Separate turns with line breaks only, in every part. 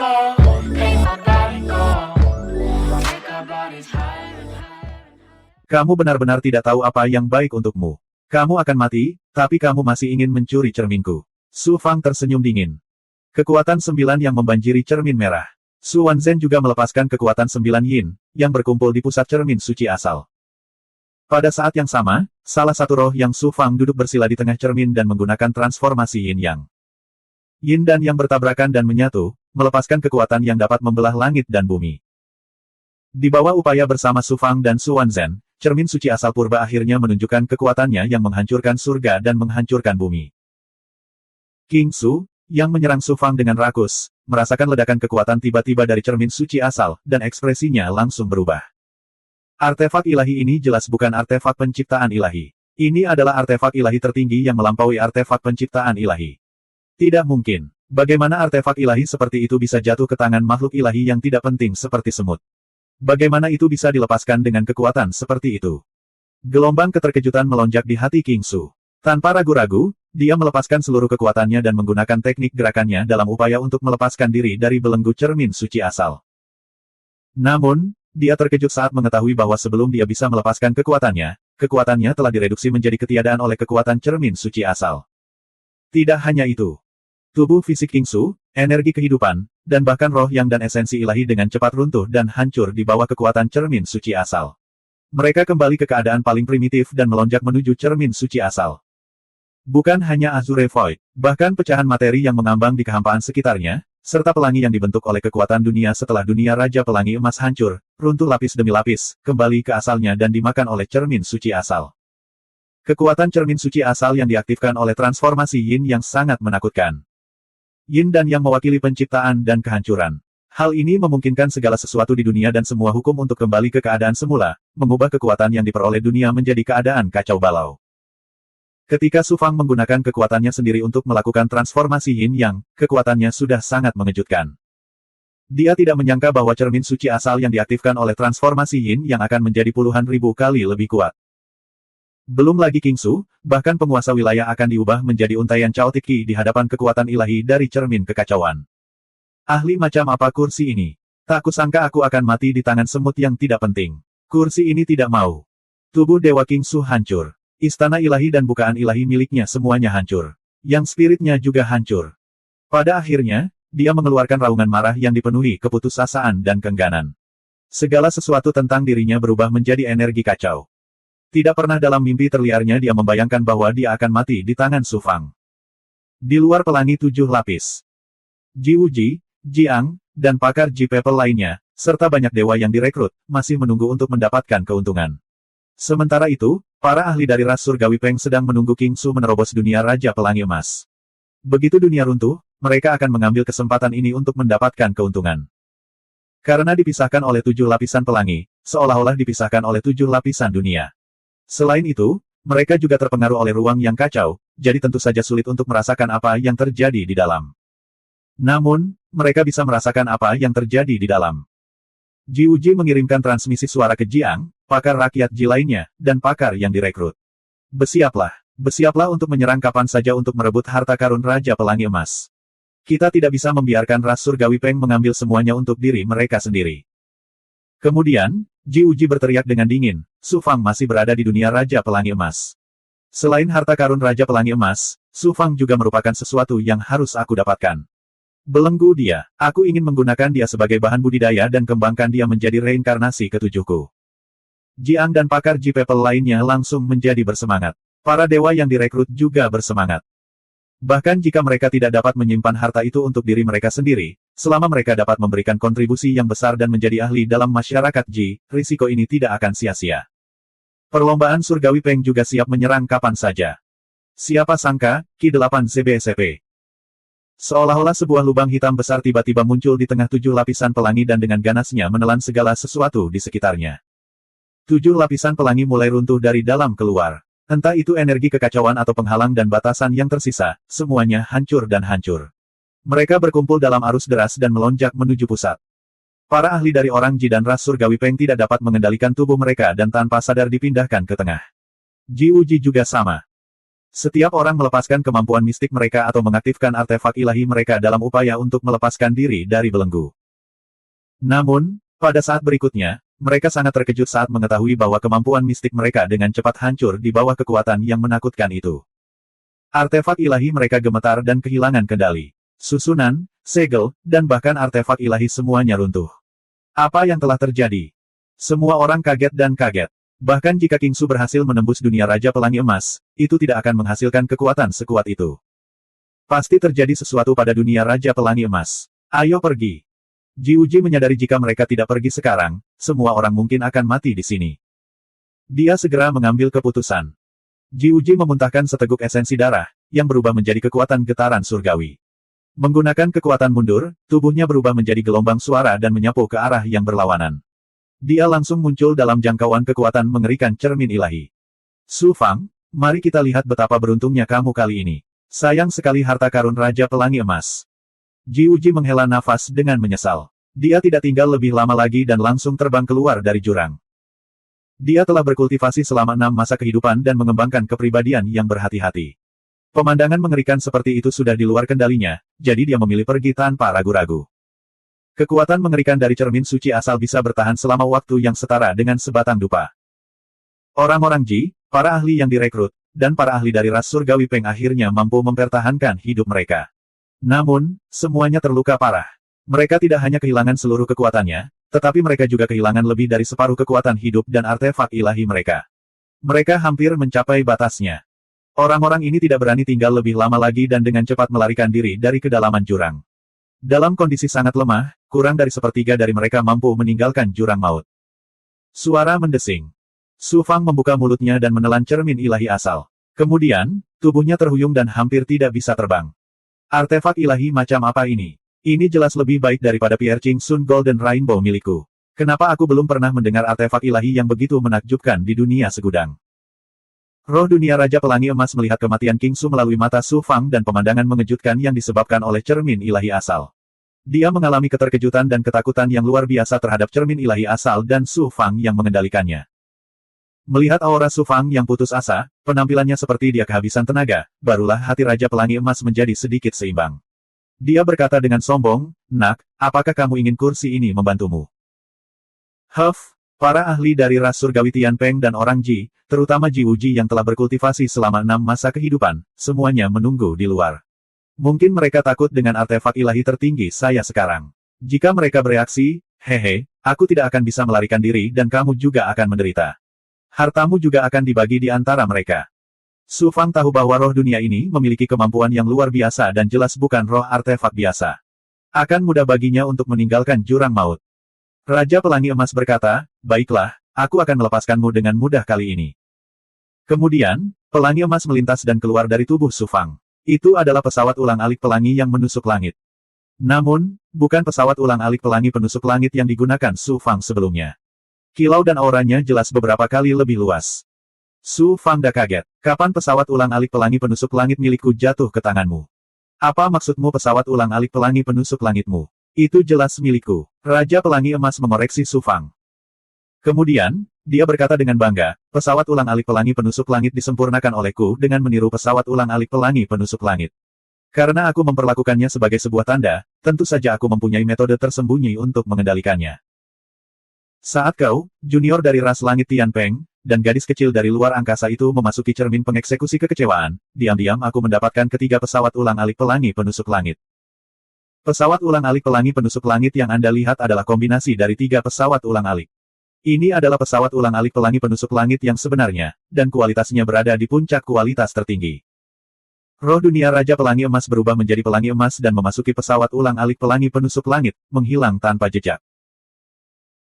go, make my body go, make our bodies higher and higher.
Kamu benar-benar tidak tahu apa yang baik untukmu. Kamu akan mati, tapi kamu masih ingin mencuri cerminku. Su Fang tersenyum dingin. Kekuatan 9 yang membanjiri cermin merah. Su Wanzhen juga melepaskan kekuatan 9 yin, yang berkumpul di pusat cermin suci asal. Pada saat yang sama, salah satu roh yang Su Fang duduk bersila di tengah cermin dan menggunakan transformasi yin yang. Yin dan yang bertabrakan dan menyatu, melepaskan kekuatan yang dapat membelah langit dan bumi. Di bawah upaya bersama Su Fang dan Su Wanzhen, cermin suci asal purba akhirnya menunjukkan kekuatannya yang menghancurkan surga dan menghancurkan bumi. King Su, yang menyerang Su Fang dengan rakus, merasakan ledakan kekuatan tiba-tiba dari cermin suci asal, dan ekspresinya langsung berubah. Artefak ilahi ini jelas bukan artefak penciptaan ilahi. Ini adalah artefak ilahi tertinggi yang melampaui artefak penciptaan ilahi. Tidak mungkin. Bagaimana artefak ilahi seperti itu bisa jatuh ke tangan makhluk ilahi yang tidak penting seperti semut? Bagaimana itu bisa dilepaskan dengan kekuatan seperti itu? Gelombang keterkejutan melonjak di hati King Su. Tanpa ragu-ragu, dia melepaskan seluruh kekuatannya dan menggunakan teknik gerakannya dalam upaya untuk melepaskan diri dari belenggu cermin suci asal. Namun, dia terkejut saat mengetahui bahwa sebelum dia bisa melepaskan kekuatannya telah direduksi menjadi ketiadaan oleh kekuatan cermin suci asal. Tidak hanya itu. Tubuh fisik King Su, energi kehidupan, dan bahkan roh yang dan esensi ilahi dengan cepat runtuh dan hancur di bawah kekuatan cermin suci asal. Mereka kembali ke keadaan paling primitif dan melonjak menuju cermin suci asal. Bukan hanya Azure Void, bahkan pecahan materi yang mengambang di kehampaan sekitarnya, serta pelangi yang dibentuk oleh kekuatan dunia setelah dunia Raja Pelangi Emas hancur, runtuh lapis demi lapis, kembali ke asalnya dan dimakan oleh cermin suci asal. Kekuatan cermin suci asal yang diaktifkan oleh transformasi Yin yang sangat menakutkan. Yin dan yang mewakili penciptaan dan kehancuran. Hal ini memungkinkan segala sesuatu di dunia dan semua hukum untuk kembali ke keadaan semula, mengubah kekuatan yang diperoleh dunia menjadi keadaan kacau balau. Ketika Su Fang menggunakan kekuatannya sendiri untuk melakukan transformasi Yin Yang, kekuatannya sudah sangat mengejutkan. Dia tidak menyangka bahwa cermin suci asal yang diaktifkan oleh transformasi Yin Yang akan menjadi puluhan ribu kali lebih kuat. Belum lagi King Su, bahkan penguasa wilayah akan diubah menjadi untaian Chaotic Qi di hadapan kekuatan ilahi dari cermin kekacauan. Ahli macam apa kursi ini? Tak kusangka aku akan mati di tangan semut yang tidak penting. Kursi ini tidak mau. Tubuh Dewa King Su hancur. Istana ilahi dan bukaan ilahi miliknya semuanya hancur. Yang spiritnya juga hancur. Pada akhirnya, dia mengeluarkan raungan marah yang dipenuhi keputusasaan dan keengganan. Segala sesuatu tentang dirinya berubah menjadi energi kacau. Tidak pernah dalam mimpi terliarnya dia membayangkan bahwa dia akan mati di tangan Su Fang. Di luar pelangi 7 lapis. Ji Wuji, Jiang, dan pakar Ji People lainnya, serta banyak dewa yang direkrut, masih menunggu untuk mendapatkan keuntungan. Sementara itu, para ahli dari ras surgawi Peng sedang menunggu King Su menerobos dunia Raja Pelangi Emas. Begitu dunia runtuh, mereka akan mengambil kesempatan ini untuk mendapatkan keuntungan. Karena dipisahkan oleh 7 lapisan pelangi, seolah-olah dipisahkan oleh 7 lapisan dunia. Selain itu, mereka juga terpengaruh oleh ruang yang kacau, jadi tentu saja sulit untuk merasakan apa yang terjadi di dalam. Namun, mereka bisa merasakan apa yang terjadi di dalam. Ji Wuji mengirimkan transmisi suara ke Jiang, pakar rakyat Ji lainnya, dan pakar yang direkrut. Bersiaplah untuk menyerang kapan saja untuk merebut harta karun Raja Pelangi Emas. Kita tidak bisa membiarkan ras surgawi Peng mengambil semuanya untuk diri mereka sendiri. Kemudian, Ji Wuji berteriak dengan dingin, Su Fang masih berada di dunia Raja Pelangi Emas. Selain harta karun Raja Pelangi Emas, Su Fang juga merupakan sesuatu yang harus aku dapatkan. Belenggu dia, aku ingin menggunakan dia sebagai bahan budidaya dan kembangkan dia menjadi reinkarnasi ketujuhku. Jiang dan pakar Ji People lainnya langsung menjadi bersemangat. Para dewa yang direkrut juga bersemangat. Bahkan jika mereka tidak dapat menyimpan harta itu untuk diri mereka sendiri, selama mereka dapat memberikan kontribusi yang besar dan menjadi ahli dalam masyarakat Ji, risiko ini tidak akan sia-sia. Perlombaan surgawi Peng juga siap menyerang kapan saja. Siapa sangka, Ki-8 ZBSP. Seolah-olah sebuah lubang hitam besar tiba-tiba muncul di tengah 7 lapisan pelangi dan dengan ganasnya menelan segala sesuatu di sekitarnya. 7 lapisan pelangi mulai runtuh dari dalam keluar. Entah itu energi kekacauan atau penghalang dan batasan yang tersisa, semuanya hancur dan hancur. Mereka berkumpul dalam arus deras dan melonjak menuju pusat. Para ahli dari orang Ji dan ras surgawi Peng tidak dapat mengendalikan tubuh mereka dan tanpa sadar dipindahkan ke tengah. Ji Wuji juga sama. Setiap orang melepaskan kemampuan mistik mereka atau mengaktifkan artefak ilahi mereka dalam upaya untuk melepaskan diri dari belenggu. Namun, pada saat berikutnya, mereka sangat terkejut saat mengetahui bahwa kemampuan mistik mereka dengan cepat hancur di bawah kekuatan yang menakutkan itu. Artefak ilahi mereka gemetar dan kehilangan kendali. Susunan, segel, dan bahkan artefak ilahi semuanya runtuh. Apa yang telah terjadi? Semua orang kaget dan kaget. Bahkan jika Kingsu berhasil menembus dunia Raja Pelangi Emas, itu tidak akan menghasilkan kekuatan sekuat itu. Pasti terjadi sesuatu pada dunia Raja Pelangi Emas. Ayo pergi. Jiuji menyadari jika mereka tidak pergi sekarang, semua orang mungkin akan mati di sini. Dia segera mengambil keputusan. Jiuji memuntahkan seteguk esensi darah, yang berubah menjadi kekuatan getaran surgawi. Menggunakan kekuatan mundur, tubuhnya berubah menjadi gelombang suara dan menyapu ke arah yang berlawanan. Dia langsung muncul dalam jangkauan kekuatan mengerikan cermin ilahi. Su Fang, mari kita lihat betapa beruntungnya kamu kali ini. Sayang sekali harta karun Raja Pelangi Emas. Jiuji menghela nafas dengan menyesal. Dia tidak tinggal lebih lama lagi dan langsung terbang keluar dari jurang. Dia telah berkultivasi selama 6 masa kehidupan dan mengembangkan kepribadian yang berhati-hati. Pemandangan mengerikan seperti itu sudah di luar kendalinya, jadi dia memilih pergi tanpa ragu-ragu. Kekuatan mengerikan dari cermin suci asal bisa bertahan selama waktu yang setara dengan sebatang dupa. Orang-orang Ji, para ahli yang direkrut, dan para ahli dari ras surgawi Peng akhirnya mampu mempertahankan hidup mereka. Namun, semuanya terluka parah. Mereka tidak hanya kehilangan seluruh kekuatannya, tetapi mereka juga kehilangan lebih dari separuh kekuatan hidup dan artefak ilahi mereka. Mereka hampir mencapai batasnya. Orang-orang ini tidak berani tinggal lebih lama lagi dan dengan cepat melarikan diri dari kedalaman jurang. Dalam kondisi sangat lemah, kurang dari sepertiga dari mereka mampu meninggalkan jurang maut. Suara mendesing. Su Fang membuka mulutnya dan menelan cermin ilahi asal. Kemudian, tubuhnya terhuyung dan hampir tidak bisa terbang. Artefak ilahi macam apa ini? Ini jelas lebih baik daripada Pierre Ching Sun Golden Rainbow milikku. Kenapa aku belum pernah mendengar artefak ilahi yang begitu menakjubkan di dunia segudang? Roh dunia Raja Pelangi Emas melihat kematian Kingsu melalui mata Su Fang dan pemandangan mengejutkan yang disebabkan oleh cermin ilahi asal. Dia mengalami keterkejutan dan ketakutan yang luar biasa terhadap cermin ilahi asal dan Su Fang yang mengendalikannya. Melihat aura Su Fang yang putus asa, penampilannya seperti dia kehabisan tenaga, barulah hati Raja Pelangi Emas menjadi sedikit seimbang. Dia berkata dengan sombong, "Nak, apakah kamu ingin kursi ini membantumu?" Huff. Para ahli dari ras surgawi Tian Peng dan orang Ji, terutama Ji Wuji yang telah berkultivasi selama 6 masa kehidupan, semuanya menunggu di luar. Mungkin mereka takut dengan artefak ilahi tertinggi saya sekarang. Jika mereka bereaksi, hehe, aku tidak akan bisa melarikan diri dan kamu juga akan menderita. Hartamu juga akan dibagi di antara mereka. Su Fang tahu bahwa roh dunia ini memiliki kemampuan yang luar biasa dan jelas bukan roh artefak biasa. Akan mudah baginya untuk meninggalkan jurang maut. Raja Pelangi Emas berkata, "Baiklah, aku akan melepaskanmu dengan mudah kali ini." Kemudian, pelangi emas melintas dan keluar dari tubuh Su Fang. Itu adalah pesawat ulang-alik pelangi yang menusuk langit. Namun, bukan pesawat ulang-alik pelangi penusuk langit yang digunakan Su Fang sebelumnya. Kilau dan auranya jelas beberapa kali lebih luas. Su Fang dah kaget. Kapan pesawat ulang-alik pelangi penusuk langit milikku jatuh ke tanganmu? Apa maksudmu pesawat ulang-alik pelangi penusuk langitmu? Itu jelas milikku. Raja Pelangi Emas mengoreksi Su Fang. Kemudian, dia berkata dengan bangga, pesawat ulang-alik pelangi penusuk langit disempurnakan olehku dengan meniru pesawat ulang-alik pelangi penusuk langit. Karena aku memperlakukannya sebagai sebuah tanda, tentu saja aku mempunyai metode tersembunyi untuk mengendalikannya. Saat kau, junior dari ras langit Tian Peng, dan gadis kecil dari luar angkasa itu memasuki cermin pengeksekusi kekecewaan, diam-diam aku mendapatkan ketiga pesawat ulang-alik pelangi penusuk langit. Pesawat ulang-alik pelangi penusuk langit yang Anda lihat adalah kombinasi dari 3 pesawat ulang-alik. Ini adalah pesawat ulang-alik pelangi penusuk langit yang sebenarnya, dan kualitasnya berada di puncak kualitas tertinggi. Roh dunia Raja Pelangi Emas berubah menjadi pelangi emas dan memasuki pesawat ulang-alik pelangi penusuk langit, menghilang tanpa jejak.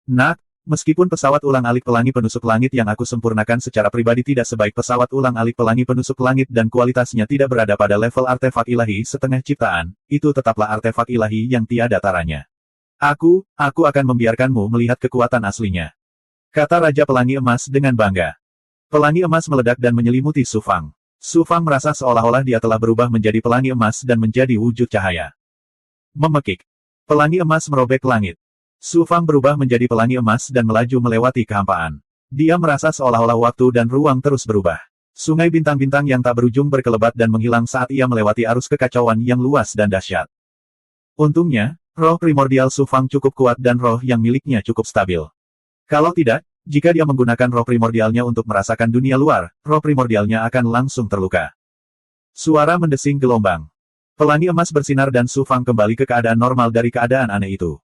Nak, meskipun pesawat ulang-alik pelangi penusuk langit yang aku sempurnakan secara pribadi tidak sebaik pesawat ulang-alik pelangi penusuk langit dan kualitasnya tidak berada pada level artefak ilahi setengah ciptaan, itu tetaplah artefak ilahi yang tiada taranya. Aku akan membiarkanmu melihat kekuatan aslinya. Kata Raja Pelangi Emas dengan bangga. Pelangi emas meledak dan menyelimuti Su Fang. Su Fang merasa seolah-olah dia telah berubah menjadi pelangi emas dan menjadi wujud cahaya. Memekik. Pelangi emas merobek langit. Su Fang berubah menjadi pelangi emas dan melaju melewati kehampaan. Dia merasa seolah-olah waktu dan ruang terus berubah. Sungai bintang-bintang yang tak berujung berkelebat dan menghilang saat ia melewati arus kekacauan yang luas dan dahsyat. Untungnya, roh primordial Su Fang cukup kuat dan roh yang miliknya cukup stabil. Kalau tidak, jika dia menggunakan roh primordialnya untuk merasakan dunia luar, roh primordialnya akan langsung terluka. Suara mendesing gelombang. Pelangi emas bersinar dan Su Fang kembali ke keadaan normal dari keadaan aneh itu.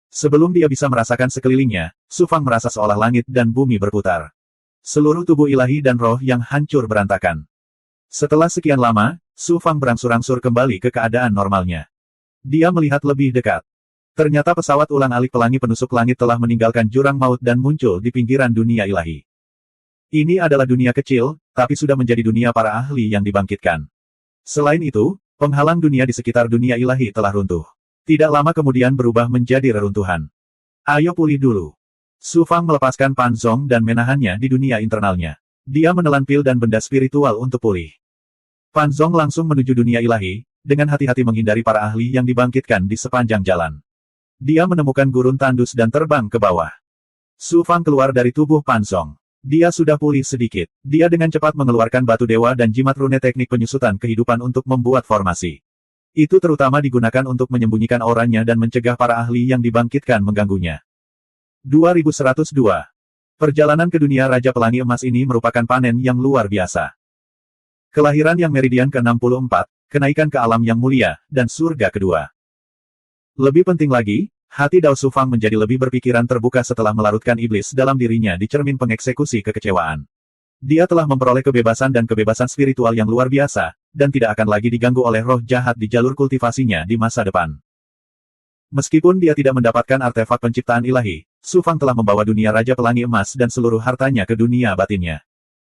Sebelum dia bisa merasakan sekelilingnya, Su Fang merasa seolah langit dan bumi berputar. Seluruh tubuh ilahi dan roh yang hancur berantakan. Setelah sekian lama, Su Fang berangsur-angsur kembali ke keadaan normalnya. Dia melihat lebih dekat. Ternyata pesawat ulang-alik pelangi penusuk langit telah meninggalkan jurang maut dan muncul di pinggiran dunia ilahi. Ini adalah dunia kecil, tapi sudah menjadi dunia para ahli yang dibangkitkan. Selain itu, penghalang dunia di sekitar dunia ilahi telah runtuh. Tidak lama kemudian berubah menjadi reruntuhan. Ayo pulih dulu. Su Fang melepaskan Pan Zong dan menahannya di dunia internalnya. Dia menelan pil dan benda spiritual untuk pulih. Pan Zong langsung menuju dunia ilahi, dengan hati-hati menghindari para ahli yang dibangkitkan di sepanjang jalan. Dia menemukan gurun tandus dan terbang ke bawah. Su Fang keluar dari tubuh Pan Zong. Dia sudah pulih sedikit. Dia dengan cepat mengeluarkan batu dewa dan jimat rune teknik penyusutan kehidupan untuk membuat formasi. Itu terutama digunakan untuk menyembunyikan auranya dan mencegah para ahli yang dibangkitkan mengganggunya. 2102. Perjalanan ke dunia Raja Pelangi Emas ini merupakan panen yang luar biasa. Kelahiran yang meridian ke-64, kenaikan ke alam yang mulia, dan surga kedua. Lebih penting lagi, hati Dao Su Fang menjadi lebih berpikiran terbuka setelah melarutkan iblis dalam dirinya di cermin pengeksekusi kekecewaan. Dia telah memperoleh kebebasan dan kebebasan spiritual yang luar biasa, dan tidak akan lagi diganggu oleh roh jahat di jalur kultivasinya di masa depan. Meskipun dia tidak mendapatkan artefak penciptaan ilahi, Su Fang telah membawa dunia Raja Pelangi Emas dan seluruh hartanya ke dunia batinnya.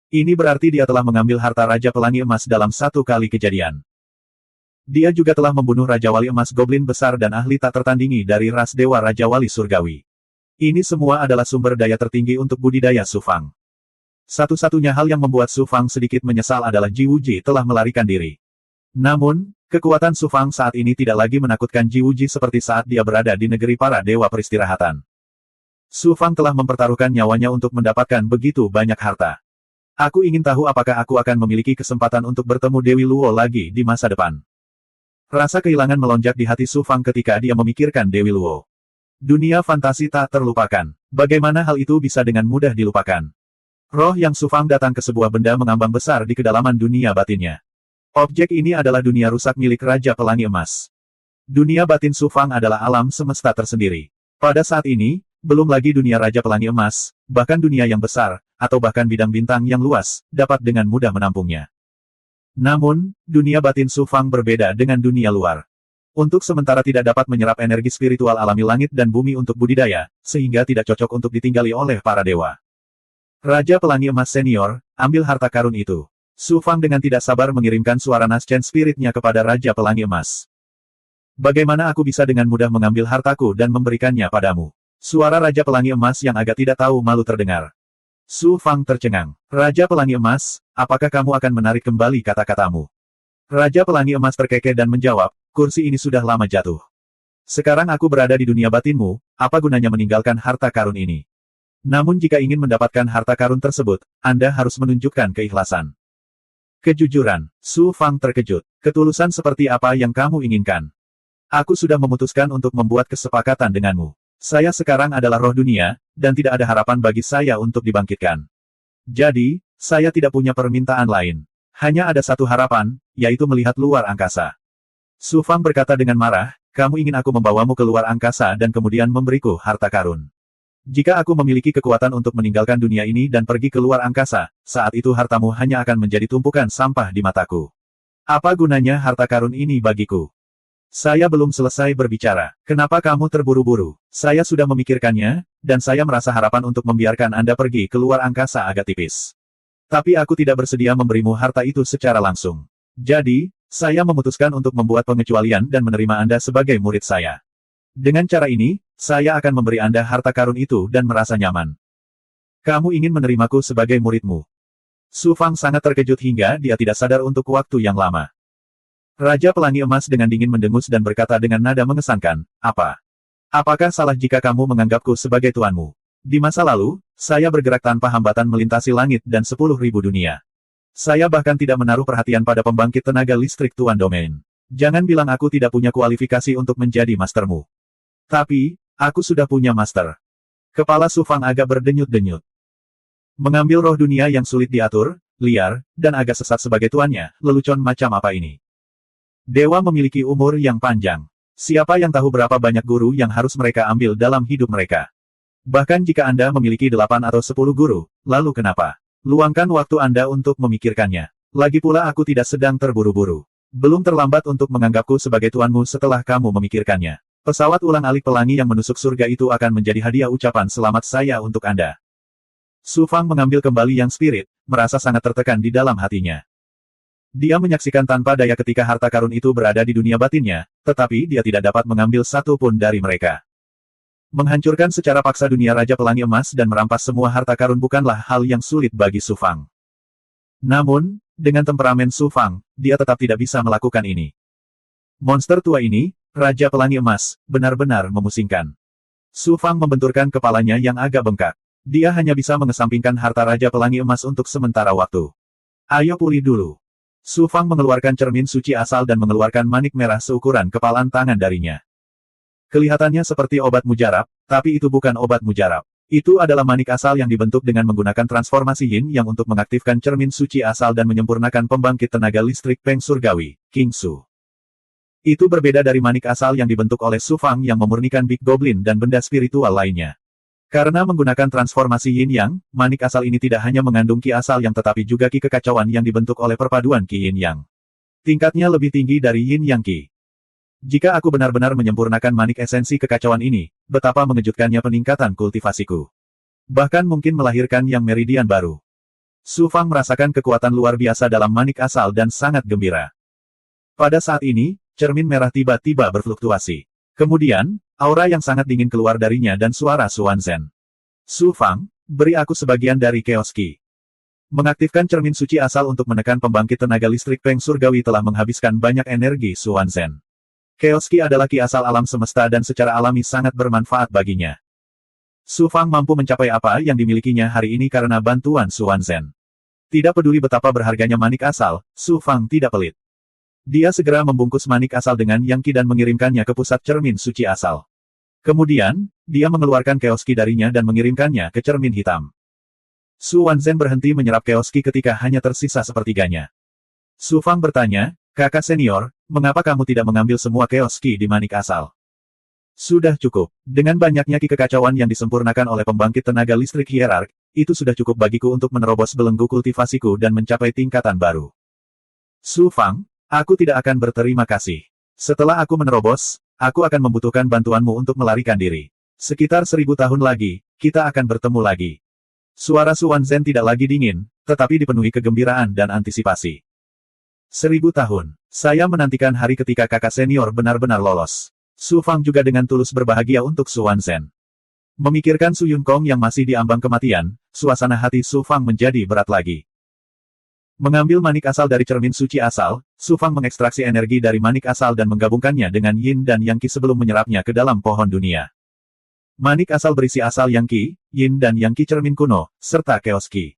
Ini berarti dia telah mengambil harta Raja Pelangi Emas dalam satu kali kejadian. Dia juga telah membunuh Raja Wali Emas Goblin besar dan ahli tak tertandingi dari ras Dewa Raja Wali Surgawi. Ini semua adalah sumber daya tertinggi untuk budidaya Su Fang. Satu-satunya hal yang membuat Su Fang sedikit menyesal adalah Ji Wuji telah melarikan diri. Namun, kekuatan Su Fang saat ini tidak lagi menakutkan Ji Wuji seperti saat dia berada di negeri para dewa peristirahatan. Su Fang telah mempertaruhkan nyawanya untuk mendapatkan begitu banyak harta. Aku ingin tahu apakah aku akan memiliki kesempatan untuk bertemu Dewi Luo lagi di masa depan. Rasa kehilangan melonjak di hati Su Fang ketika dia memikirkan Dewi Luo. Dunia fantasi tak terlupakan. Bagaimana hal itu bisa dengan mudah dilupakan? Roh yang Su Fang datang ke sebuah benda mengambang besar di kedalaman dunia batinnya. Objek ini adalah dunia rusak milik Raja Pelangi Emas. Dunia batin Su Fang adalah alam semesta tersendiri. Pada saat ini, belum lagi dunia Raja Pelangi Emas, bahkan dunia yang besar, atau bahkan bidang bintang yang luas, dapat dengan mudah menampungnya. Namun, dunia batin Su Fang berbeda dengan dunia luar. Untuk sementara tidak dapat menyerap energi spiritual alami langit dan bumi untuk budidaya, sehingga tidak cocok untuk ditinggali oleh para dewa. Raja Pelangi Emas Senior, ambil harta karun itu. Su Fang dengan tidak sabar mengirimkan suara Naschen spiritnya kepada Raja Pelangi Emas. Bagaimana aku bisa dengan mudah mengambil hartaku dan memberikannya padamu? Suara Raja Pelangi Emas yang agak tidak tahu malu terdengar. Su Fang tercengang. Raja Pelangi Emas, apakah kamu akan menarik kembali kata-katamu? Raja Pelangi Emas terkekeh dan menjawab, kursi ini sudah lama jatuh. Sekarang aku berada di dunia batinmu, apa gunanya meninggalkan harta karun ini? Namun jika ingin mendapatkan harta karun tersebut, Anda harus menunjukkan keikhlasan. Kejujuran. Su Fang terkejut. Ketulusan seperti apa yang kamu inginkan? Aku sudah memutuskan untuk membuat kesepakatan denganmu. Saya sekarang adalah roh dunia, dan tidak ada harapan bagi saya untuk dibangkitkan. Jadi, saya tidak punya permintaan lain. Hanya ada satu harapan, yaitu melihat luar angkasa. Su Fang berkata dengan marah, kamu ingin aku membawamu ke luar angkasa dan kemudian memberiku harta karun. Jika aku memiliki kekuatan untuk meninggalkan dunia ini dan pergi ke luar angkasa, saat itu hartamu hanya akan menjadi tumpukan sampah di mataku. Apa gunanya harta karun ini bagiku? Saya belum selesai berbicara. Kenapa kamu terburu-buru? Saya sudah memikirkannya, dan saya merasa harapan untuk membiarkan Anda pergi ke luar angkasa agak tipis. Tapi aku tidak bersedia memberimu harta itu secara langsung. Jadi, saya memutuskan untuk membuat pengecualian dan menerima Anda sebagai murid saya. Dengan cara ini, saya akan memberi Anda harta karun itu dan merasa nyaman. Kamu ingin menerimaku sebagai muridmu? Su Fang sangat terkejut hingga dia tidak sadar untuk waktu yang lama. Raja Pelangi Emas dengan dingin mendengus dan berkata dengan nada mengesankan, apa? Apakah salah jika kamu menganggapku sebagai tuanmu? Di masa lalu, saya bergerak tanpa hambatan melintasi langit dan 10.000 dunia. Saya bahkan tidak menaruh perhatian pada pembangkit tenaga listrik Tuan Domain. Jangan bilang aku tidak punya kualifikasi untuk menjadi mastermu. Tapi, aku sudah punya master. Kepala Su Fang agak berdenyut-denyut. Mengambil roh dunia yang sulit diatur, liar, dan agak sesat sebagai tuannya, lelucon macam apa ini? Dewa memiliki umur yang panjang. Siapa yang tahu berapa banyak guru yang harus mereka ambil dalam hidup mereka? Bahkan jika Anda memiliki 8 atau 10 guru, lalu kenapa? Luangkan waktu Anda untuk memikirkannya. Lagi pula aku tidak sedang terburu-buru. Belum terlambat untuk menganggapku sebagai tuanmu setelah kamu memikirkannya. Pesawat ulang-alik pelangi yang menusuk surga itu akan menjadi hadiah ucapan selamat saya untuk Anda. Su Fang mengambil kembali yang spirit, merasa sangat tertekan di dalam hatinya. Dia menyaksikan tanpa daya ketika harta karun itu berada di dunia batinnya, tetapi dia tidak dapat mengambil satu pun dari mereka. Menghancurkan secara paksa dunia Raja Pelangi Emas dan merampas semua harta karun bukanlah hal yang sulit bagi Su Fang. Namun, dengan temperamen Su Fang, dia tetap tidak bisa melakukan ini. Monster tua ini, Raja Pelangi Emas, benar-benar memusingkan. Su Fang membenturkan kepalanya yang agak bengkak. Dia hanya bisa mengesampingkan harta Raja Pelangi Emas untuk sementara waktu. Ayo pulih dulu. Su Fang mengeluarkan cermin suci asal dan mengeluarkan manik merah seukuran kepalan tangan darinya. Kelihatannya seperti obat mujarab, tapi itu bukan obat mujarab. Itu adalah manik asal yang dibentuk dengan menggunakan transformasi yin yang untuk mengaktifkan cermin suci asal dan menyempurnakan pembangkit tenaga listrik Peng Surgawi, King Su. Itu berbeda dari manik asal yang dibentuk oleh Su Fang yang memurnikan Big Goblin dan benda spiritual lainnya. Karena menggunakan transformasi yin yang, manik asal ini tidak hanya mengandung ki asal yang tetapi juga ki kekacauan yang dibentuk oleh perpaduan ki yin yang. Tingkatnya lebih tinggi dari yin yang ki. Jika aku benar-benar menyempurnakan manik esensi kekacauan ini, betapa mengejutkannya peningkatan kultivasiku. Bahkan mungkin melahirkan yang meridian baru. Su Fang merasakan kekuatan luar biasa dalam manik asal dan sangat gembira. Pada saat ini, cermin merah tiba-tiba berfluktuasi. Kemudian, aura yang sangat dingin keluar darinya dan suara Suan Zhen. Su Fang, beri aku sebagian dari Chaos Ki. Mengaktifkan cermin suci asal untuk menekan pembangkit tenaga listrik Peng Surgawi telah menghabiskan banyak energi Suan Zhen. Chaos Ki adalah ki asal alam semesta dan secara alami sangat bermanfaat baginya. Su Fang mampu mencapai apa yang dimilikinya hari ini karena bantuan Suan Zhen. Tidak peduli betapa berharganya manik asal, Su Fang tidak pelit. Dia segera membungkus manik asal dengan Yang Qi dan mengirimkannya ke pusat cermin suci asal. Kemudian, dia mengeluarkan Chaos Ki darinya dan mengirimkannya ke cermin hitam. Su Wanzhen berhenti menyerap Chaos Ki ketika hanya tersisa sepertiganya. Su Fang bertanya, kakak senior, mengapa kamu tidak mengambil semua Chaos Ki di manik asal? Sudah cukup. Dengan banyaknya ki kekacauan yang disempurnakan oleh pembangkit tenaga listrik hierark, itu sudah cukup bagiku untuk menerobos belenggu kultivasiku dan mencapai tingkatan baru. Su Fang, aku tidak akan berterima kasih. Setelah aku menerobos, aku akan membutuhkan bantuanmu untuk melarikan diri. Sekitar 1000 tahun lagi, kita akan bertemu lagi. Suara Su Wanzhen tidak lagi dingin, tetapi dipenuhi kegembiraan dan antisipasi. 1000 tahun. Saya menantikan hari ketika kakak senior benar-benar lolos. Su Fang juga dengan tulus berbahagia untuk Su Wanzhen. Memikirkan Su Yunkong yang masih diambang kematian, suasana hati Su Fang menjadi berat lagi. Mengambil manik asal dari cermin suci asal, Su Fang mengekstraksi energi dari manik asal dan menggabungkannya dengan Yin dan Yang Qi sebelum menyerapnya ke dalam pohon dunia. Manik asal berisi asal Yang Qi, Yin dan Yang Qi cermin kuno, serta Chaos Qi.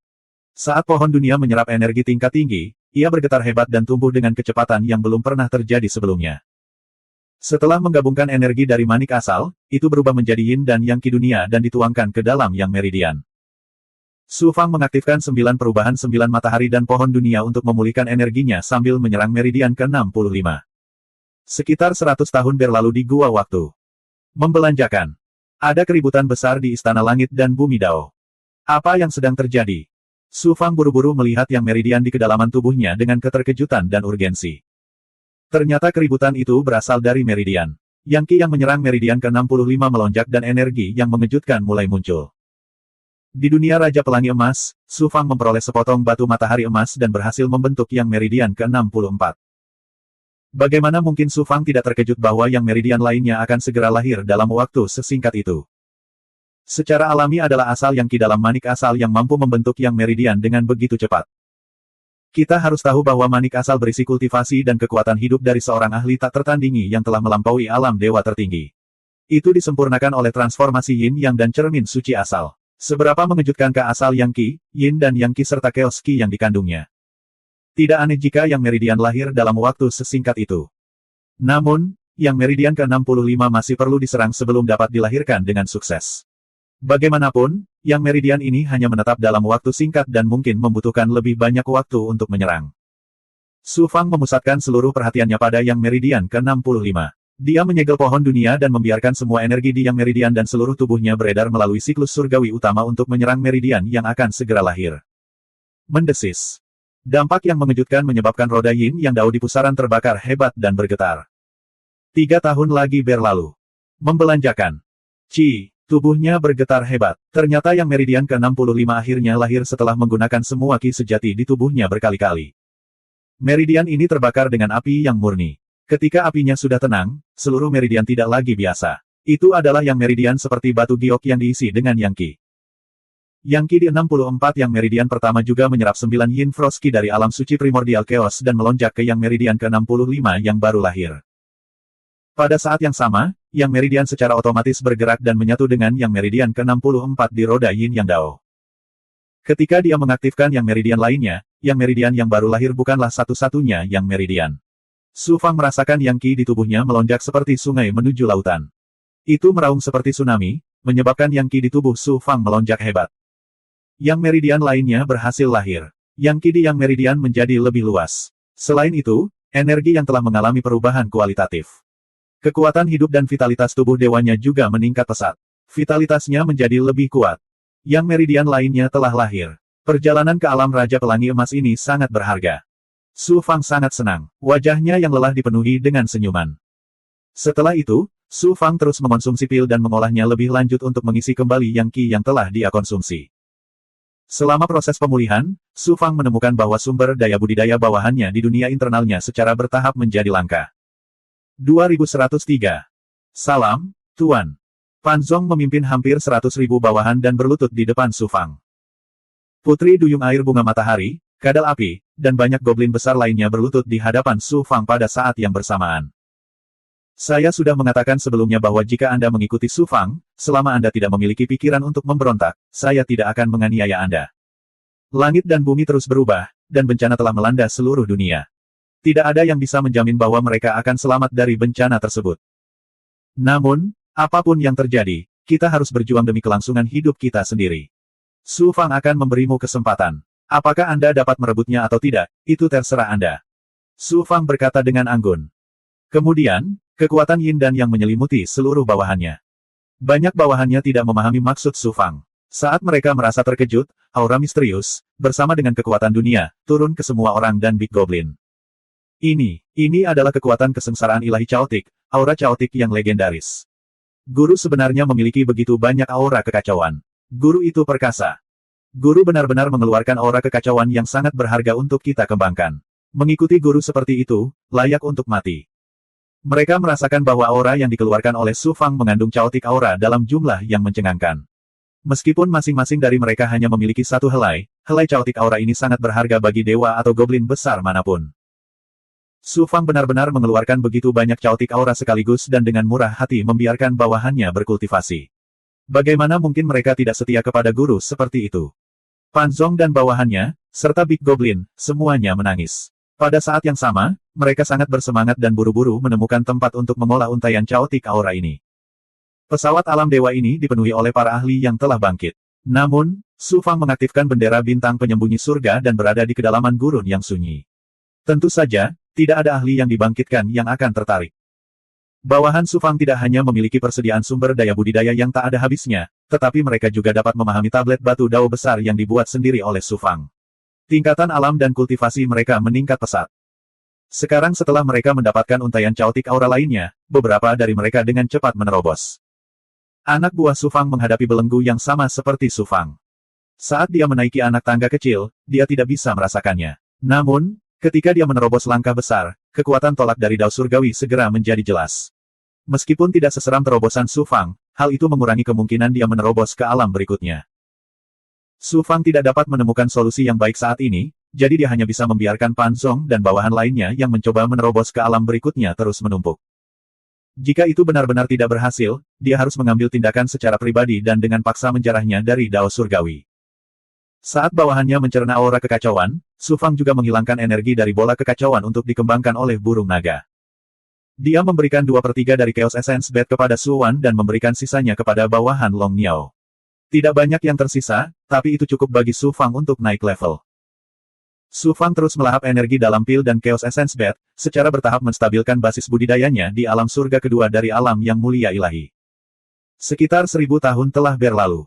Saat pohon dunia menyerap energi tingkat tinggi, ia bergetar hebat dan tumbuh dengan kecepatan yang belum pernah terjadi sebelumnya. Setelah menggabungkan energi dari manik asal, itu berubah menjadi Yin dan Yang Qi dunia dan dituangkan ke dalam Yang Meridian. Su Fang mengaktifkan 9 perubahan 9 matahari dan pohon dunia untuk memulihkan energinya sambil menyerang Meridian ke-65. Sekitar 100 tahun berlalu di Gua Waktu. Membelanjakan. Ada keributan besar di Istana Langit dan Bumi Dao. Apa yang sedang terjadi? Su Fang buru-buru melihat Yang Meridian di kedalaman tubuhnya dengan keterkejutan dan urgensi. Ternyata keributan itu berasal dari Meridian. Yang Qi yang menyerang Meridian ke-65 melonjak dan energi yang mengejutkan mulai muncul. Di dunia Raja Pelangi Emas, Su Fang memperoleh sepotong batu matahari emas dan berhasil membentuk Yang Meridian ke-64. Bagaimana mungkin Su Fang tidak terkejut bahwa Yang Meridian lainnya akan segera lahir dalam waktu sesingkat itu? Secara alami adalah asal Yang Qi dalam manik asal yang mampu membentuk Yang Meridian dengan begitu cepat. Kita harus tahu bahwa manik asal berisi kultivasi dan kekuatan hidup dari seorang ahli tak tertandingi yang telah melampaui alam dewa tertinggi. Itu disempurnakan oleh transformasi Yin Yang dan cermin suci asal. Seberapa mengejutkankah asal Yang Qi, Yin dan Yang Qi serta Chaos Qi yang dikandungnya? Tidak aneh jika Yang Meridian lahir dalam waktu sesingkat itu. Namun, Yang Meridian ke-65 masih perlu diserang sebelum dapat dilahirkan dengan sukses. Bagaimanapun, Yang Meridian ini hanya menetap dalam waktu singkat dan mungkin membutuhkan lebih banyak waktu untuk menyerang. Su Fang memusatkan seluruh perhatiannya pada Yang Meridian ke-65. Dia menyegel pohon dunia dan membiarkan semua energi di Yang Meridian dan seluruh tubuhnya beredar melalui siklus surgawi utama untuk menyerang Meridian yang akan segera lahir. Mendesis. Dampak yang mengejutkan menyebabkan roda Yin Yang Dao di pusaran terbakar hebat dan bergetar. 3 tahun lagi berlalu. Membelanjakan. Tubuhnya bergetar hebat. Ternyata Yang Meridian ke-65 akhirnya lahir setelah menggunakan semua ki sejati di tubuhnya berkali-kali. Meridian ini terbakar dengan api yang murni. Ketika apinya sudah tenang, seluruh meridian tidak lagi biasa. Itu adalah Yang Meridian seperti batu giok yang diisi dengan Yang Qi. Yang Qi di 64 Yang Meridian pertama juga menyerap 9 Yin Frost Qi dari alam suci primordial chaos dan melonjak ke Yang Meridian ke-65 yang baru lahir. Pada saat yang sama, Yang Meridian secara otomatis bergerak dan menyatu dengan Yang Meridian ke-64 di roda Yin Yang Dao. Ketika dia mengaktifkan Yang Meridian lainnya, Yang Meridian yang baru lahir bukanlah satu-satunya Yang Meridian. Su Fang merasakan Yang Qi di tubuhnya melonjak seperti sungai menuju lautan. Itu meraung seperti tsunami, menyebabkan Yang Qi di tubuh Su Fang melonjak hebat. Yang Meridian lainnya berhasil lahir. Yang Qi di Yang Meridian menjadi lebih luas. Selain itu, energi yang telah mengalami perubahan kualitatif. Kekuatan hidup dan vitalitas tubuh dewanya juga meningkat pesat. Vitalitasnya menjadi lebih kuat. Yang Meridian lainnya telah lahir. Perjalanan ke alam Raja Pelangi Emas ini sangat berharga. Su Fang sangat senang. Wajahnya yang lelah dipenuhi dengan senyuman. Setelah itu, Su Fang terus mengonsumsi pil dan mengolahnya lebih lanjut untuk mengisi kembali Yang Qi yang telah dia konsumsi. Selama proses pemulihan, Su Fang menemukan bahwa sumber daya budidaya bawahannya di dunia internalnya secara bertahap menjadi langka. 2103. Salam, Tuan. Pan Zong memimpin hampir 100.000 bawahan dan berlutut di depan Su Fang. Putri Duyung Air Bunga Matahari, Kadal Api, dan banyak goblin besar lainnya berlutut di hadapan Su Fang pada saat yang bersamaan. Saya sudah mengatakan sebelumnya bahwa jika Anda mengikuti Su Fang, selama Anda tidak memiliki pikiran untuk memberontak, saya tidak akan menganiaya Anda. Langit dan bumi terus berubah, dan bencana telah melanda seluruh dunia. Tidak ada yang bisa menjamin bahwa mereka akan selamat dari bencana tersebut. Namun, apapun yang terjadi, kita harus berjuang demi kelangsungan hidup kita sendiri. Su Fang akan memberimu kesempatan. Apakah Anda dapat merebutnya atau tidak, itu terserah Anda. Su Fang berkata dengan anggun. Kemudian, kekuatan Yin dan Yang menyelimuti seluruh bawahannya. Banyak bawahannya tidak memahami maksud Su Fang. Saat mereka merasa terkejut, aura misterius, bersama dengan kekuatan dunia, turun ke semua orang dan Big Goblin. Ini adalah kekuatan kesengsaraan ilahi caotik, aura caotik yang legendaris. Guru sebenarnya memiliki begitu banyak aura kekacauan. Guru itu perkasa. Guru benar-benar mengeluarkan aura kekacauan yang sangat berharga untuk kita kembangkan. Mengikuti guru seperti itu, layak untuk mati. Mereka merasakan bahwa aura yang dikeluarkan oleh Su Fang mengandung caotik aura dalam jumlah yang mencengangkan. Meskipun masing-masing dari mereka hanya memiliki satu helai caotik aura ini sangat berharga bagi dewa atau goblin besar manapun. Su Fang benar-benar mengeluarkan begitu banyak caotik aura sekaligus dan dengan murah hati membiarkan bawahannya berkultivasi. Bagaimana mungkin mereka tidak setia kepada guru seperti itu? Pan Zong dan bawahannya, serta Big Goblin, semuanya menangis. Pada saat yang sama, mereka sangat bersemangat dan buru-buru menemukan tempat untuk mengolah untaian caotik aura ini. Pesawat alam dewa ini dipenuhi oleh para ahli yang telah bangkit. Namun, Su Fang mengaktifkan bendera bintang penyembunyi surga dan berada di kedalaman gurun yang sunyi. Tentu saja, tidak ada ahli yang dibangkitkan yang akan tertarik. Bawahan Su Fang tidak hanya memiliki persediaan sumber daya budidaya yang tak ada habisnya, tetapi mereka juga dapat memahami tablet batu dao besar yang dibuat sendiri oleh Su Fang. Tingkatan alam dan kultivasi mereka meningkat pesat. Sekarang setelah mereka mendapatkan untaian caotik aura lainnya, beberapa dari mereka dengan cepat menerobos. Anak buah Su Fang menghadapi belenggu yang sama seperti Su Fang. Saat dia menaiki anak tangga kecil, dia tidak bisa merasakannya. Namun, ketika dia menerobos langkah besar, kekuatan tolak dari dao surgawi segera menjadi jelas. Meskipun tidak seseram terobosan Su Fang, hal itu mengurangi kemungkinan dia menerobos ke alam berikutnya. Su Fang tidak dapat menemukan solusi yang baik saat ini, jadi dia hanya bisa membiarkan Pan Zong dan bawahan lainnya yang mencoba menerobos ke alam berikutnya terus menumpuk. Jika itu benar-benar tidak berhasil, dia harus mengambil tindakan secara pribadi dan dengan paksa menjarahnya dari dao surgawi. Saat bawahannya mencerna aura kekacauan, Su Fang juga menghilangkan energi dari bola kekacauan untuk dikembangkan oleh burung naga. Dia memberikan 2/3 dari Chaos Essence Bed kepada Su Wan dan memberikan sisanya kepada bawahan Long Niao. Tidak banyak yang tersisa, tapi itu cukup bagi Su Fang untuk naik level. Su Fang terus melahap energi dalam pil dan Chaos Essence Bed, secara bertahap menstabilkan basis budidayanya di alam surga kedua dari alam yang mulia ilahi. Sekitar 1000 tahun telah berlalu.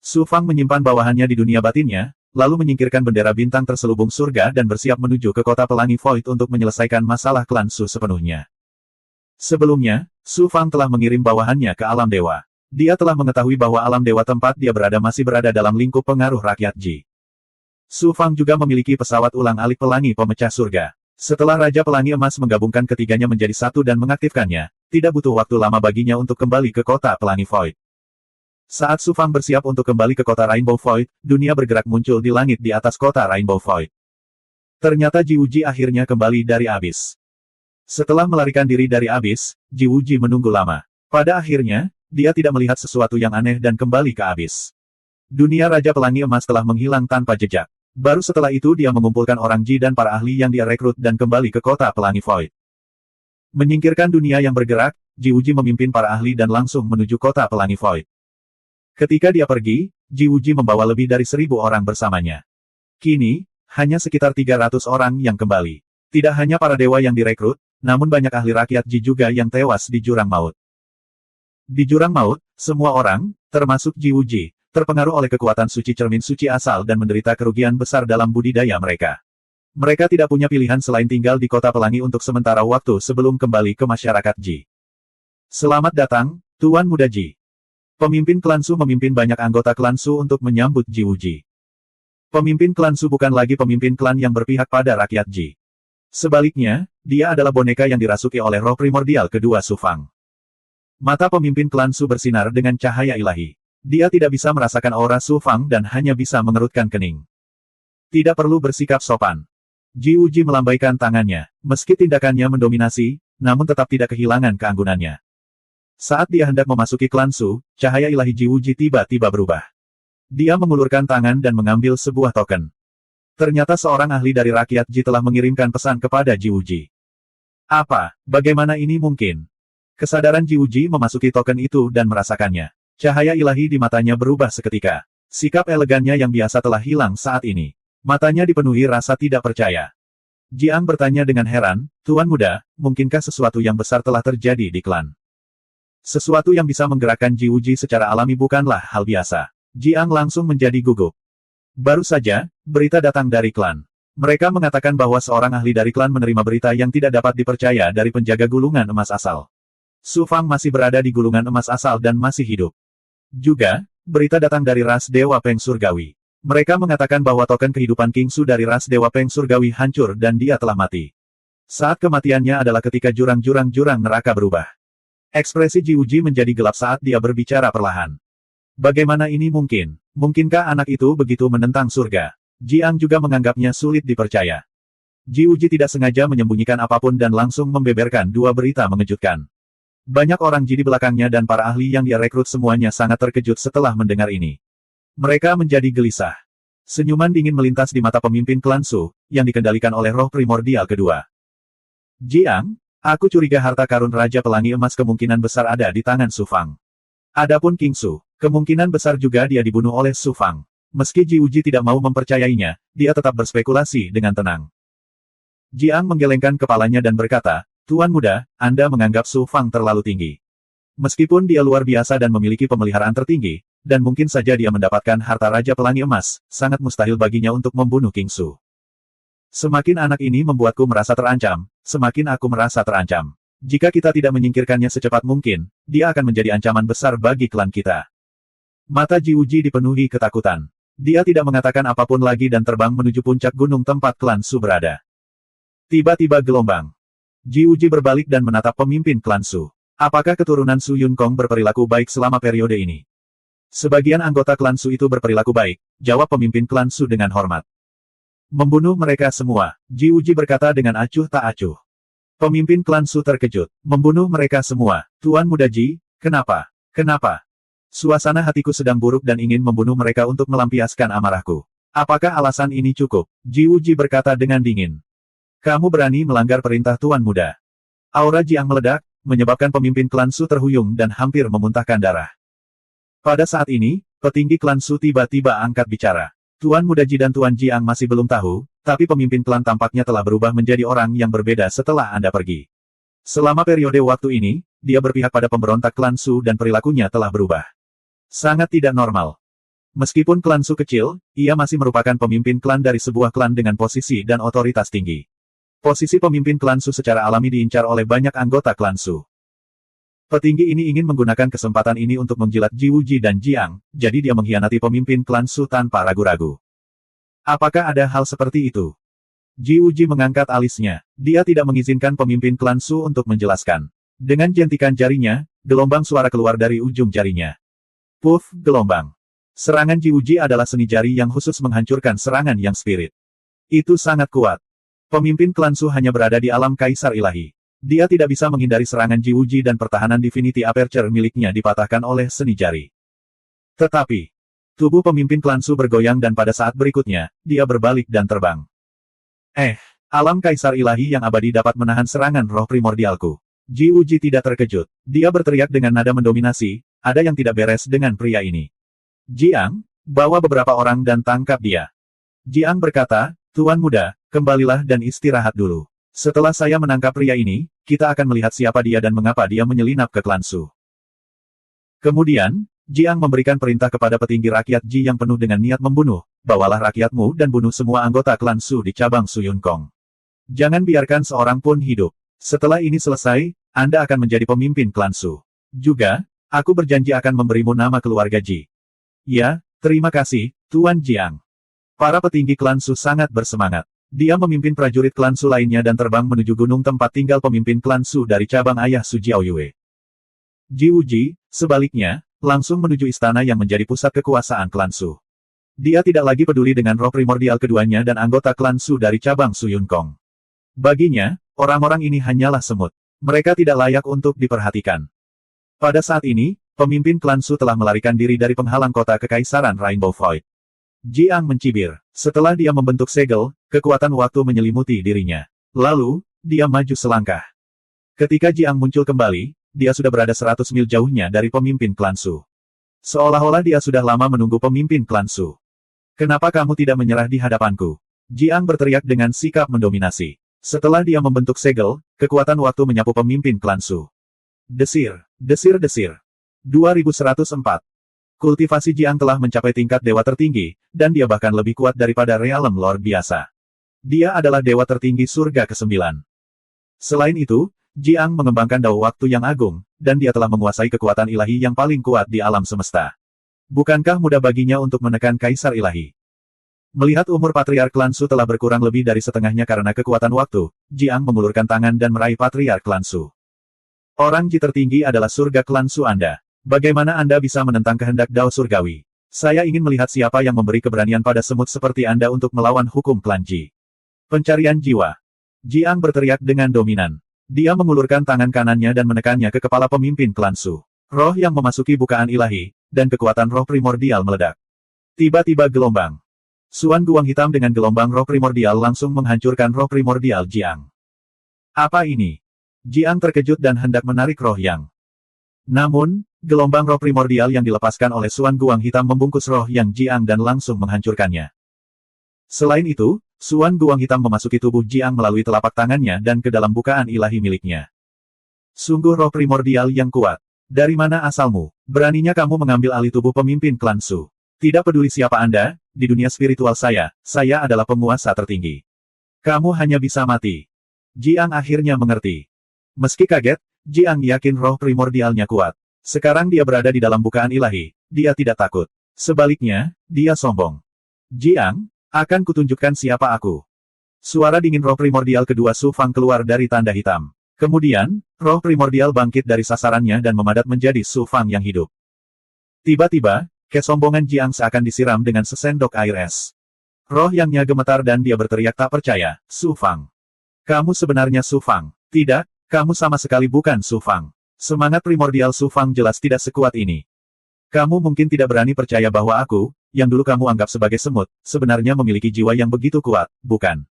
Su Fang menyimpan bawahannya di dunia batinnya, lalu menyingkirkan bendera bintang terselubung surga dan bersiap menuju ke kota pelangi Void untuk menyelesaikan masalah klan Su sepenuhnya. Sebelumnya, Su Fang telah mengirim bawahannya ke alam dewa. Dia telah mengetahui bahwa alam dewa tempat dia berada masih berada dalam lingkup pengaruh rakyat Ji. Su Fang juga memiliki pesawat ulang-alik pelangi pemecah surga. Setelah Raja Pelangi Emas menggabungkan ketiganya menjadi satu dan mengaktifkannya, tidak butuh waktu lama baginya untuk kembali ke kota pelangi Void. Saat Su Fang bersiap untuk kembali ke kota Rainbow Void, dunia bergerak muncul di langit di atas kota Rainbow Void. Ternyata Ji Wuji akhirnya kembali dari abis. Setelah melarikan diri dari abis, Ji Wuji menunggu lama. Pada akhirnya, dia tidak melihat sesuatu yang aneh dan kembali ke abis. Dunia Raja Pelangi Emas telah menghilang tanpa jejak. Baru setelah itu dia mengumpulkan orang Ji dan para ahli yang dia rekrut dan kembali ke kota pelangi Void. Menyingkirkan dunia yang bergerak, Ji Wuji memimpin para ahli dan langsung menuju kota pelangi Void. Ketika dia pergi, Ji Wuji membawa lebih dari 1000 orang bersamanya. Kini, hanya sekitar 300 orang yang kembali. Tidak hanya para dewa yang direkrut, namun banyak ahli rakyat Ji juga yang tewas di jurang maut. Di jurang maut, semua orang, termasuk Ji Wuji, terpengaruh oleh kekuatan suci cermin suci asal dan menderita kerugian besar dalam budidaya mereka. Mereka tidak punya pilihan selain tinggal di kota pelangi untuk sementara waktu sebelum kembali ke masyarakat Ji. Selamat datang, Tuan Muda Ji. Pemimpin klan Su memimpin banyak anggota klan Su untuk menyambut Ji Wuji. Pemimpin klan Su bukan lagi pemimpin klan yang berpihak pada rakyat Ji. Sebaliknya, dia adalah boneka yang dirasuki oleh roh primordial kedua Su Fang. Mata pemimpin klan Su bersinar dengan cahaya ilahi. Dia tidak bisa merasakan aura Su Fang dan hanya bisa mengerutkan kening. Tidak perlu bersikap sopan. Ji Wuji melambaikan tangannya, meski tindakannya mendominasi, namun tetap tidak kehilangan keanggunannya. Saat dia hendak memasuki klan Su, cahaya ilahi Ji Wuji tiba-tiba berubah. Dia mengulurkan tangan dan mengambil sebuah token. Ternyata seorang ahli dari rakyat Ji telah mengirimkan pesan kepada Ji Wuji. Apa? Bagaimana ini mungkin? Kesadaran Ji Wuji memasuki token itu dan merasakannya. Cahaya ilahi di matanya berubah seketika. Sikap elegannya yang biasa telah hilang saat ini. Matanya dipenuhi rasa tidak percaya. Jiang bertanya dengan heran, Tuan Muda, mungkinkah sesuatu yang besar telah terjadi di klan? Sesuatu yang bisa menggerakkan Ji Wuji secara alami bukanlah hal biasa. Jiang langsung menjadi gugup. Baru saja, berita datang dari klan. Mereka mengatakan bahwa seorang ahli dari klan menerima berita yang tidak dapat dipercaya dari penjaga gulungan emas asal. Su Fang masih berada di gulungan emas asal dan masih hidup. Juga, berita datang dari ras Dewa Peng Surgawi. Mereka mengatakan bahwa token kehidupan King Su dari ras Dewa Peng Surgawi hancur dan dia telah mati. Saat kematiannya adalah ketika jurang-jurang neraka berubah. Ekspresi Ji Wuji menjadi gelap saat dia berbicara perlahan. Bagaimana ini mungkin? Mungkinkah anak itu begitu menentang surga? Jiang juga menganggapnya sulit dipercaya. Ji Wuji tidak sengaja menyembunyikan apapun dan langsung membeberkan dua berita mengejutkan. Banyak orang Ji di belakangnya dan para ahli yang dia rekrut semuanya sangat terkejut setelah mendengar ini. Mereka menjadi gelisah. Senyuman dingin melintas di mata pemimpin klan Su, yang dikendalikan oleh roh primordial kedua. Jiang, aku curiga harta karun Raja Pelangi Emas kemungkinan besar ada di tangan Su Fang. Adapun King Su, kemungkinan besar juga dia dibunuh oleh Su Fang. Meski Ji Wuji tidak mau mempercayainya, dia tetap berspekulasi dengan tenang. Jiang menggelengkan kepalanya dan berkata, Tuan Muda, Anda menganggap Su Fang terlalu tinggi. Meskipun dia luar biasa dan memiliki pemeliharaan tertinggi, dan mungkin saja dia mendapatkan harta Raja Pelangi Emas, sangat mustahil baginya untuk membunuh King Su. Semakin anak ini membuatku merasa terancam, semakin aku merasa terancam. Jika kita tidak menyingkirkannya secepat mungkin, dia akan menjadi ancaman besar bagi klan kita. Mata Ji Wuji dipenuhi ketakutan. Dia tidak mengatakan apapun lagi dan terbang menuju puncak gunung tempat klan Su berada. Tiba-tiba gelombang. Ji Wuji berbalik dan menatap pemimpin klan Su. Apakah keturunan Su Yunkong berperilaku baik selama periode ini? Sebagian anggota klan Su itu berperilaku baik, jawab pemimpin klan Su dengan hormat. Membunuh mereka semua, Ji Wuji berkata dengan acuh tak acuh. Pemimpin klan Su terkejut. Membunuh mereka semua. Tuan Muda Ji, kenapa? Kenapa? Suasana hatiku sedang buruk dan ingin membunuh mereka untuk melampiaskan amarahku. Apakah alasan ini cukup? Ji Wuji berkata dengan dingin. Kamu berani melanggar perintah Tuan Muda. Aura Jiang meledak, menyebabkan pemimpin klan Su terhuyung dan hampir memuntahkan darah. Pada saat ini, petinggi klan Su tiba-tiba angkat bicara. Tuan Muda Ji dan Tuan Jiang masih belum tahu, tapi pemimpin klan tampaknya telah berubah menjadi orang yang berbeda setelah Anda pergi. Selama periode waktu ini, dia berpihak pada pemberontak klan Su dan perilakunya telah berubah. Sangat tidak normal. Meskipun klan Su kecil, ia masih merupakan pemimpin klan dari sebuah klan dengan posisi dan otoritas tinggi. Posisi pemimpin klan Su secara alami diincar oleh banyak anggota klan Su. Petinggi ini ingin menggunakan kesempatan ini untuk menjilat Ji Wuji dan Jiang, jadi dia mengkhianati pemimpin klan Su tanpa ragu-ragu. Apakah ada hal seperti itu? Ji Wuji mengangkat alisnya. Dia tidak mengizinkan pemimpin klan Su untuk menjelaskan. Dengan jentikan jarinya, gelombang suara keluar dari ujung jarinya. Puff, gelombang. Serangan Ji Wuji adalah seni jari yang khusus menghancurkan serangan yang spirit. Itu sangat kuat. Pemimpin klan Su hanya berada di alam kaisar ilahi. Dia tidak bisa menghindari serangan Ji Wuji dan pertahanan Divinity Aperture miliknya dipatahkan oleh seni jari. Tetapi, tubuh pemimpin klan Su bergoyang dan pada saat berikutnya, dia berbalik dan terbang. Alam kaisar ilahi yang abadi dapat menahan serangan roh primordialku. Ji Wuji tidak terkejut. Dia berteriak dengan nada mendominasi, ada yang tidak beres dengan pria ini. Jiang, bawa beberapa orang dan tangkap dia. Jiang berkata, Tuan Muda, kembalilah dan istirahat dulu. Setelah saya menangkap pria ini, kita akan melihat siapa dia dan mengapa dia menyelinap ke klan Su. Kemudian, Jiang memberikan perintah kepada petinggi rakyat Ji yang penuh dengan niat membunuh, bawalah rakyatmu dan bunuh semua anggota klan Su di cabang Su Yun Kong. Jangan biarkan seorang pun hidup. Setelah ini selesai, Anda akan menjadi pemimpin klan Su. Juga, aku berjanji akan memberimu nama keluarga Ji. Ya, terima kasih, Tuan Jiang. Para petinggi klan Su sangat bersemangat. Dia memimpin prajurit klan Su lainnya dan terbang menuju gunung tempat tinggal pemimpin klan Su dari cabang ayah Su Jiaoyue. Ji Wuji, sebaliknya, langsung menuju istana yang menjadi pusat kekuasaan klan Su. Dia tidak lagi peduli dengan roh primordial keduanya dan anggota klan Su dari cabang Su Yun Kong. Baginya, orang-orang ini hanyalah semut. Mereka tidak layak untuk diperhatikan. Pada saat ini, pemimpin klan Su telah melarikan diri dari penghalang kota kekaisaran Rainbow Void. Jiang mencibir. Setelah dia membentuk segel, kekuatan waktu menyelimuti dirinya. Lalu, dia maju selangkah. Ketika Jiang muncul kembali, dia sudah berada 100 mil jauhnya dari pemimpin klan Su. Seolah-olah dia sudah lama menunggu pemimpin klan Su. Kenapa kamu tidak menyerah di hadapanku? Jiang berteriak dengan sikap mendominasi. Setelah dia membentuk segel, kekuatan waktu menyapu pemimpin klan Su. Desir, desir, desir. 2104. Kultivasi Jiang telah mencapai tingkat dewa tertinggi, dan dia bahkan lebih kuat daripada Realm Lord biasa. Dia adalah dewa tertinggi surga ke-9. Selain itu, Jiang mengembangkan dao waktu yang agung, dan dia telah menguasai kekuatan ilahi yang paling kuat di alam semesta. Bukankah mudah baginya untuk menekan kaisar ilahi? Melihat umur patriark klan Su telah berkurang lebih dari setengahnya karena kekuatan waktu, Jiang mengulurkan tangan dan meraih patriark klan Su. Orang Ji tertinggi adalah surga klan Su Anda. Bagaimana Anda bisa menentang kehendak dao surgawi? Saya ingin melihat siapa yang memberi keberanian pada semut seperti Anda untuk melawan hukum klan Ji. Pencarian jiwa. Jiang berteriak dengan dominan. Dia mengulurkan tangan kanannya dan menekannya ke kepala pemimpin klan Su. Roh yang memasuki bukaan ilahi, dan kekuatan roh primordial meledak. Tiba-tiba gelombang. Suan Guang hitam dengan gelombang roh primordial langsung menghancurkan roh primordial Jiang. Apa ini? Jiang terkejut dan hendak menarik roh yang. Namun, gelombang roh primordial yang dilepaskan oleh Suan Guang hitam membungkus roh yang Jiang dan langsung menghancurkannya. Selain itu, Suan Guang hitam memasuki tubuh Jiang melalui telapak tangannya dan ke dalam bukaan ilahi miliknya. Sungguh roh primordial yang kuat. Dari mana asalmu? Beraninya kamu mengambil alih tubuh pemimpin klan Su. Tidak peduli siapa Anda, di dunia spiritual saya adalah penguasa tertinggi. Kamu hanya bisa mati. Jiang akhirnya mengerti. Meski kaget, Jiang yakin roh primordialnya kuat. Sekarang dia berada di dalam bukaan ilahi, dia tidak takut. Sebaliknya, dia sombong. Jiang, akan kutunjukkan siapa aku. Suara dingin roh primordial kedua Su Fang keluar dari tanda hitam. Kemudian, roh primordial bangkit dari sasarannya dan memadat menjadi Su Fang yang hidup. Tiba-tiba, kesombongan Jiang seakan disiram dengan sesendok air es. Roh yangnya gemetar dan dia berteriak tak percaya, Su Fang. Kamu sebenarnya Su Fang. Tidak, kamu sama sekali bukan Su Fang. Semangat primordial Su Fang jelas tidak sekuat ini. Kamu mungkin tidak berani percaya bahwa aku, yang dulu kamu anggap sebagai semut, sebenarnya memiliki jiwa yang begitu kuat, bukan?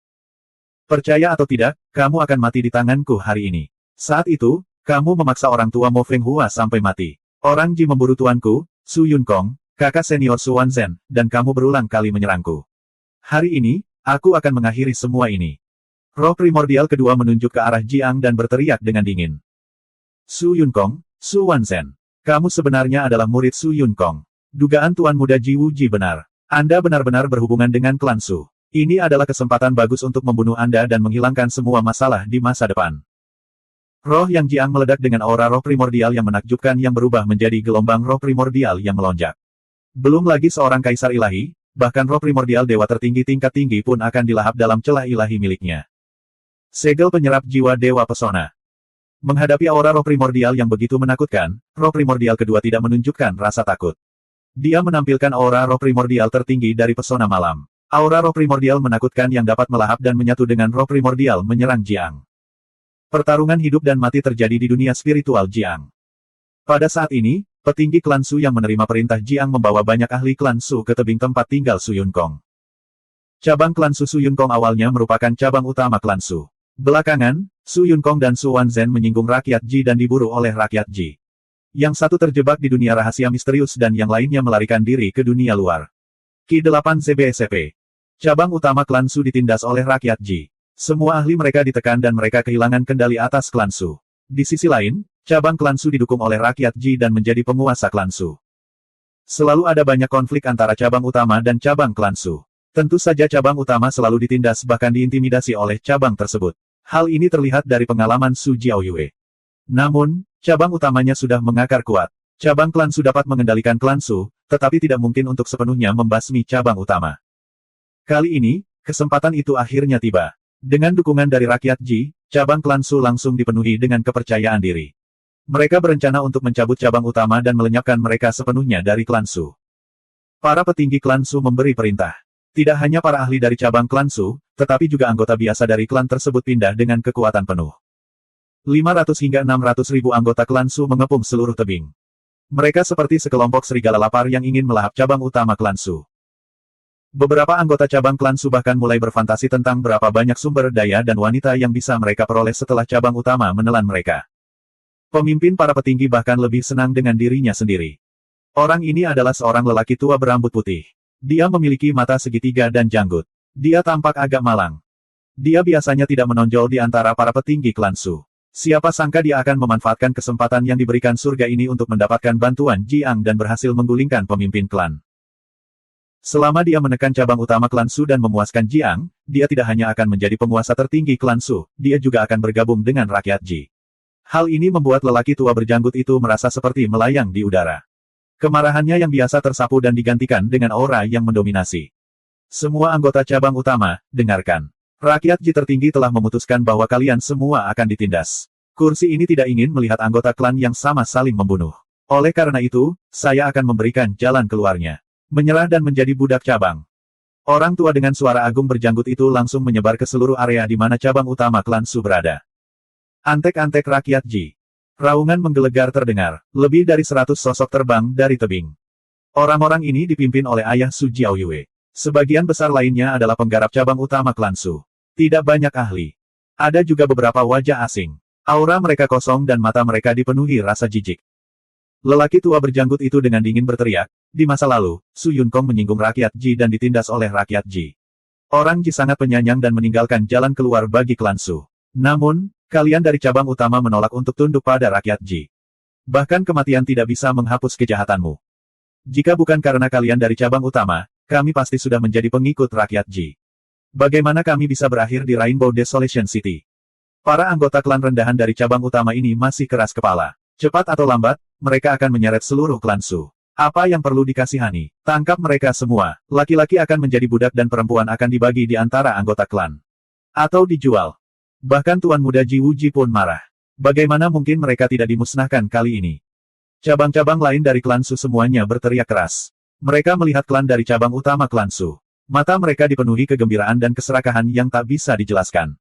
Percaya atau tidak, kamu akan mati di tanganku hari ini. Saat itu, kamu memaksa orang tua Mo Fenghua sampai mati. Orang Ji memburu tuanku, Su Yunkong, kakak senior Su Wanzhen, dan kamu berulang kali menyerangku. Hari ini, aku akan mengakhiri semua ini. Roh primordial kedua menunjuk ke arah Jiang dan berteriak dengan dingin. Su Yunkong, Su Wanzhen. Kamu sebenarnya adalah murid Su Yunkong. Dugaan Tuan Muda Ji Wuji benar. Anda benar-benar berhubungan dengan klan Su. Ini adalah kesempatan bagus untuk membunuh Anda dan menghilangkan semua masalah di masa depan. Roh yang Jiang meledak dengan aura roh primordial yang menakjubkan yang berubah menjadi gelombang roh primordial yang melonjak. Belum lagi seorang kaisar ilahi, bahkan roh primordial dewa tertinggi tingkat tinggi pun akan dilahap dalam celah ilahi miliknya. Segel penyerap jiwa dewa pesona. Menghadapi aura roh primordial yang begitu menakutkan, roh primordial kedua tidak menunjukkan rasa takut. Dia menampilkan aura roh primordial tertinggi dari pesona malam. Aura roh primordial menakutkan yang dapat melahap dan menyatu dengan roh primordial menyerang Jiang. Pertarungan hidup dan mati terjadi di dunia spiritual Jiang. Pada saat ini, petinggi klan Su yang menerima perintah Jiang membawa banyak ahli klan Su ke tebing tempat tinggal Su Yunkong. Cabang klan Su Yunkong awalnya merupakan cabang utama klan Su. Belakangan, Su Yunkong dan Su Wanzhen menyinggung rakyat Ji dan diburu oleh rakyat Ji. Yang satu terjebak di dunia rahasia misterius dan yang lainnya melarikan diri ke dunia luar. Ki-8 ZBSP. Cabang utama klan Su ditindas oleh rakyat Ji. Semua ahli mereka ditekan dan mereka kehilangan kendali atas klan Su. Di sisi lain, cabang klan Su didukung oleh rakyat Ji dan menjadi penguasa klan Su. Selalu ada banyak konflik antara cabang utama dan cabang klan Su. Tentu saja cabang utama selalu ditindas bahkan diintimidasi oleh cabang tersebut. Hal ini terlihat dari pengalaman Su Jiaoyue. Namun, cabang utamanya sudah mengakar kuat. Cabang klan Su dapat mengendalikan klan Su, tetapi tidak mungkin untuk sepenuhnya membasmi cabang utama. Kali ini, kesempatan itu akhirnya tiba. Dengan dukungan dari rakyat Ji, cabang klan Su langsung dipenuhi dengan kepercayaan diri. Mereka berencana untuk mencabut cabang utama dan melenyapkan mereka sepenuhnya dari klan Su. Para petinggi klan Su memberi perintah. Tidak hanya para ahli dari cabang klan Su, tetapi juga anggota biasa dari klan tersebut pindah dengan kekuatan penuh. 500 hingga 600 ribu anggota klan Su mengepung seluruh tebing. Mereka seperti sekelompok serigala lapar yang ingin melahap cabang utama klan Su. Beberapa anggota cabang klan Su bahkan mulai berfantasi tentang berapa banyak sumber daya dan wanita yang bisa mereka peroleh setelah cabang utama menelan mereka. Pemimpin para petinggi bahkan lebih senang dengan dirinya sendiri. Orang ini adalah seorang lelaki tua berambut putih. Dia memiliki mata segitiga dan janggut. Dia tampak agak malang. Dia biasanya tidak menonjol di antara para petinggi klan Su. Siapa sangka dia akan memanfaatkan kesempatan yang diberikan surga ini untuk mendapatkan bantuan Jiang dan berhasil menggulingkan pemimpin klan. Selama dia menekan cabang utama klan Su dan memuaskan Jiang, dia tidak hanya akan menjadi penguasa tertinggi klan Su, dia juga akan bergabung dengan rakyat Ji. Hal ini membuat lelaki tua berjanggut itu merasa seperti melayang di udara. Kemarahannya yang biasa tersapu dan digantikan dengan aura yang mendominasi. Semua anggota cabang utama, dengarkan. Rakyat Ji tertinggi telah memutuskan bahwa kalian semua akan ditindas. Kursi ini tidak ingin melihat anggota klan yang sama saling membunuh. Oleh karena itu, saya akan memberikan jalan keluarnya. Menyerah dan menjadi budak cabang. Orang tua dengan suara agung berjanggut itu langsung menyebar ke seluruh area di mana cabang utama klan Su berada. Antek-antek rakyat Ji. Raungan menggelegar terdengar. Lebih dari 100 sosok terbang dari tebing. Orang-orang ini dipimpin oleh ayah Su Jiaoyue. Sebagian besar lainnya adalah penggarap cabang utama klan Su. Tidak banyak ahli. Ada juga beberapa wajah asing. Aura mereka kosong dan mata mereka dipenuhi rasa jijik. Lelaki tua berjanggut itu dengan dingin berteriak, di masa lalu, Su Yunkong menyinggung rakyat Ji dan ditindas oleh rakyat Ji. Orang Ji sangat penyayang dan meninggalkan jalan keluar bagi klan Su. Namun, kalian dari cabang utama menolak untuk tunduk pada rakyat Ji. Bahkan kematian tidak bisa menghapus kejahatanmu. Jika bukan karena kalian dari cabang utama, kami pasti sudah menjadi pengikut rakyat Ji. Bagaimana kami bisa berakhir di Rainbow Desolation City? Para anggota klan rendahan dari cabang utama ini masih keras kepala. Cepat atau lambat, mereka akan menyeret seluruh klan Su. Apa yang perlu dikasihani? Tangkap mereka semua. Laki-laki akan menjadi budak dan perempuan akan dibagi di antara anggota klan. Atau dijual. Bahkan Tuan Muda Ji Wuji pun marah. Bagaimana mungkin mereka tidak dimusnahkan kali ini? Cabang-cabang lain dari klan Su semuanya berteriak keras. Mereka melihat klan dari cabang utama klan Su. Mata mereka dipenuhi kegembiraan dan keserakahan yang tak bisa dijelaskan.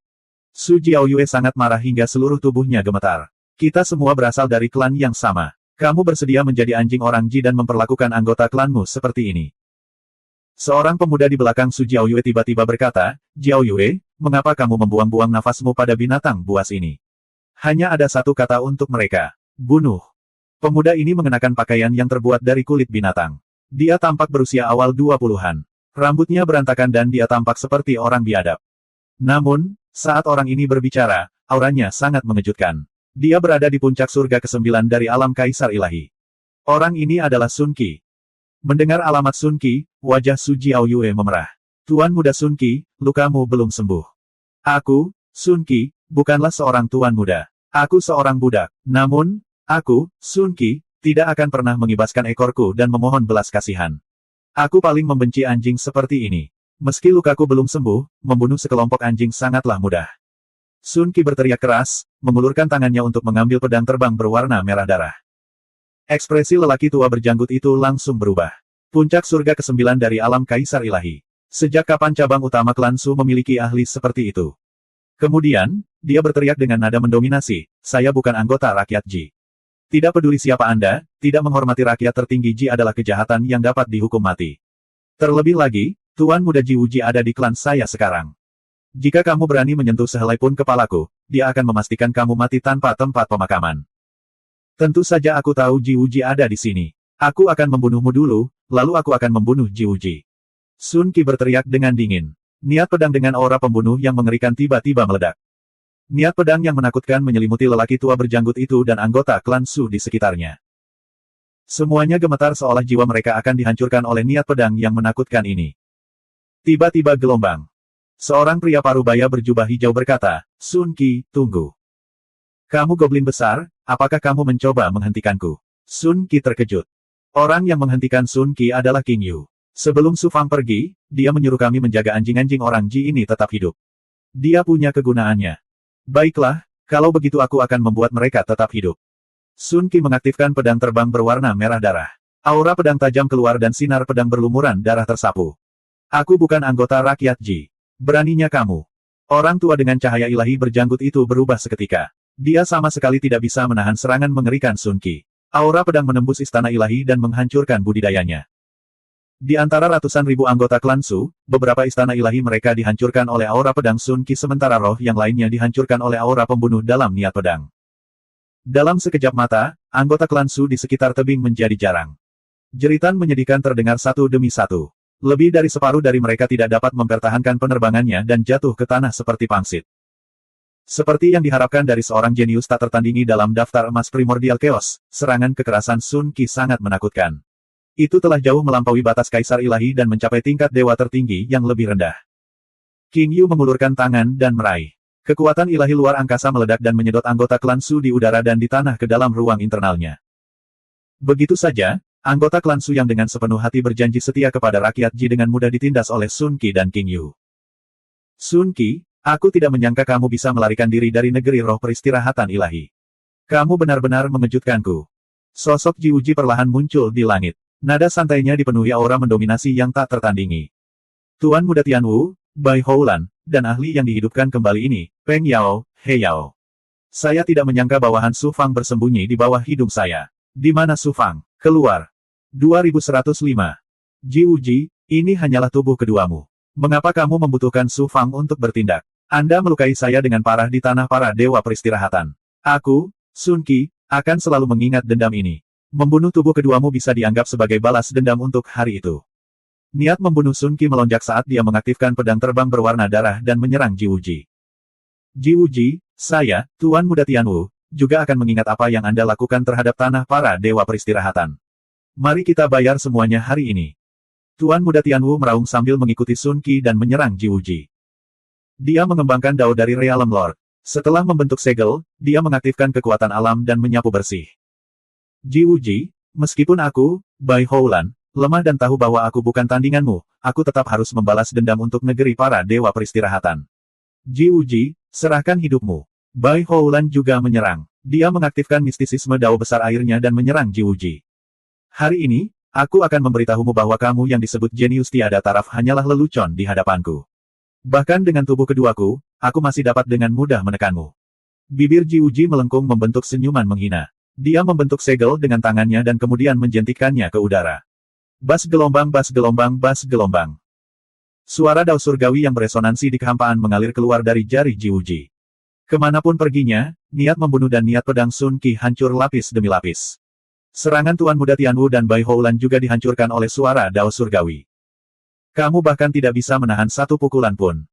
Su Jiaoyue sangat marah hingga seluruh tubuhnya gemetar. Kita semua berasal dari klan yang sama. Kamu bersedia menjadi anjing orang Ji dan memperlakukan anggota klanmu seperti ini. Seorang pemuda di belakang Su Jiaoyue tiba-tiba berkata, Jiaoyue, mengapa kamu membuang-buang nafasmu pada binatang buas ini? Hanya ada satu kata untuk mereka. Bunuh. Pemuda ini mengenakan pakaian yang terbuat dari kulit binatang. Dia tampak berusia awal 20-an. Rambutnya berantakan dan dia tampak seperti orang biadab. Namun, saat orang ini berbicara, auranya sangat mengejutkan. Dia berada di puncak surga ke-9 dari alam Kaisar Ilahi. Orang ini adalah Sun Qi. Mendengar alamat Sun Qi, wajah Su Jiaoyue memerah. Tuan muda Sun Qi, lukamu belum sembuh. Aku, Sun Qi, bukanlah seorang tuan muda. Aku seorang budak. Namun, aku, Sun Qi, tidak akan pernah mengibaskan ekorku dan memohon belas kasihan. Aku paling membenci anjing seperti ini. Meski lukaku belum sembuh, membunuh sekelompok anjing sangatlah mudah. Sun Qi berteriak keras, mengulurkan tangannya untuk mengambil pedang terbang berwarna merah darah. Ekspresi lelaki tua berjanggut itu langsung berubah. Puncak surga ke-9 dari alam Kaisar Ilahi. Sejak kapan cabang utama klan Su memiliki ahli seperti itu? Kemudian, dia berteriak dengan nada mendominasi, saya bukan anggota rakyat Ji. Tidak peduli siapa Anda, tidak menghormati rakyat tertinggi Ji adalah kejahatan yang dapat dihukum mati. Terlebih lagi, Tuan Muda Ji Wuji ada di klan saya sekarang. Jika kamu berani menyentuh sehelai pun kepalaku, dia akan memastikan kamu mati tanpa tempat pemakaman. Tentu saja aku tahu Ji Wuji ada di sini. Aku akan membunuhmu dulu, lalu aku akan membunuh Ji Wuji. Sun Qi berteriak dengan dingin. Niat pedang dengan aura pembunuh yang mengerikan tiba-tiba meledak. Niat pedang yang menakutkan menyelimuti lelaki tua berjanggut itu dan anggota klan Su di sekitarnya. Semuanya gemetar seolah jiwa mereka akan dihancurkan oleh niat pedang yang menakutkan ini. Tiba-tiba gelombang. Seorang pria parubaya berjubah hijau berkata, Sun Qi, tunggu. Kamu goblin besar, apakah kamu mencoba menghentikanku? Sun Qi terkejut. Orang yang menghentikan Sun Qi adalah King Yu. Sebelum Su Fang pergi, dia menyuruh kami menjaga anjing-anjing orang Ji ini tetap hidup. Dia punya kegunaannya. Baiklah, kalau begitu aku akan membuat mereka tetap hidup. Sun Qi mengaktifkan pedang terbang berwarna merah darah. Aura pedang tajam keluar dan sinar pedang berlumuran darah tersapu. Aku bukan anggota rakyat Ji. Beraninya kamu. Orang tua dengan cahaya ilahi berjanggut itu berubah seketika. Dia sama sekali tidak bisa menahan serangan mengerikan Sun Qi. Aura pedang menembus istana ilahi dan menghancurkan budidayanya. Di antara ratusan ribu anggota klan Su, beberapa istana ilahi mereka dihancurkan oleh aura pedang Sun Qi sementara roh yang lainnya dihancurkan oleh aura pembunuh dalam niat pedang. Dalam sekejap mata, anggota klan Su di sekitar tebing menjadi jarang. Jeritan menyedihkan terdengar satu demi satu. Lebih dari separuh dari mereka tidak dapat mempertahankan penerbangannya dan jatuh ke tanah seperti pangsit. Seperti yang diharapkan dari seorang jenius tak tertandingi dalam daftar emas Primordial Chaos, serangan kekerasan Sun Qi sangat menakutkan. Itu telah jauh melampaui batas Kaisar Ilahi dan mencapai tingkat dewa tertinggi yang lebih rendah. King Yu mengulurkan tangan dan meraih. Kekuatan ilahi luar angkasa meledak dan menyedot anggota klan Su di udara dan di tanah ke dalam ruang internalnya. Begitu saja, anggota klan Su yang dengan sepenuh hati berjanji setia kepada rakyat Ji dengan mudah ditindas oleh Sun Qi dan King Yu. Sun Qi, aku tidak menyangka kamu bisa melarikan diri dari negeri roh peristirahatan ilahi. Kamu benar-benar mengejutkanku. Sosok Ji Wuji perlahan muncul di langit. Nada santainya dipenuhi aura mendominasi yang tak tertandingi. Tuan Muda Tianwu, Bai Houlan, dan ahli yang dihidupkan kembali ini, Peng Yao, He Yao. Saya tidak menyangka bahwa Han Su Fang bersembunyi di bawah hidung saya. Di mana Su Fang? Keluar. 2105. Ji Wuji, ini hanyalah tubuh keduamu. Mengapa kamu membutuhkan Su Fang untuk bertindak? Anda melukai saya dengan parah di tanah para dewa peristirahatan. Aku, Sun Qi, akan selalu mengingat dendam ini. Membunuh tubuh keduamu bisa dianggap sebagai balas dendam untuk hari itu. Niat membunuh Sun Qi melonjak saat dia mengaktifkan pedang terbang berwarna darah dan menyerang Ji Wuji. Ji Wuji, saya, Tuan Muda Tianwu, juga akan mengingat apa yang Anda lakukan terhadap tanah para dewa peristirahatan. Mari kita bayar semuanya hari ini. Tuan Muda Tianwu meraung sambil mengikuti Sun Qi dan menyerang Ji Wuji. Dia mengembangkan dao dari Realm Lord. Setelah membentuk segel, dia mengaktifkan kekuatan alam dan menyapu bersih. Ji Wuji, meskipun aku, Bai Houlan, lemah dan tahu bahwa aku bukan tandinganmu, aku tetap harus membalas dendam untuk negeri para dewa peristirahatan. Ji Wuji, serahkan hidupmu. Bai Houlan juga menyerang. Dia mengaktifkan mistisisme dao besar airnya dan menyerang Ji Wuji. Hari ini, aku akan memberitahumu bahwa kamu yang disebut jenius tiada taraf hanyalah lelucon di hadapanku. Bahkan dengan tubuh keduaku, aku masih dapat dengan mudah menekanmu. Bibir Ji Wuji melengkung membentuk senyuman menghina. Dia membentuk segel dengan tangannya dan kemudian menjentikannya ke udara. Bas gelombang, bas gelombang, bas gelombang. Suara dao surgawi yang beresonansi di kehampaan mengalir keluar dari jari Jiwuji. Kemanapun perginya, niat membunuh dan niat pedang Sun Qi hancur lapis demi lapis. Serangan Tuan Muda Tianwu dan Bai Houlan juga dihancurkan oleh suara dao surgawi. Kamu bahkan tidak bisa menahan satu pukulan pun.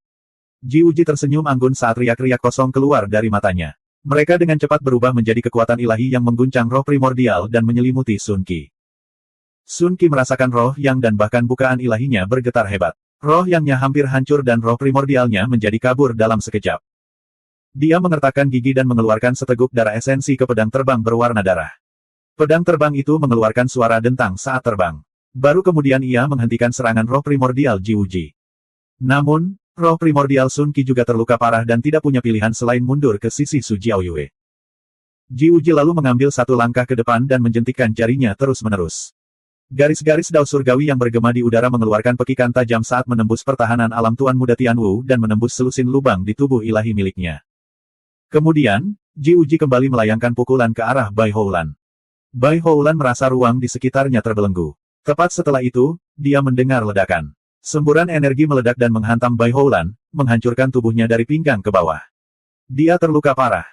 Jiwuji tersenyum anggun saat riak-riak kosong keluar dari matanya. Mereka dengan cepat berubah menjadi kekuatan ilahi yang mengguncang roh primordial dan menyelimuti Sun Qi. Sun Qi merasakan roh yang dan bahkan bukaan ilahinya bergetar hebat. Roh yangnya hampir hancur dan roh primordialnya menjadi kabur dalam sekejap. Dia mengertakkan gigi dan mengeluarkan seteguk darah esensi ke pedang terbang berwarna darah. Pedang terbang itu mengeluarkan suara dentang saat terbang. Baru kemudian ia menghentikan serangan roh primordial Jiwuji. Namun, roh primordial Sun Qi juga terluka parah dan tidak punya pilihan selain mundur ke sisi Su Jiaoyue. Jiwuji lalu mengambil satu langkah ke depan dan menjentikkan jarinya terus-menerus. Garis-garis dao surgawi yang bergema di udara mengeluarkan pekikan tajam saat menembus pertahanan alam Tuan Muda Tianwu dan menembus selusin lubang di tubuh ilahi miliknya. Kemudian, Jiwuji kembali melayangkan pukulan ke arah Bai Houlan. Bai Houlan merasa ruang di sekitarnya terbelenggu. Tepat setelah itu, dia mendengar ledakan. Semburan energi meledak dan menghantam Bai Houlan, menghancurkan tubuhnya dari pinggang ke bawah. Dia terluka parah.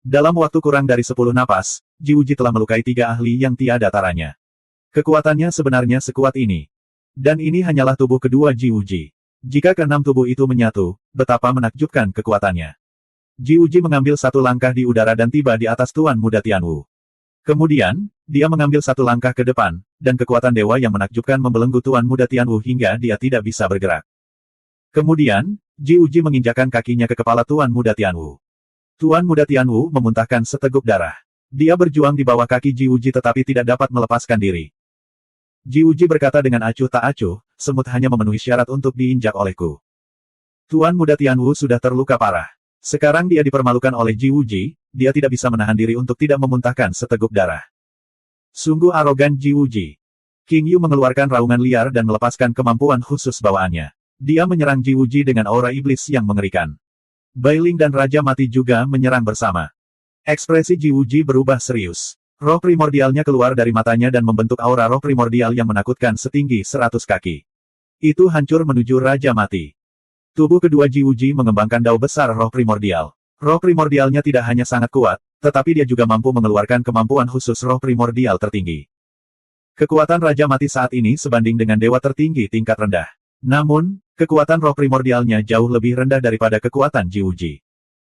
Dalam waktu kurang dari 10 napas, Jiwuji telah melukai 3 ahli yang tiada taranya. Kekuatannya sebenarnya sekuat ini. Dan ini hanyalah tubuh kedua Jiwuji. Jika keenam tubuh itu menyatu, betapa menakjubkan kekuatannya. Jiwuji mengambil satu langkah di udara dan tiba di atas Tuan Muda Tianwu. Kemudian, dia mengambil satu langkah ke depan, dan kekuatan dewa yang menakjubkan membelenggu Tuan Muda Tianwu hingga dia tidak bisa bergerak. Kemudian, Jiwuji menginjakkan kakinya ke kepala Tuan Muda Tianwu. Tuan Muda Tianwu memuntahkan seteguk darah. Dia berjuang di bawah kaki Jiwuji tetapi tidak dapat melepaskan diri. Jiwuji berkata dengan acuh tak acuh, semut hanya memenuhi syarat untuk diinjak olehku. Tuan Muda Tianwu sudah terluka parah. Sekarang dia dipermalukan oleh Jiwuji, dia tidak bisa menahan diri untuk tidak memuntahkan seteguk darah. Sungguh arogan Jiwuji. King Yu mengeluarkan raungan liar dan melepaskan kemampuan khusus bawaannya. Dia menyerang Jiwuji dengan aura iblis yang mengerikan. Bailing dan Raja Mati juga menyerang bersama. Ekspresi Jiwuji berubah serius. Roh primordialnya keluar dari matanya dan membentuk aura roh primordial yang menakutkan setinggi 100 kaki. Itu hancur menuju Raja Mati. Tubuh kedua Jiwuji mengembangkan dao besar roh primordial. Roh primordialnya tidak hanya sangat kuat, tetapi dia juga mampu mengeluarkan kemampuan khusus roh primordial tertinggi. Kekuatan Raja Mati saat ini sebanding dengan dewa tertinggi tingkat rendah. Namun, kekuatan roh primordialnya jauh lebih rendah daripada kekuatan Jiwuji.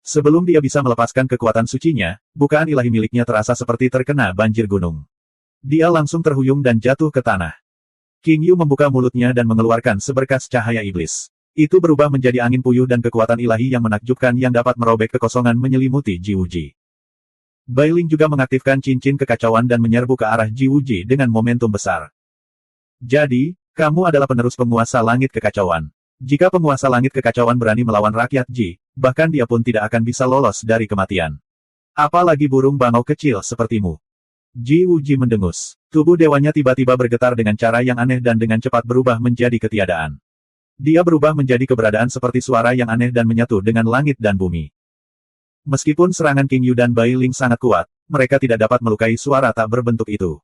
Sebelum dia bisa melepaskan kekuatan sucinya, bukaan ilahi miliknya terasa seperti terkena banjir gunung. Dia langsung terhuyung dan jatuh ke tanah. King Yu membuka mulutnya dan mengeluarkan seberkas cahaya iblis. Itu berubah menjadi angin puyuh dan kekuatan ilahi yang menakjubkan yang dapat merobek kekosongan menyelimuti Jiwuji. Bailing juga mengaktifkan cincin kekacauan dan menyerbu ke arah Jiwuji dengan momentum besar. Jadi, kamu adalah penerus penguasa langit kekacauan. Jika penguasa langit kekacauan berani melawan rakyat Ji, bahkan dia pun tidak akan bisa lolos dari kematian. Apalagi burung bangau kecil sepertimu. Jiwuji mendengus. Tubuh dewanya tiba-tiba bergetar dengan cara yang aneh dan dengan cepat berubah menjadi ketiadaan. Dia berubah menjadi keberadaan seperti suara yang aneh dan menyatu dengan langit dan bumi. Meskipun serangan King Yu dan Bai Ling sangat kuat, mereka tidak dapat melukai suara tak berbentuk itu.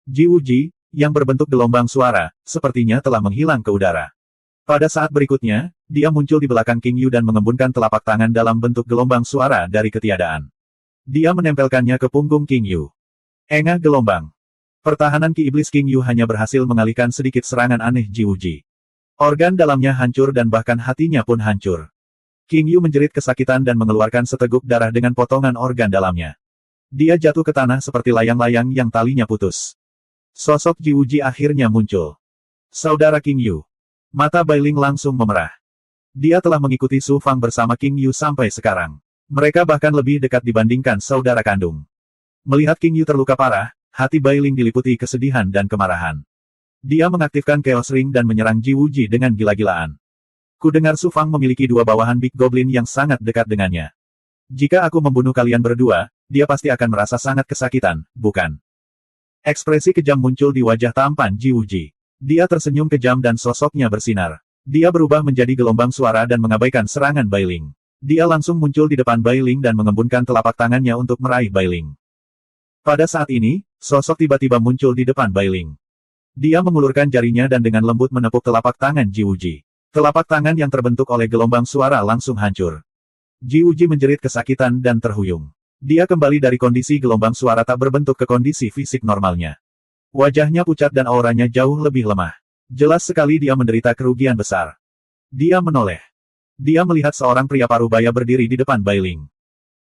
Jiwuji, yang berbentuk gelombang suara, sepertinya telah menghilang ke udara. Pada saat berikutnya, dia muncul di belakang King Yu dan mengembunkan telapak tangan dalam bentuk gelombang suara dari ketiadaan. Dia menempelkannya ke punggung King Yu. Engah gelombang. Pertahanan Ki Iblis King Yu hanya berhasil mengalihkan sedikit serangan aneh Jiwuji. Organ dalamnya hancur dan bahkan hatinya pun hancur. King Yu menjerit kesakitan dan mengeluarkan seteguk darah dengan potongan organ dalamnya. Dia jatuh ke tanah seperti layang-layang yang talinya putus. Sosok Jiwuji akhirnya muncul. Saudara King Yu. Mata Bailing langsung memerah. Dia telah mengikuti Su Fang bersama King Yu sampai sekarang. Mereka bahkan lebih dekat dibandingkan saudara kandung. Melihat King Yu terluka parah, hati Bailing diliputi kesedihan dan kemarahan. Dia mengaktifkan Chaos Ring dan menyerang Jiwuji dengan gila-gilaan. Kudengar Su Fang memiliki 2 bawahan Big Goblin yang sangat dekat dengannya. Jika aku membunuh kalian berdua, dia pasti akan merasa sangat kesakitan, bukan? Ekspresi kejam muncul di wajah tampan Jiwuji. Dia tersenyum kejam dan sosoknya bersinar. Dia berubah menjadi gelombang suara dan mengabaikan serangan Bailing. Dia langsung muncul di depan Bailing dan mengembunkan telapak tangannya untuk meraih Bailing. Pada saat ini, sosok tiba-tiba muncul di depan Bailing. Dia mengulurkan jarinya dan dengan lembut menepuk telapak tangan Ji Wuji. Telapak tangan yang terbentuk oleh gelombang suara langsung hancur. Ji Wuji menjerit kesakitan dan terhuyung. Dia kembali dari kondisi gelombang suara tak berbentuk ke kondisi fisik normalnya. Wajahnya pucat dan auranya jauh lebih lemah. Jelas sekali dia menderita kerugian besar. Dia menoleh. Dia melihat seorang pria parubaya berdiri di depan Bailing.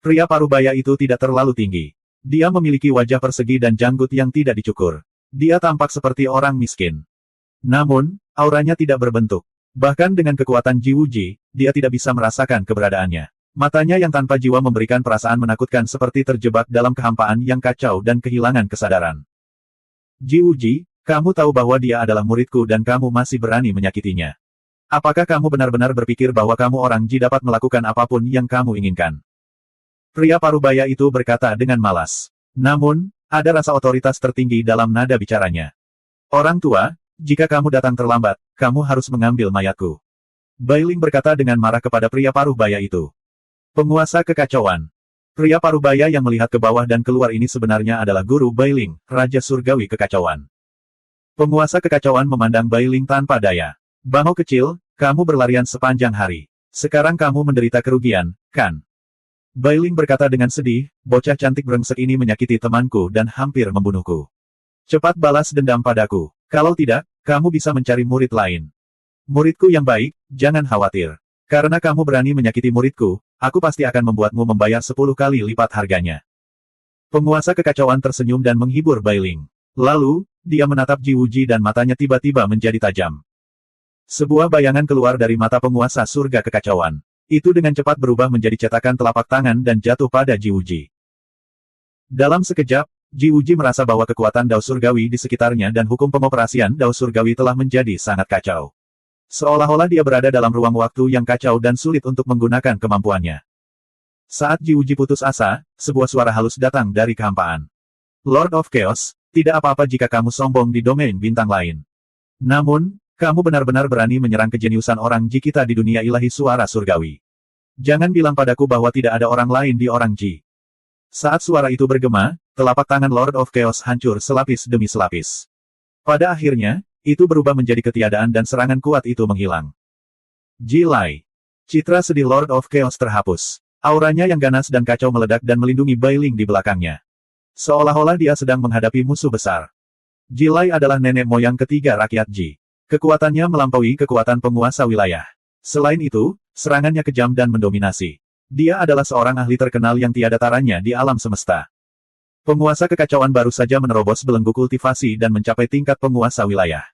Pria parubaya itu tidak terlalu tinggi. Dia memiliki wajah persegi dan janggut yang tidak dicukur. Dia tampak seperti orang miskin. Namun, auranya tidak berbentuk. Bahkan dengan kekuatan Ji Wuji, dia tidak bisa merasakan keberadaannya. Matanya yang tanpa jiwa memberikan perasaan menakutkan seperti terjebak dalam kehampaan yang kacau dan kehilangan kesadaran. Ji Wuji, kamu tahu bahwa dia adalah muridku dan kamu masih berani menyakitinya. Apakah kamu benar-benar berpikir bahwa kamu orang Ji dapat melakukan apapun yang kamu inginkan? Pria parubaya itu berkata dengan malas. Namun, ada rasa otoritas tertinggi dalam nada bicaranya. Orang tua, jika kamu datang terlambat, kamu harus mengambil mayatku. Bailing berkata dengan marah kepada pria parubaya itu. Penguasa kekacauan. Pria parubaya yang melihat ke bawah dan keluar ini sebenarnya adalah guru Bailing, Raja Surgawi Kekacauan. Penguasa kekacauan memandang Bailing tanpa daya. Bangau kecil, kamu berlarian sepanjang hari. Sekarang kamu menderita kerugian, kan? Bailing berkata dengan sedih, bocah cantik brengsek ini menyakiti temanku dan hampir membunuhku. Cepat balas dendam padaku. Kalau tidak, kamu bisa mencari murid lain. Muridku yang baik, jangan khawatir. Karena kamu berani menyakiti muridku, aku pasti akan membuatmu membayar 10 kali lipat harganya. Penguasa kekacauan tersenyum dan menghibur Bailing. Lalu, dia menatap Ji Wuji dan matanya tiba-tiba menjadi tajam. Sebuah bayangan keluar dari mata penguasa surga kekacauan. Itu dengan cepat berubah menjadi cetakan telapak tangan dan jatuh pada Ji Wuji. Dalam sekejap, Ji Wuji merasa bahwa kekuatan Dao Surgawi di sekitarnya dan hukum pengoperasian Dao Surgawi telah menjadi sangat kacau. Seolah-olah dia berada dalam ruang waktu yang kacau dan sulit untuk menggunakan kemampuannya. Saat Ji Wuji putus asa, sebuah suara halus datang dari kehampaan. Lord of Chaos, tidak apa-apa jika kamu sombong di domain bintang lain. Namun, kamu benar-benar berani menyerang kejeniusan orang Ji kita di dunia ilahi suara surgawi. Jangan bilang padaku bahwa tidak ada orang lain di orang Ji. Saat suara itu bergema, telapak tangan Lord of Chaos hancur selapis demi selapis. Pada akhirnya, itu berubah menjadi ketiadaan dan serangan kuat itu menghilang. Ji Lai. Citra sedih Lord of Chaos terhapus. Auranya yang ganas dan kacau meledak dan melindungi Bailing di belakangnya. Seolah-olah dia sedang menghadapi musuh besar. Ji Lai adalah nenek moyang ketiga rakyat Ji. Kekuatannya melampaui kekuatan penguasa wilayah. Selain itu, serangannya kejam dan mendominasi. Dia adalah seorang ahli terkenal yang tiada taranya di alam semesta. Penguasa kekacauan baru saja menerobos belenggu kultivasi dan mencapai tingkat penguasa wilayah.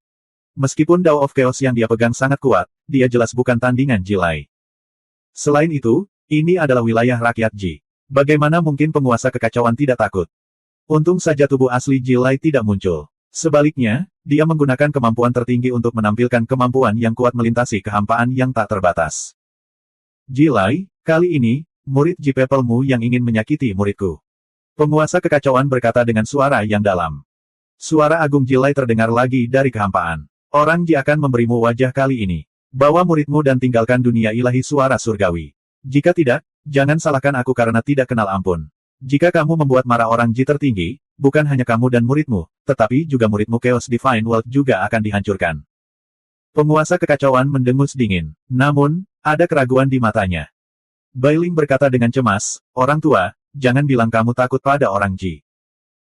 Meskipun Dao of Chaos yang dia pegang sangat kuat, dia jelas bukan tandingan Ji Lai. Selain itu, ini adalah wilayah rakyat Ji. Bagaimana mungkin penguasa kekacauan tidak takut? Untung saja tubuh asli Ji Lai tidak muncul. Sebaliknya, dia menggunakan kemampuan tertinggi untuk menampilkan kemampuan yang kuat melintasi kehampaan yang tak terbatas. Ji Lai, kali ini, murid Ji Pepelmu yang ingin menyakiti muridku. Penguasa kekacauan berkata dengan suara yang dalam. Suara agung Ji Lai terdengar lagi dari kehampaan. Orang Ji akan memberimu wajah kali ini. Bawa muridmu dan tinggalkan dunia ilahi suara surgawi. Jika tidak, jangan salahkan aku karena tidak kenal ampun. Jika kamu membuat marah orang Ji tertinggi, bukan hanya kamu dan muridmu, tetapi juga muridmu Chaos Divine World juga akan dihancurkan. Penguasa kekacauan mendengus dingin. Namun, ada keraguan di matanya. Bailing berkata dengan cemas, orang tua, jangan bilang kamu takut pada orang Ji.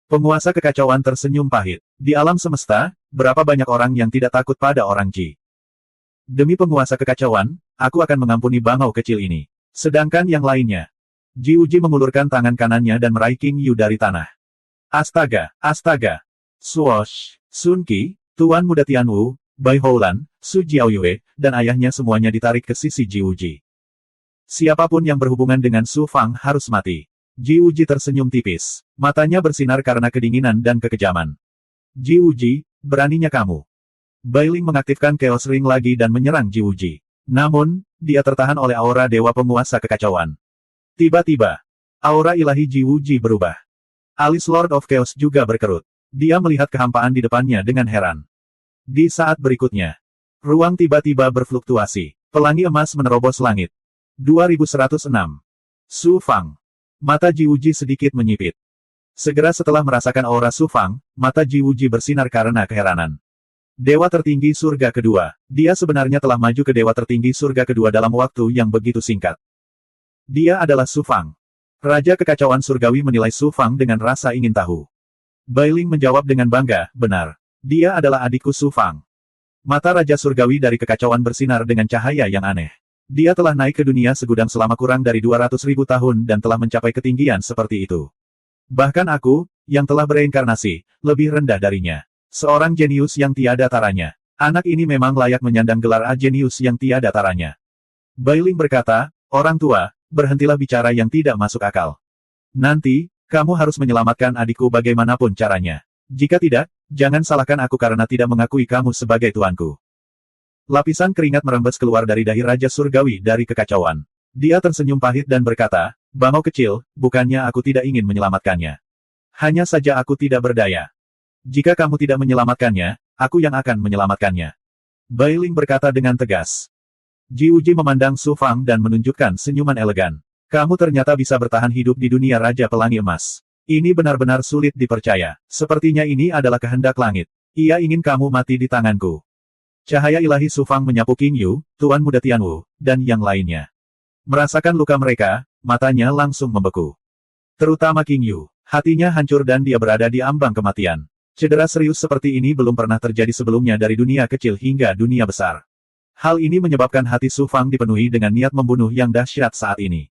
Penguasa kekacauan tersenyum pahit. Di alam semesta, berapa banyak orang yang tidak takut pada orang Ji. Demi penguasa kekacauan, aku akan mengampuni bangau kecil ini. Sedangkan yang lainnya. Ji Wuji mengulurkan tangan kanannya dan meraih King Yu dari tanah. Astaga, astaga. Swoosh, Sun Qi, Tuan Muda Tianwu, Bai Houlan, Su Jiaoyue, dan ayahnya semuanya ditarik ke sisi Ji Wuji. Siapapun yang berhubungan dengan Su Fang harus mati. Ji Wuji tersenyum tipis. Matanya bersinar karena kedinginan dan kekejaman. Ji Wuji, beraninya kamu. Bailing mengaktifkan Chaos Ring lagi dan menyerang Ji Wuji. Namun, dia tertahan oleh aura dewa penguasa kekacauan. Tiba-tiba, aura ilahi Ji Wuji berubah. Alis Lord of Chaos juga berkerut. Dia melihat kehampaan di depannya dengan heran. Di saat berikutnya, ruang tiba-tiba berfluktuasi. Pelangi emas menerobos langit. 2106. Su Fang. Mata Ji Wuji sedikit menyipit. Segera setelah merasakan aura Su Fang, mata Ji Wuji bersinar karena keheranan. Dewa tertinggi surga kedua. Dia sebenarnya telah maju ke dewa tertinggi surga kedua dalam waktu yang begitu singkat. Dia adalah Su Fang. Raja kekacauan surgawi menilai Su Fang dengan rasa ingin tahu. Bailing menjawab dengan bangga, benar. Dia adalah adikku Su Fang. Mata Raja Surgawi dari kekacauan bersinar dengan cahaya yang aneh. Dia telah naik ke dunia segudang selama kurang dari 200.000 tahun dan telah mencapai ketinggian seperti itu. Bahkan aku, yang telah bereinkarnasi, lebih rendah darinya. Seorang jenius yang tiada taranya. Anak ini memang layak menyandang gelar A jenius yang tiada taranya. Bailing berkata, orang tua, berhentilah bicara yang tidak masuk akal. Nanti, kamu harus menyelamatkan adikku bagaimanapun caranya. Jika tidak, jangan salahkan aku karena tidak mengakui kamu sebagai tuanku. Lapisan keringat merembes keluar dari dahi Raja Surgawi dari kekacauan. Dia tersenyum pahit dan berkata, bangau kecil, bukannya aku tidak ingin menyelamatkannya. Hanya saja aku tidak berdaya. Jika kamu tidak menyelamatkannya, aku yang akan menyelamatkannya. Bailing berkata dengan tegas. Ji Wuji memandang Su Fang dan menunjukkan senyuman elegan. Kamu ternyata bisa bertahan hidup di dunia Raja Pelangi Emas. Ini benar-benar sulit dipercaya. Sepertinya ini adalah kehendak langit. Ia ingin kamu mati di tanganku. Cahaya ilahi Su Fang menyapu King Yu, Tuan Muda Tianwu, dan yang lainnya. Merasakan luka mereka, matanya langsung membeku. Terutama King Yu. Hatinya hancur dan dia berada di ambang kematian. Cedera serius seperti ini belum pernah terjadi sebelumnya dari dunia kecil hingga dunia besar. Hal ini menyebabkan hati Su Fang dipenuhi dengan niat membunuh yang dahsyat saat ini.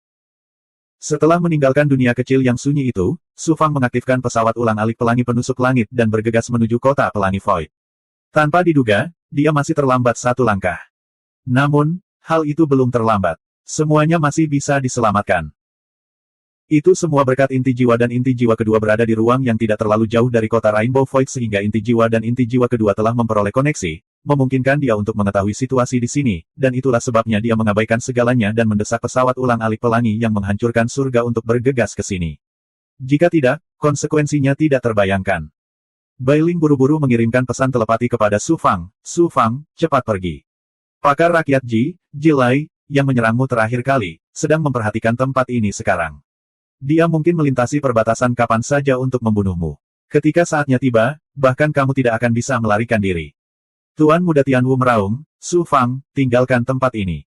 Setelah meninggalkan dunia kecil yang sunyi itu, Su Fang mengaktifkan pesawat ulang-alik pelangi penusuk langit dan bergegas menuju kota pelangi Void. Tanpa diduga, dia masih terlambat satu langkah. Namun, hal itu belum terlambat. Semuanya masih bisa diselamatkan. Itu semua berkat inti jiwa dan inti jiwa kedua berada di ruang yang tidak terlalu jauh dari kota Rainbow Void sehingga inti jiwa dan inti jiwa kedua telah memperoleh koneksi, memungkinkan dia untuk mengetahui situasi di sini, dan itulah sebabnya dia mengabaikan segalanya dan mendesak pesawat ulang-alik pelangi yang menghancurkan surga untuk bergegas ke sini. Jika tidak, konsekuensinya tidak terbayangkan. Bailing buru-buru mengirimkan pesan telepati kepada Su Fang, Su Fang, cepat pergi. Pakar rakyat Ji, Jilai, yang menyerangmu terakhir kali, sedang memperhatikan tempat ini sekarang. Dia mungkin melintasi perbatasan kapan saja untuk membunuhmu. Ketika saatnya tiba, bahkan kamu tidak akan bisa melarikan diri. Tuan Muda Tianwu meraung, Su Fang, tinggalkan tempat ini.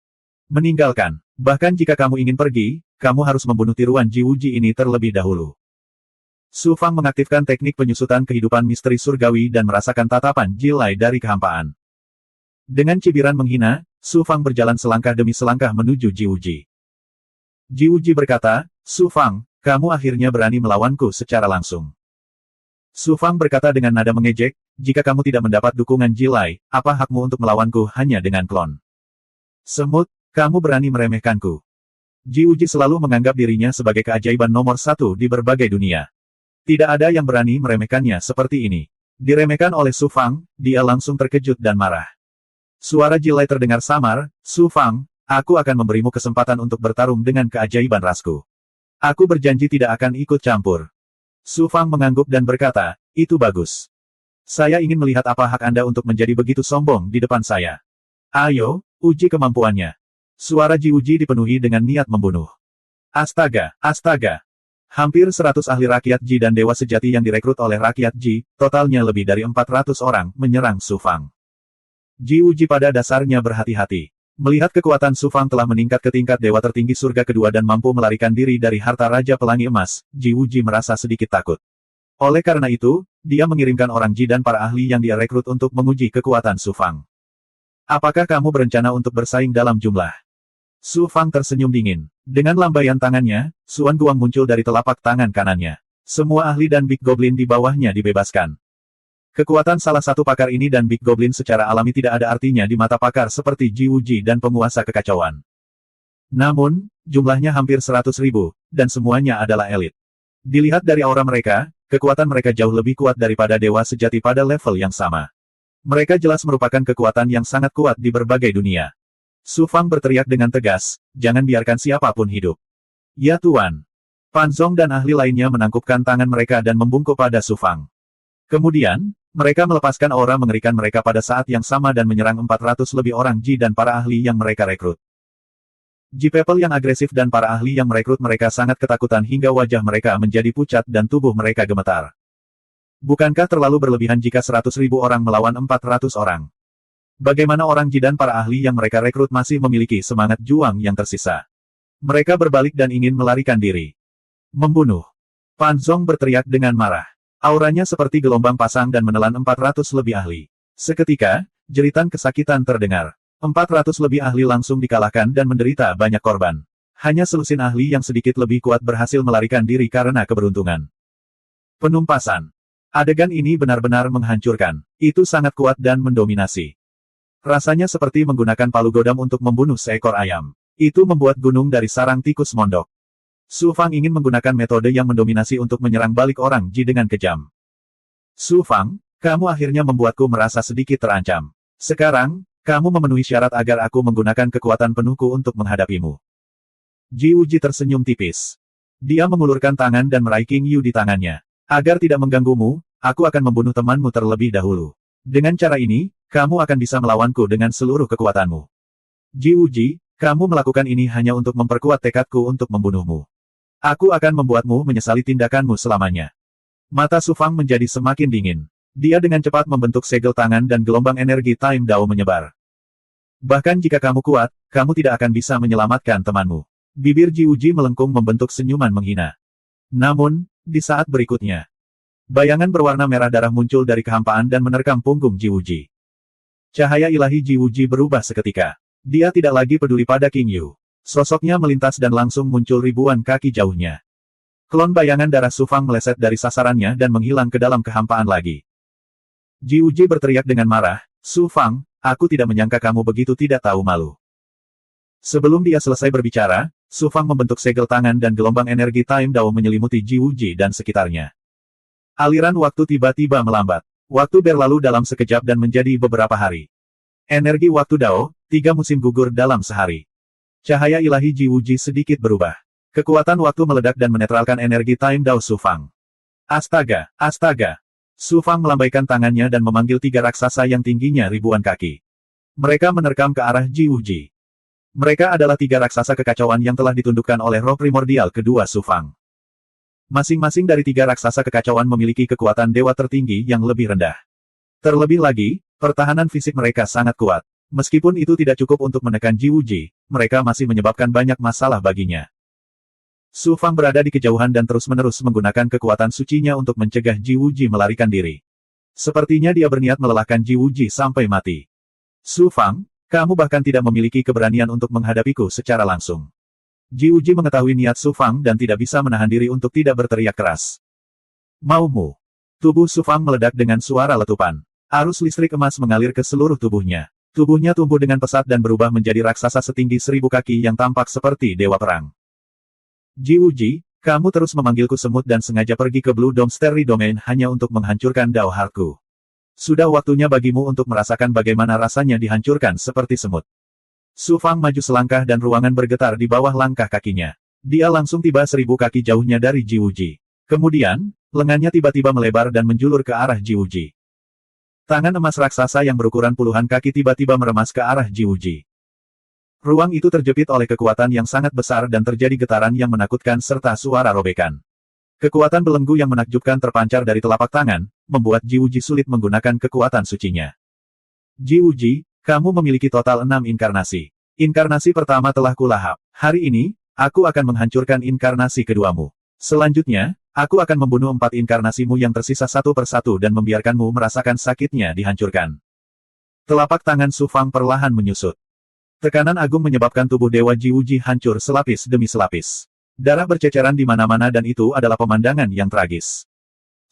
Meninggalkan. Bahkan jika kamu ingin pergi, kamu harus membunuh tiruan Ji Wuji ini terlebih dahulu. Su Fang mengaktifkan teknik penyusutan kehidupan misteri surgawi dan merasakan tatapan Jilai dari kehampaan. Dengan cibiran menghina, Su Fang berjalan selangkah demi selangkah menuju Ji Wuji. Ji Wuji berkata, Su Fang, kamu akhirnya berani melawanku secara langsung. Su Fang berkata dengan nada mengejek, jika kamu tidak mendapat dukungan Jilai, apa hakmu untuk melawanku hanya dengan klon? Semut, kamu berani meremehkanku. Ji Wuji selalu menganggap dirinya sebagai keajaiban nomor satu di berbagai dunia. Tidak ada yang berani meremehkannya seperti ini. Diremehkan oleh Su Fang, dia langsung terkejut dan marah. Suara Jilai terdengar samar, Su Fang, aku akan memberimu kesempatan untuk bertarung dengan keajaiban rasku. Aku berjanji tidak akan ikut campur. Su Fang mengangguk dan berkata, itu bagus. Saya ingin melihat apa hak Anda untuk menjadi begitu sombong di depan saya. Ayo, uji kemampuannya. Suara Ji Wuji dipenuhi dengan niat membunuh. Astaga, astaga. Hampir 100 ahli rakyat Ji dan dewa sejati yang direkrut oleh rakyat Ji, totalnya lebih dari 400 orang, menyerang Su Fang. Ji Wuji pada dasarnya berhati-hati. Melihat kekuatan Su Fang telah meningkat ke tingkat dewa tertinggi surga kedua dan mampu melarikan diri dari harta Raja Pelangi Emas, Ji Wuji merasa sedikit takut. Oleh karena itu, dia mengirimkan orang Ji dan para ahli yang dia rekrut untuk menguji kekuatan Su Fang. Apakah kamu berencana untuk bersaing dalam jumlah? Su Fang tersenyum dingin. Dengan lambaian tangannya, Suan Guang muncul dari telapak tangan kanannya. Semua ahli dan Big Goblin di bawahnya dibebaskan. Kekuatan salah satu pakar ini dan Big Goblin secara alami tidak ada artinya di mata pakar seperti Ji Wuji dan penguasa kekacauan. Namun, jumlahnya hampir 100.000, dan semuanya adalah elit. Dilihat dari aura mereka, kekuatan mereka jauh lebih kuat daripada dewa sejati pada level yang sama. Mereka jelas merupakan kekuatan yang sangat kuat di berbagai dunia. Su Fang berteriak dengan tegas, jangan biarkan siapapun hidup. Ya Tuan. Pan Zong dan ahli lainnya menangkupkan tangan mereka dan membungkuk pada Su Fang. Kemudian, mereka melepaskan aura mengerikan mereka pada saat yang sama dan menyerang 400 lebih orang Ji dan para ahli yang mereka rekrut. Ji People yang agresif dan para ahli yang merekrut mereka sangat ketakutan hingga wajah mereka menjadi pucat dan tubuh mereka gemetar. Bukankah terlalu berlebihan jika 100.000 orang melawan 400 orang? Bagaimana orang Ji dan para ahli yang mereka rekrut masih memiliki semangat juang yang tersisa? Mereka berbalik dan ingin melarikan diri. Membunuh. Pan Zong berteriak dengan marah. Auranya seperti gelombang pasang dan menelan 400 lebih ahli. Seketika, jeritan kesakitan terdengar. 400 lebih ahli langsung dikalahkan dan menderita banyak korban. Hanya selusin ahli yang sedikit lebih kuat berhasil melarikan diri karena keberuntungan. Penumpasan. Adegan ini benar-benar menghancurkan. Itu sangat kuat dan mendominasi. Rasanya seperti menggunakan palu godam untuk membunuh seekor ayam. Itu membuat gunung dari sarang tikus mondok. Su Fang ingin menggunakan metode yang mendominasi untuk menyerang balik orang Ji dengan kejam. Su Fang, kamu akhirnya membuatku merasa sedikit terancam. Sekarang, kamu memenuhi syarat agar aku menggunakan kekuatan penuhku untuk menghadapimu. Ji Wuji tersenyum tipis. Dia mengulurkan tangan dan meraih King Yu di tangannya. Agar tidak mengganggumu, aku akan membunuh temanmu terlebih dahulu. Dengan cara ini, kamu akan bisa melawanku dengan seluruh kekuatanmu. Ji Wuji, kamu melakukan ini hanya untuk memperkuat tekadku untuk membunuhmu. Aku akan membuatmu menyesali tindakanmu selamanya. Mata Su Fang menjadi semakin dingin. Dia dengan cepat membentuk segel tangan dan gelombang energi Time Dao menyebar. Bahkan jika kamu kuat, kamu tidak akan bisa menyelamatkan temanmu. Bibir Ji Wuji melengkung membentuk senyuman menghina. Namun, di saat berikutnya, bayangan berwarna merah darah muncul dari kehampaan dan menerkam punggung Ji Wuji. Cahaya ilahi Ji Wuji berubah seketika. Dia tidak lagi peduli pada King Yu. Sosoknya melintas dan langsung muncul ribuan kaki jauhnya. Klon bayangan darah Su Fang meleset dari sasarannya dan menghilang ke dalam kehampaan lagi. Ji Wuji berteriak dengan marah, Su Fang, aku tidak menyangka kamu begitu tidak tahu malu. Sebelum dia selesai berbicara, Su Fang membentuk segel tangan dan gelombang energi Time Dao menyelimuti Ji Wuji dan sekitarnya. Aliran waktu tiba-tiba melambat. Waktu berlalu dalam sekejap dan menjadi beberapa hari. Energi waktu Dao, 3 musim gugur dalam sehari. Cahaya ilahi Ji Wuji sedikit berubah. Kekuatan waktu meledak dan menetralkan energi Time Dao Su Fang. Astaga, astaga. Su Fang melambaikan tangannya dan memanggil 3 raksasa yang tingginya ribuan kaki. Mereka menerkam ke arah Ji Wuji. Mereka adalah 3 raksasa kekacauan yang telah ditundukkan oleh roh primordial kedua Su Fang. Masing-masing dari 3 raksasa kekacauan memiliki kekuatan dewa tertinggi yang lebih rendah. Terlebih lagi, pertahanan fisik mereka sangat kuat. Meskipun itu tidak cukup untuk menekan Ji Wuji, mereka masih menyebabkan banyak masalah baginya. Su Fang berada di kejauhan dan terus-menerus menggunakan kekuatan sucinya untuk mencegah Ji Wuji melarikan diri. Sepertinya dia berniat melelahkan Ji Wuji sampai mati. Su Fang, kamu bahkan tidak memiliki keberanian untuk menghadapiku secara langsung. Ji Wuji mengetahui niat Su Fang dan tidak bisa menahan diri untuk tidak berteriak keras. Maumu. Tubuh Su Fang meledak dengan suara letupan. Arus listrik emas mengalir ke seluruh tubuhnya. Tubuhnya tumbuh dengan pesat dan berubah menjadi raksasa setinggi 1000 kaki yang tampak seperti dewa perang. Ji Wuji, kamu terus memanggilku semut dan sengaja pergi ke Blue Dome Starry Domain hanya untuk menghancurkan Dao Heartku. Sudah waktunya bagimu untuk merasakan bagaimana rasanya dihancurkan seperti semut. Su Fang maju selangkah dan ruangan bergetar di bawah langkah kakinya. Dia langsung tiba 1000 kaki jauhnya dari Ji Wuji. Kemudian, lengannya tiba-tiba melebar dan menjulur ke arah Ji Wuji. Tangan emas raksasa yang berukuran puluhan kaki tiba-tiba meremas ke arah Ji Wuji. Ruang itu terjepit oleh kekuatan yang sangat besar dan terjadi getaran yang menakutkan serta suara robekan. Kekuatan belenggu yang menakjubkan terpancar dari telapak tangan, membuat Ji Wuji sulit menggunakan kekuatan sucinya. Ji Wuji, kamu memiliki total 6 inkarnasi. Inkarnasi pertama telah kulahap. Hari ini, aku akan menghancurkan inkarnasi keduamu. Selanjutnya, aku akan membunuh 4 inkarnasimu yang tersisa satu persatu dan membiarkanmu merasakan sakitnya dihancurkan. Telapak tangan Su Fang perlahan menyusut. Tekanan agung menyebabkan tubuh Dewa Ji Wuji hancur selapis demi selapis. Darah berceceran di mana-mana dan itu adalah pemandangan yang tragis.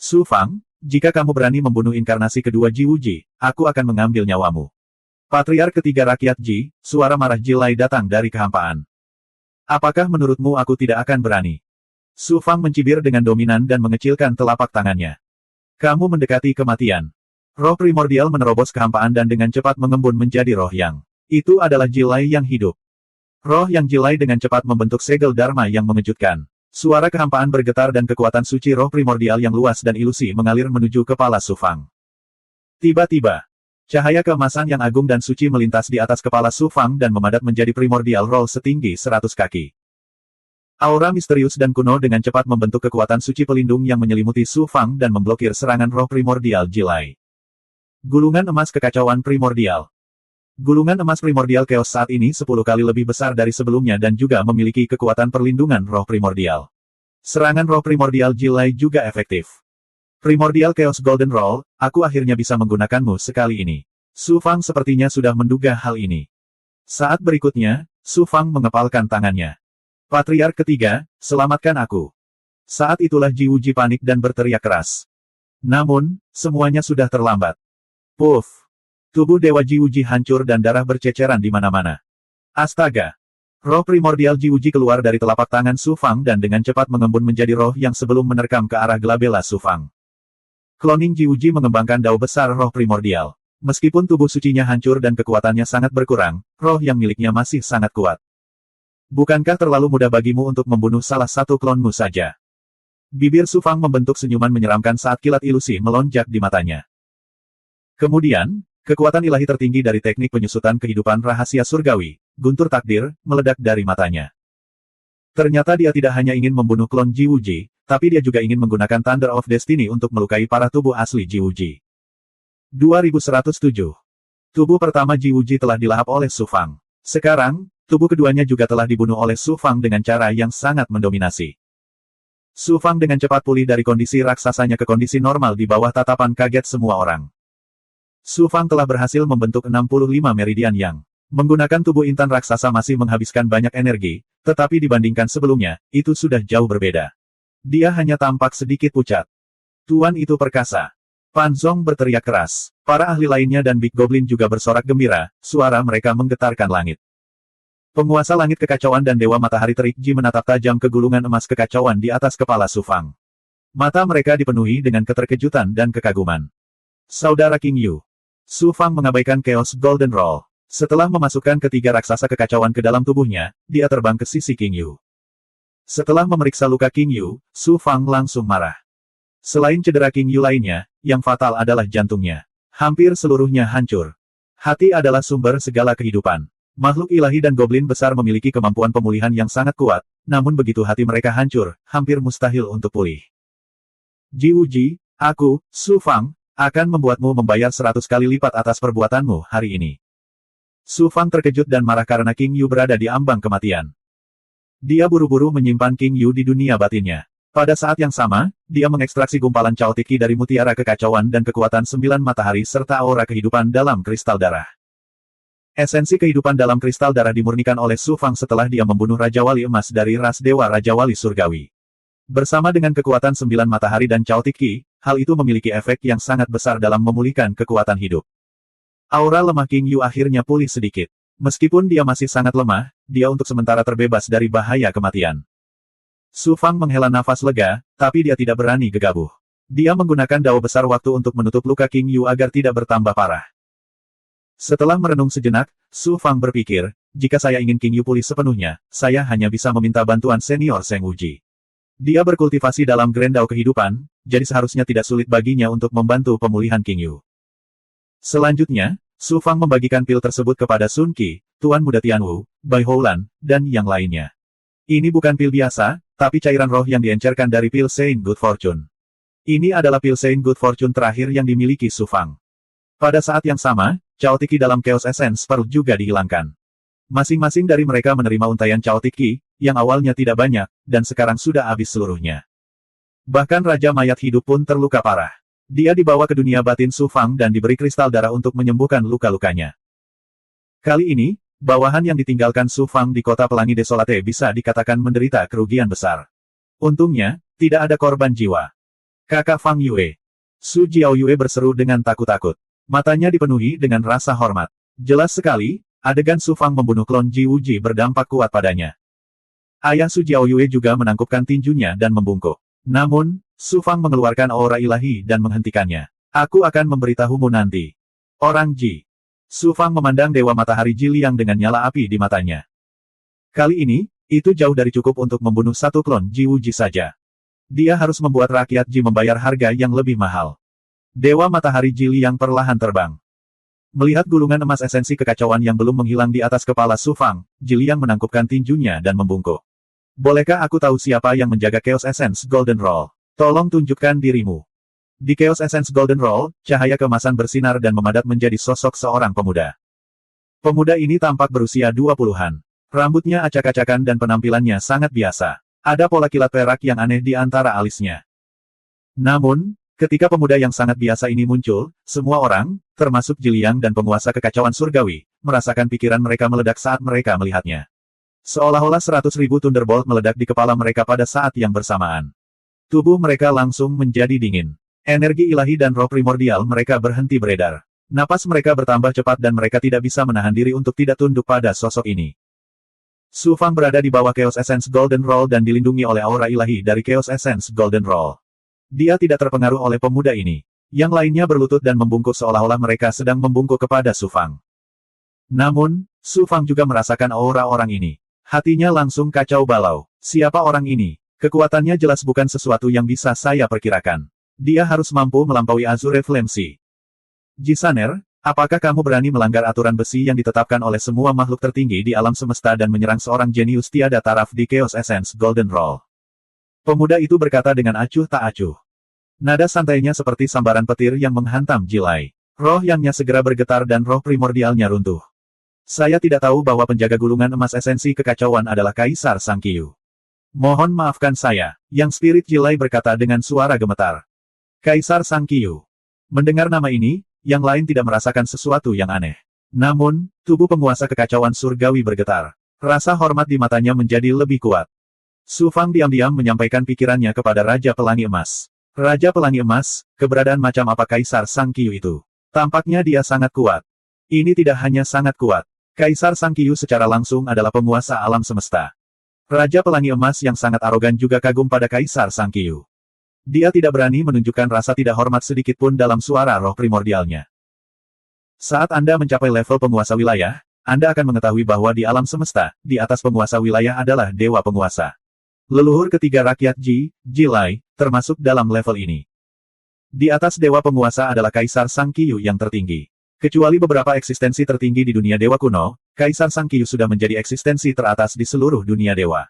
Su Fang, jika kamu berani membunuh inkarnasi kedua Ji Wuji, aku akan mengambil nyawamu. Patriark ketiga rakyat Ji, suara marah Ji Lai datang dari kehampaan. Apakah menurutmu aku tidak akan berani? Su Fang mencibir dengan dominan dan mengecilkan telapak tangannya. Kamu mendekati kematian. Roh primordial menerobos kehampaan dan dengan cepat mengembun menjadi roh yang. Itu adalah Ji Lai yang hidup. Roh yang Ji Lai dengan cepat membentuk segel Dharma yang mengejutkan. Suara kehampaan bergetar dan kekuatan suci roh primordial yang luas dan ilusi mengalir menuju kepala Su Fang. Tiba-tiba, Cahaya keemasan yang agung dan suci melintas di atas kepala Su Fang dan memadat menjadi primordial roll setinggi 100 kaki. Aura misterius dan kuno dengan cepat membentuk kekuatan suci pelindung yang menyelimuti Su Fang dan memblokir serangan roh primordial Jilai. Gulungan emas kekacauan primordial. Gulungan emas primordial chaos saat ini 10 kali lebih besar dari sebelumnya dan juga memiliki kekuatan perlindungan roh primordial. Serangan roh primordial Jilai juga efektif. Primordial Chaos Golden Roll, aku akhirnya bisa menggunakanmu sekali ini. Su Fang sepertinya sudah menduga hal ini. Saat berikutnya, Su Fang mengepalkan tangannya. Patriark ketiga, selamatkan aku. Saat itulah Ji Wuji panik dan berteriak keras. Namun, semuanya sudah terlambat. Puff! Tubuh Dewa Ji Wuji hancur dan darah berceceran di mana-mana. Astaga! Roh primordial Ji Wuji keluar dari telapak tangan Su Fang dan dengan cepat mengembun menjadi roh yang sebelum menerkam ke arah Glabella Su Fang. Cloning Ji Wuji mengembangkan dao besar roh primordial. Meskipun tubuh sucinya hancur dan kekuatannya sangat berkurang, roh yang miliknya masih sangat kuat. Bukankah terlalu mudah bagimu untuk membunuh salah satu klonmu saja? Bibir Su Fang membentuk senyuman menyeramkan saat kilat ilusi melonjak di matanya. Kemudian, kekuatan ilahi tertinggi dari teknik penyusutan kehidupan rahasia surgawi, guntur takdir, meledak dari matanya. Ternyata dia tidak hanya ingin membunuh klon Ji Wuji, tapi dia juga ingin menggunakan Thunder of Destiny untuk melukai para tubuh asli Ji Wuji. 2107. Tubuh pertama Ji Wuji telah dilahap oleh Su Fang. Sekarang, tubuh keduanya juga telah dibunuh oleh Su Fang dengan cara yang sangat mendominasi. Su Fang dengan cepat pulih dari kondisi raksasanya ke kondisi normal di bawah tatapan kaget semua orang. Su Fang telah berhasil membentuk 65 meridian yang menggunakan tubuh intan raksasa masih menghabiskan banyak energi, tetapi dibandingkan sebelumnya, itu sudah jauh berbeda. Dia hanya tampak sedikit pucat. Tuan itu perkasa. Pan Zong berteriak keras. Para ahli lainnya dan Big Goblin juga bersorak gembira, suara mereka menggetarkan langit. Penguasa langit kekacauan dan Dewa Matahari Terik Ji menatap tajam ke gulungan emas kekacauan di atas kepala Su Fang. Mata mereka dipenuhi dengan keterkejutan dan kekaguman. Saudara King Yu. Su Fang mengabaikan Chaos Golden Roll. Setelah memasukkan ketiga raksasa kekacauan ke dalam tubuhnya, dia terbang ke sisi King Yu. Setelah memeriksa luka King Yu, Su Fang langsung marah. Selain cedera King Yu lainnya, yang fatal adalah jantungnya. Hampir seluruhnya hancur. Hati adalah sumber segala kehidupan. Makhluk ilahi dan goblin besar memiliki kemampuan pemulihan yang sangat kuat, namun begitu hati mereka hancur, hampir mustahil untuk pulih. Ji Wuji, aku, Su Fang, akan membuatmu membayar 100 kali lipat atas perbuatanmu hari ini. Su Fang terkejut dan marah karena King Yu berada di ambang kematian. Dia buru-buru menyimpan King Yu di dunia batinnya. Pada saat yang sama, dia mengekstraksi gumpalan Chaotic Ki dari mutiara kekacauan dan kekuatan 9 matahari serta aura kehidupan dalam kristal darah. Esensi kehidupan dalam kristal darah dimurnikan oleh Su Fang setelah dia membunuh Raja Wali Emas dari ras Dewa Raja Wali Surgawi. Bersama dengan kekuatan 9 matahari dan Chaotic Ki, hal itu memiliki efek yang sangat besar dalam memulihkan kekuatan hidup. Aura lemah King Yu akhirnya pulih sedikit. Meskipun dia masih sangat lemah, dia untuk sementara terbebas dari bahaya kematian. Su Fang menghela nafas lega, tapi dia tidak berani gegabah. Dia menggunakan dao besar waktu untuk menutup luka King Yu agar tidak bertambah parah. Setelah merenung sejenak, Su Fang berpikir, jika saya ingin King Yu pulih sepenuhnya, saya hanya bisa meminta bantuan senior Seng Wuji. Dia berkultivasi dalam Grand Dao kehidupan, jadi seharusnya tidak sulit baginya untuk membantu pemulihan King Yu. Selanjutnya, Su Fang membagikan pil tersebut kepada Sun Qi, Tuan Muda Tianwu, Bai Houlan, dan yang lainnya. Ini bukan pil biasa, tapi cairan roh yang diencerkan dari pil Saint Good Fortune. Ini adalah pil Saint Good Fortune terakhir yang dimiliki Su Fang. Pada saat yang sama, Chaotic Ki dalam Chaos Essence Pearl juga dihilangkan. Masing-masing dari mereka menerima untaian Chaotic Ki, yang awalnya tidak banyak, dan sekarang sudah habis seluruhnya. Bahkan Raja Mayat Hidup pun terluka parah. Dia dibawa ke dunia batin Su Fang dan diberi kristal darah untuk menyembuhkan luka-lukanya. Kali ini, bawahan yang ditinggalkan Su Fang di kota Pelangi Desolate bisa dikatakan menderita kerugian besar. Untungnya, tidak ada korban jiwa. Kakak Fang Yue. Su Jiao Yue berseru dengan takut-takut. Matanya dipenuhi dengan rasa hormat. Jelas sekali, adegan Su Fang membunuh klon Ji Wuji berdampak kuat padanya. Ayah Su Jiao Yue juga menangkupkan tinjunya dan membungkuk. Namun, Su Fang mengeluarkan aura ilahi dan menghentikannya. Aku akan memberitahumu nanti. Orang Ji. Su Fang memandang Dewa Matahari Ji Liang dengan nyala api di matanya. Kali ini, itu jauh dari cukup untuk membunuh satu klon Ji Wuji saja. Dia harus membuat rakyat Ji membayar harga yang lebih mahal. Dewa Matahari Ji Liang perlahan terbang. Melihat gulungan emas esensi kekacauan yang belum menghilang di atas kepala Su Fang, Jiliang menangkupkan tinjunya dan membungkuk. Bolehkah aku tahu siapa yang menjaga Chaos Essence Golden Roll? Tolong tunjukkan dirimu. Di Chaos Essence Golden Roll, cahaya keemasan bersinar dan memadat menjadi sosok seorang pemuda. Pemuda ini tampak berusia 20-an. Rambutnya acak-acakan dan penampilannya sangat biasa. Ada pola kilat perak yang aneh di antara alisnya. Namun, ketika pemuda yang sangat biasa ini muncul, semua orang, termasuk Jiliang dan penguasa kekacauan surgawi, merasakan pikiran mereka meledak saat mereka melihatnya. Seolah-olah 100.000 Thunderbolt meledak di kepala mereka pada saat yang bersamaan. Tubuh mereka langsung menjadi dingin. Energi ilahi dan roh primordial mereka berhenti beredar. Napas mereka bertambah cepat dan mereka tidak bisa menahan diri untuk tidak tunduk pada sosok ini. Su Fang berada di bawah Chaos Essence Golden Roll dan dilindungi oleh aura ilahi dari Chaos Essence Golden Roll. Dia tidak terpengaruh oleh pemuda ini. Yang lainnya berlutut dan membungkuk seolah-olah mereka sedang membungkuk kepada Su Fang. Namun, Su Fang juga merasakan aura orang ini. Hatinya langsung kacau balau. Siapa orang ini? Kekuatannya jelas bukan sesuatu yang bisa saya perkirakan. Dia harus mampu melampaui Azure Flame Sea. Jisaner, apakah kamu berani melanggar aturan besi yang ditetapkan oleh semua makhluk tertinggi di alam semesta dan menyerang seorang jenius tiada taraf di Chaos Essence Golden Roll? Pemuda itu berkata dengan acuh tak acuh. Nada santainya seperti sambaran petir yang menghantam Jilai. Roh yangnya segera bergetar dan roh primordialnya runtuh. Saya tidak tahu bahwa penjaga gulungan emas esensi kekacauan adalah Kaisar Sang Qiu. Mohon maafkan saya, yang spirit Jilai berkata dengan suara gemetar. Kaisar Sang Qiu. Mendengar nama ini, yang lain tidak merasakan sesuatu yang aneh. Namun, tubuh penguasa kekacauan surgawi bergetar. Rasa hormat di matanya menjadi lebih kuat. Su Fang diam-diam menyampaikan pikirannya kepada Raja Pelangi Emas. Raja Pelangi Emas, keberadaan macam apa Kaisar Sang Qiu itu? Tampaknya dia sangat kuat. Ini tidak hanya sangat kuat. Kaisar Sang Qiu secara langsung adalah penguasa alam semesta. Raja Pelangi Emas yang sangat arogan juga kagum pada Kaisar Sang Qiu. Dia tidak berani menunjukkan rasa tidak hormat sedikitpun dalam suara roh primordialnya. Saat Anda mencapai level penguasa wilayah, Anda akan mengetahui bahwa di alam semesta, di atas penguasa wilayah adalah dewa penguasa. Leluhur ketiga rakyat Jilai, termasuk dalam level ini. Di atas dewa penguasa adalah Kaisar Sang Qiu yang tertinggi. Kecuali beberapa eksistensi tertinggi di dunia dewa kuno, Kaisar Sang Qiu sudah menjadi eksistensi teratas di seluruh dunia dewa.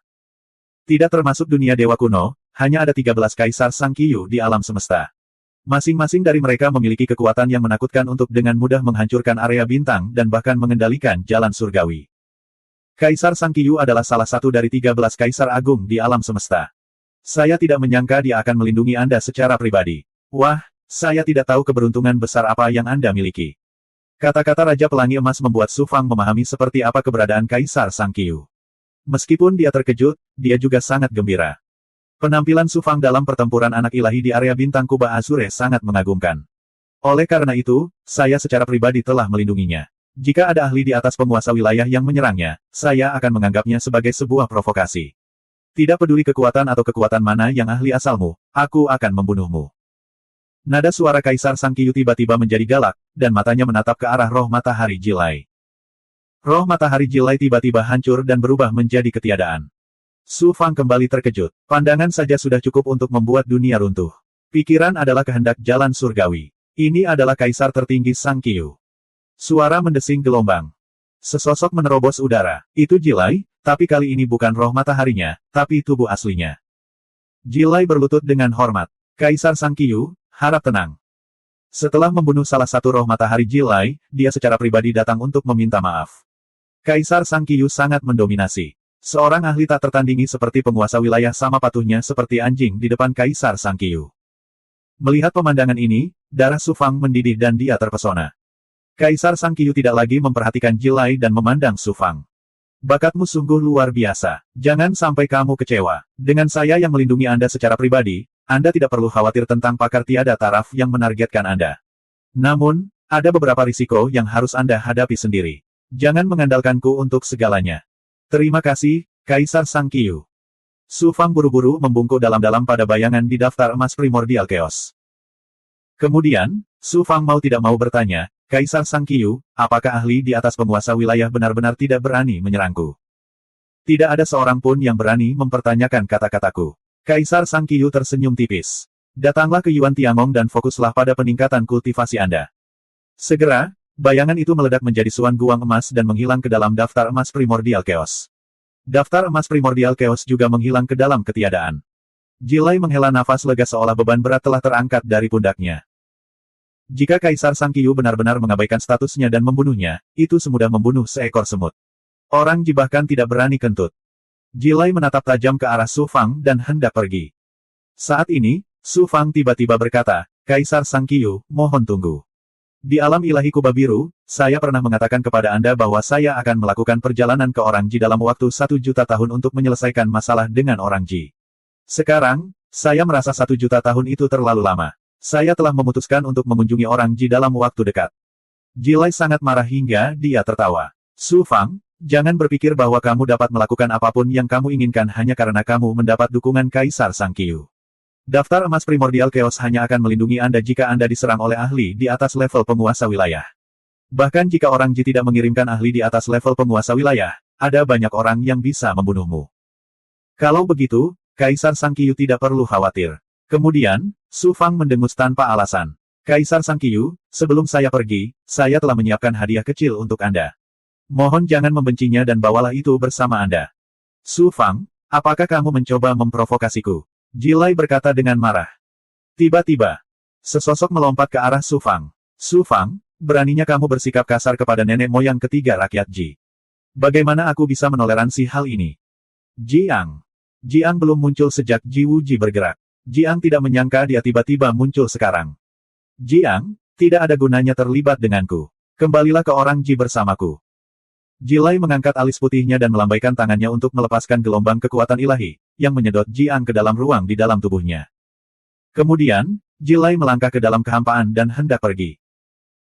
Tidak termasuk dunia dewa kuno, hanya ada 13 Kaisar Sang Qiu di alam semesta. Masing-masing dari mereka memiliki kekuatan yang menakutkan untuk dengan mudah menghancurkan area bintang dan bahkan mengendalikan jalan surgawi. Kaisar Sang Qiu adalah salah satu dari 13 Kaisar Agung di alam semesta. Saya tidak menyangka dia akan melindungi Anda secara pribadi. Wah, saya tidak tahu keberuntungan besar apa yang Anda miliki. Kata-kata Raja Pelangi Emas membuat Su Fang memahami seperti apa keberadaan Kaisar Sang Qiu. Meskipun dia terkejut, dia juga sangat gembira. Penampilan Su Fang dalam pertempuran anak ilahi di area bintang kubah Azure sangat mengagumkan. Oleh karena itu, saya secara pribadi telah melindunginya. Jika ada ahli di atas penguasa wilayah yang menyerangnya, saya akan menganggapnya sebagai sebuah provokasi. Tidak peduli kekuatan atau kekuatan mana yang ahli asalmu, aku akan membunuhmu. Nada suara Kaisar Sang Qiu tiba-tiba menjadi galak, dan matanya menatap ke arah roh matahari Jilai. Roh matahari Jilai tiba-tiba hancur dan berubah menjadi ketiadaan. Su Fang kembali terkejut. Pandangan saja sudah cukup untuk membuat dunia runtuh. Pikiran adalah kehendak jalan surgawi. Ini adalah Kaisar tertinggi Sang Qiu. Suara mendesing gelombang. Sesosok menerobos udara. Itu Jilai, tapi kali ini bukan roh mataharinya, tapi tubuh aslinya. Jilai berlutut dengan hormat. Kaisar Sang Qiu, harap tenang. Setelah membunuh salah satu roh matahari Jilai, dia secara pribadi datang untuk meminta maaf. Kaisar Sang Qiu sangat mendominasi. Seorang ahli tak tertandingi seperti penguasa wilayah sama patuhnya seperti anjing di depan Kaisar Sang Qiu. Melihat pemandangan ini, darah Su Fang mendidih dan dia terpesona. Kaisar Sang Qiu tidak lagi memperhatikan Jilai dan memandang Su Fang. Bakatmu sungguh luar biasa. Jangan sampai kamu kecewa. Dengan saya yang melindungi Anda secara pribadi, Anda tidak perlu khawatir tentang pakar tiada taraf yang menargetkan Anda. Namun, ada beberapa risiko yang harus Anda hadapi sendiri. Jangan mengandalkanku untuk segalanya. Terima kasih, Kaisar Sang Qiu. Su Fang buru-buru membungkuk dalam-dalam pada bayangan di daftar emas primordial chaos. Kemudian, Su Fang mau tidak mau bertanya, Kaisar Sang Qiu, apakah ahli di atas penguasa wilayah benar-benar tidak berani menyerangku? Tidak ada seorang pun yang berani mempertanyakan kata-kataku. Kaisar Sang Qiu tersenyum tipis. Datanglah ke Yuan Tiangong dan fokuslah pada peningkatan kultivasi Anda. Segera, bayangan itu meledak menjadi suan guang emas dan menghilang ke dalam daftar emas primordial chaos. Daftar emas primordial chaos juga menghilang ke dalam ketiadaan. Jilai menghela nafas lega seolah beban berat telah terangkat dari pundaknya. Jika Kaisar Sang Qiu benar-benar mengabaikan statusnya dan membunuhnya, itu semudah membunuh seekor semut. Orang Ji bahkan tidak berani kentut. Jilai menatap tajam ke arah Su Fang dan hendak pergi. Saat ini, Su Fang tiba-tiba berkata, Kaisar Sang Qiu, mohon tunggu. Di alam ilahi kubah biru, saya pernah mengatakan kepada Anda bahwa saya akan melakukan perjalanan ke orang Ji dalam waktu 1 juta tahun untuk menyelesaikan masalah dengan orang Ji. Sekarang, saya merasa 1 juta tahun itu terlalu lama. Saya telah memutuskan untuk mengunjungi orang Ji dalam waktu dekat. Jilai sangat marah hingga dia tertawa. Su Fang, jangan berpikir bahwa kamu dapat melakukan apapun yang kamu inginkan hanya karena kamu mendapat dukungan Kaisar Sang Qiu. Daftar emas primordial chaos hanya akan melindungi Anda jika Anda diserang oleh ahli di atas level penguasa wilayah. Bahkan jika orang Ji tidak mengirimkan ahli di atas level penguasa wilayah, ada banyak orang yang bisa membunuhmu. Kalau begitu, Kaisar Sang Qiu tidak perlu khawatir. Kemudian, Su Fang mendengus tanpa alasan. Kaisar Sang Qiu, sebelum saya pergi, saya telah menyiapkan hadiah kecil untuk Anda. Mohon jangan membencinya dan bawalah itu bersama Anda. Su Fang, apakah kamu mencoba memprovokasiku? Jilai berkata dengan marah. Tiba-tiba, sesosok melompat ke arah Su Fang. Su Fang, beraninya kamu bersikap kasar kepada nenek moyang ketiga rakyat Ji. Bagaimana aku bisa menoleransi hal ini? Jiang. Jiang belum muncul sejak Ji Wuji bergerak. Jiang tidak menyangka dia tiba-tiba muncul sekarang. Jiang, tidak ada gunanya terlibat denganku. Kembalilah ke orang Ji bersamaku. Jilai mengangkat alis putihnya dan melambaikan tangannya untuk melepaskan gelombang kekuatan ilahi, yang menyedot Jiang ke dalam ruang di dalam tubuhnya. Kemudian, Jilai melangkah ke dalam kehampaan dan hendak pergi.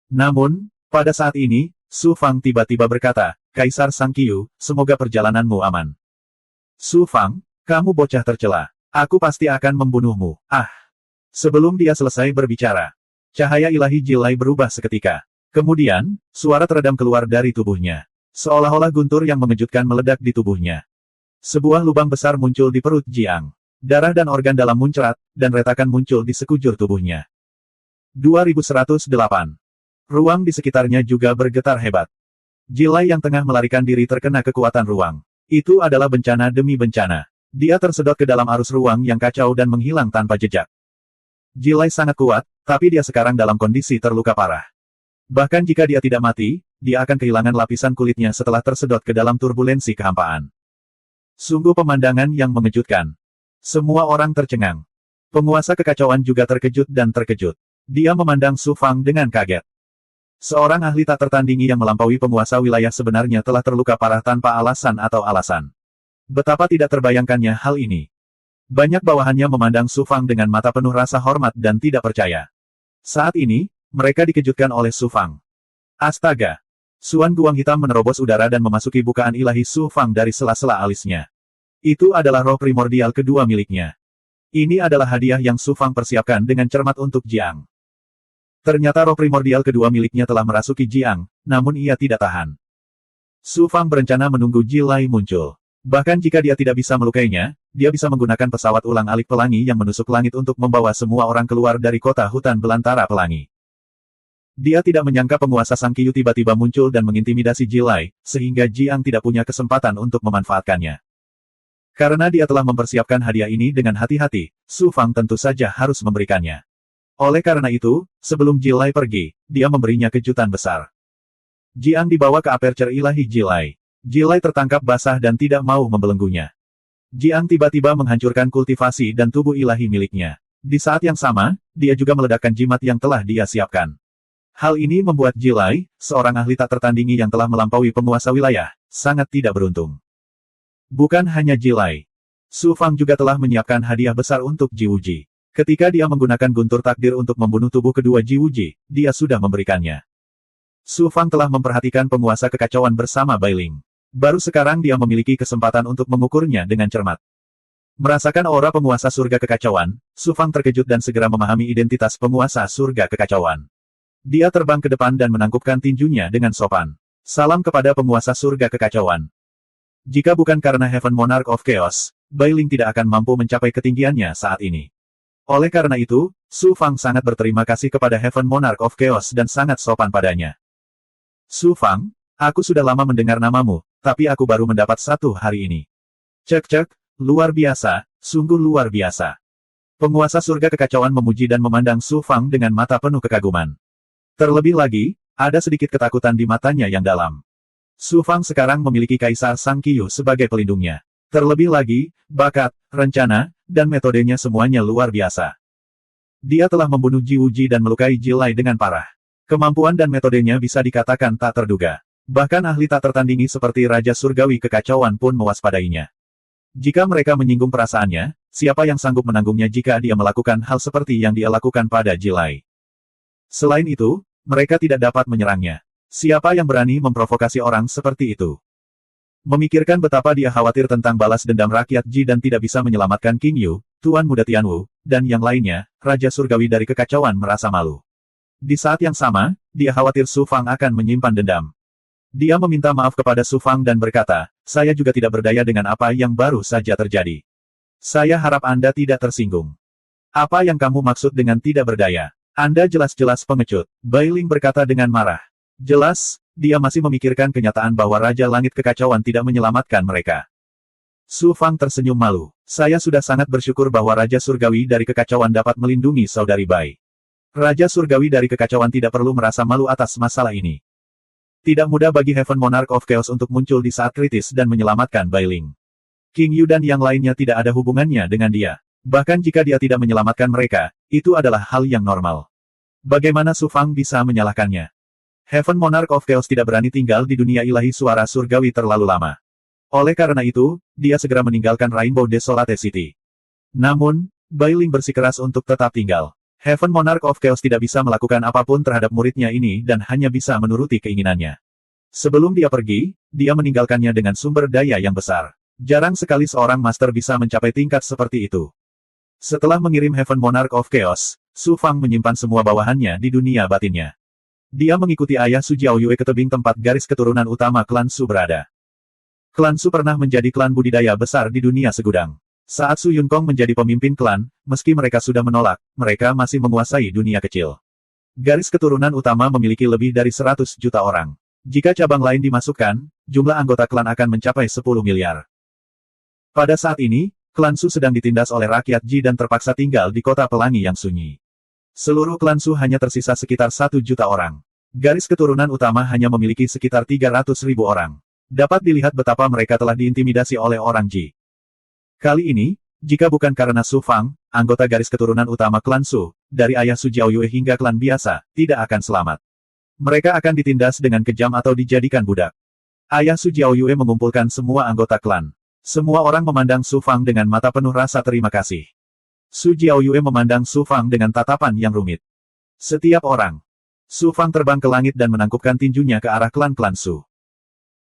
Namun, pada saat ini, Su Fang tiba-tiba berkata, Kaisar Sang Qiu, semoga perjalananmu aman. Su Fang, kamu bocah tercela. Aku pasti akan membunuhmu. Ah! Sebelum dia selesai berbicara, cahaya ilahi Jilai berubah seketika. Kemudian, suara teredam keluar dari tubuhnya. Seolah-olah guntur yang mengejutkan meledak di tubuhnya. Sebuah lubang besar muncul di perut Jiang. Darah dan organ dalam muncrat, dan retakan muncul di sekujur tubuhnya. 2108. Ruang di sekitarnya juga bergetar hebat. Jilai yang tengah melarikan diri terkena kekuatan ruang. Itu adalah bencana demi bencana. Dia tersedot ke dalam arus ruang yang kacau dan menghilang tanpa jejak. Jilai sangat kuat, tapi dia sekarang dalam kondisi terluka parah. Bahkan jika dia tidak mati, dia akan kehilangan lapisan kulitnya setelah tersedot ke dalam turbulensi kehampaan. Sungguh pemandangan yang mengejutkan. Semua orang tercengang. Penguasa kekacauan juga terkejut dan terkejut. Dia memandang Su Fang dengan kaget. Seorang ahli tak tertandingi yang melampaui penguasa wilayah sebenarnya telah terluka parah tanpa alasan atau alasan. Betapa tidak terbayangkannya hal ini. Banyak bawahannya memandang Su Fang dengan mata penuh rasa hormat dan tidak percaya. Saat ini, mereka dikejutkan oleh Su Fang. Astaga! Suan guang hitam menerobos udara dan memasuki bukaan ilahi Su Fang dari sela-sela alisnya. Itu adalah roh primordial kedua miliknya. Ini adalah hadiah yang Su Fang persiapkan dengan cermat untuk Jiang. Ternyata roh primordial kedua miliknya telah merasuki Jiang, namun ia tidak tahan. Su Fang berencana menunggu Jilai muncul. Bahkan jika dia tidak bisa melukainya, dia bisa menggunakan pesawat ulang-alik pelangi yang menusuk langit untuk membawa semua orang keluar dari kota hutan belantara pelangi. Dia tidak menyangka penguasa Sang Qiu tiba-tiba muncul dan mengintimidasi Jilai, sehingga Jiang tidak punya kesempatan untuk memanfaatkannya. Karena dia telah mempersiapkan hadiah ini dengan hati-hati, Su Fang tentu saja harus memberikannya. Oleh karena itu, sebelum Jilai pergi, dia memberinya kejutan besar. Jiang dibawa ke aperture ilahi Jilai. Jilai tertangkap basah dan tidak mau membelenggunya. Jiang tiba-tiba menghancurkan kultivasi dan tubuh ilahi miliknya. Di saat yang sama, dia juga meledakkan jimat yang telah dia siapkan. Hal ini membuat Jilai, seorang ahli tak tertandingi yang telah melampaui penguasa wilayah, sangat tidak beruntung. Bukan hanya Jilai. Su Fang juga telah menyiapkan hadiah besar untuk Ji Wuji. Ketika dia menggunakan guntur takdir untuk membunuh tubuh kedua Ji Wuji, dia sudah memberikannya. Su Fang telah memperhatikan penguasa kekacauan bersama Bai Ling. Baru sekarang dia memiliki kesempatan untuk mengukurnya dengan cermat. Merasakan aura penguasa surga kekacauan, Su Fang terkejut dan segera memahami identitas penguasa surga kekacauan. Dia terbang ke depan dan menangkupkan tinjunya dengan sopan. Salam kepada penguasa surga kekacauan. Jika bukan karena Heaven Monarch of Chaos, Bai Ling tidak akan mampu mencapai ketinggiannya saat ini. Oleh karena itu, Su Fang sangat berterima kasih kepada Heaven Monarch of Chaos dan sangat sopan padanya. Su Fang, aku sudah lama mendengar namamu, tapi aku baru mendapat satu hari ini. Cek, luar biasa, sungguh luar biasa. Penguasa surga kekacauan memuji dan memandang Su Fang dengan mata penuh kekaguman. Terlebih lagi, ada sedikit ketakutan di matanya yang dalam. Su Fang sekarang memiliki Kaisar Sang Qiyu sebagai pelindungnya. Terlebih lagi, bakat, rencana, dan metodenya semuanya luar biasa. Dia telah membunuh Ji Wuji dan melukai Ji Lai dengan parah. Kemampuan dan metodenya bisa dikatakan tak terduga. Bahkan ahli tak tertandingi seperti Raja Surgawi kekacauan pun mewaspadainya. Jika mereka menyinggung perasaannya, siapa yang sanggup menanggungnya jika dia melakukan hal seperti yang dia lakukan pada Ji Lai? Selain itu, mereka tidak dapat menyerangnya. Siapa yang berani memprovokasi orang seperti itu? Memikirkan betapa dia khawatir tentang balas dendam rakyat Ji dan tidak bisa menyelamatkan King Yu, Tuan Muda Tianwu, dan yang lainnya, Raja Surgawi dari kekacauan merasa malu. Di saat yang sama, dia khawatir Su Fang akan menyimpan dendam. Dia meminta maaf kepada Su Fang dan berkata, saya juga tidak berdaya dengan apa yang baru saja terjadi. Saya harap Anda tidak tersinggung. Apa yang kamu maksud dengan tidak berdaya? Anda jelas-jelas pengecut, Bai Ling berkata dengan marah. Jelas, dia masih memikirkan kenyataan bahwa Raja Langit Kekacauan tidak menyelamatkan mereka. Su Fang tersenyum malu. Saya sudah sangat bersyukur bahwa Raja Surgawi dari Kekacauan dapat melindungi saudari Bai. Raja Surgawi dari Kekacauan tidak perlu merasa malu atas masalah ini. Tidak mudah bagi Heaven Monarch of Chaos untuk muncul di saat kritis dan menyelamatkan Bai Ling. King Yu dan yang lainnya tidak ada hubungannya dengan dia. Bahkan jika dia tidak menyelamatkan mereka, itu adalah hal yang normal. Bagaimana Su Fang bisa menyalahkannya? Heaven Monarch of Chaos tidak berani tinggal di dunia ilahi suara surgawi terlalu lama. Oleh karena itu, dia segera meninggalkan Rainbow Desolate City. Namun, Bai Ling bersikeras untuk tetap tinggal. Heaven Monarch of Chaos tidak bisa melakukan apapun terhadap muridnya ini dan hanya bisa menuruti keinginannya. Sebelum dia pergi, dia meninggalkannya dengan sumber daya yang besar. Jarang sekali seorang master bisa mencapai tingkat seperti itu. Setelah mengirim Heaven Monarch of Chaos, Su Fang menyimpan semua bawahannya di dunia batinnya. Dia mengikuti ayah Su Jiaoyue ke tebing tempat garis keturunan utama klan Su berada. Klan Su pernah menjadi klan budidaya besar di dunia segudang. Saat Su Yunkong menjadi pemimpin klan, meski mereka sudah menolak, mereka masih menguasai dunia kecil. Garis keturunan utama memiliki lebih dari 100 juta orang. Jika cabang lain dimasukkan, jumlah anggota klan akan mencapai 10 miliar. Pada saat ini, klan Su sedang ditindas oleh rakyat Ji dan terpaksa tinggal di kota pelangi yang sunyi. Seluruh klan Su hanya tersisa sekitar 1 juta orang. Garis keturunan utama hanya memiliki sekitar 300.000 orang. Dapat dilihat betapa mereka telah diintimidasi oleh orang Ji. Kali ini, jika bukan karena Su Fang, anggota garis keturunan utama klan Su, dari ayah Su Jiaoyue hingga klan biasa, tidak akan selamat. Mereka akan ditindas dengan kejam atau dijadikan budak. Ayah Su Jiaoyue mengumpulkan semua anggota klan. Semua orang memandang Su Fang dengan mata penuh rasa terima kasih. Su Jiaoyue memandang Su Fang dengan tatapan yang rumit. Setiap orang. Su Fang terbang ke langit dan menangkupkan tinjunya ke arah klan-klan Su.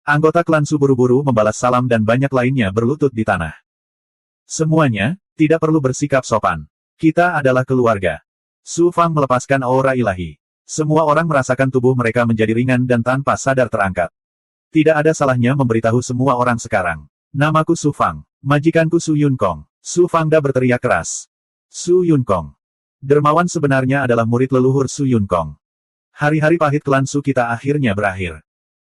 Anggota klan Su buru-buru membalas salam dan banyak lainnya berlutut di tanah. Semuanya, tidak perlu bersikap sopan. Kita adalah keluarga. Su Fang melepaskan aura ilahi. Semua orang merasakan tubuh mereka menjadi ringan dan tanpa sadar terangkat. Tidak ada salahnya memberitahu semua orang sekarang. Namaku Su Fang. Majikanku Su Yunkong. Su Fangda berteriak keras. Su Yunkong. Dermawan sebenarnya adalah murid leluhur Su Yunkong. Hari-hari pahit klan Su kita akhirnya berakhir.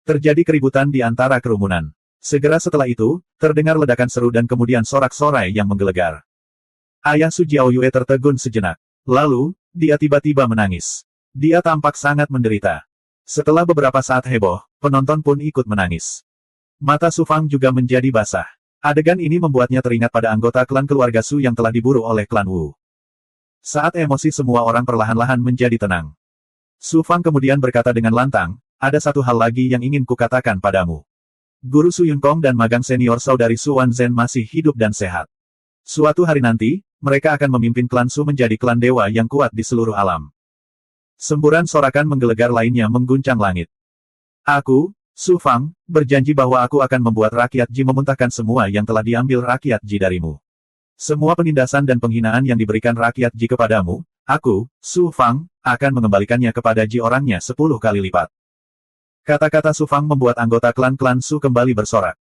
Terjadi keributan di antara kerumunan. Segera setelah itu, terdengar ledakan seru dan kemudian sorak-sorai yang menggelegar. Ayah Su Jiaoyue tertegun sejenak. Lalu, dia tiba-tiba menangis. Dia tampak sangat menderita. Setelah beberapa saat heboh, penonton pun ikut menangis. Mata Su Fang juga menjadi basah. Adegan ini membuatnya teringat pada anggota klan keluarga Su yang telah diburu oleh klan Wu. Saat emosi semua orang perlahan-lahan menjadi tenang. Su Fang kemudian berkata dengan lantang, ada satu hal lagi yang ingin kukatakan padamu. Guru Su Yunkong dan magang senior saudari Su Wanzhen masih hidup dan sehat. Suatu hari nanti, mereka akan memimpin klan Su menjadi klan dewa yang kuat di seluruh alam. Semburan sorakan menggelegar lainnya mengguncang langit. Aku, Su Fang, berjanji bahwa aku akan membuat rakyat Ji memuntahkan semua yang telah diambil rakyat Ji darimu. Semua penindasan dan penghinaan yang diberikan rakyat Ji kepadamu, aku, Su Fang, akan mengembalikannya kepada Ji orangnya 10 kali lipat. Kata-kata Su Fang membuat anggota klan-klan Su kembali bersorak.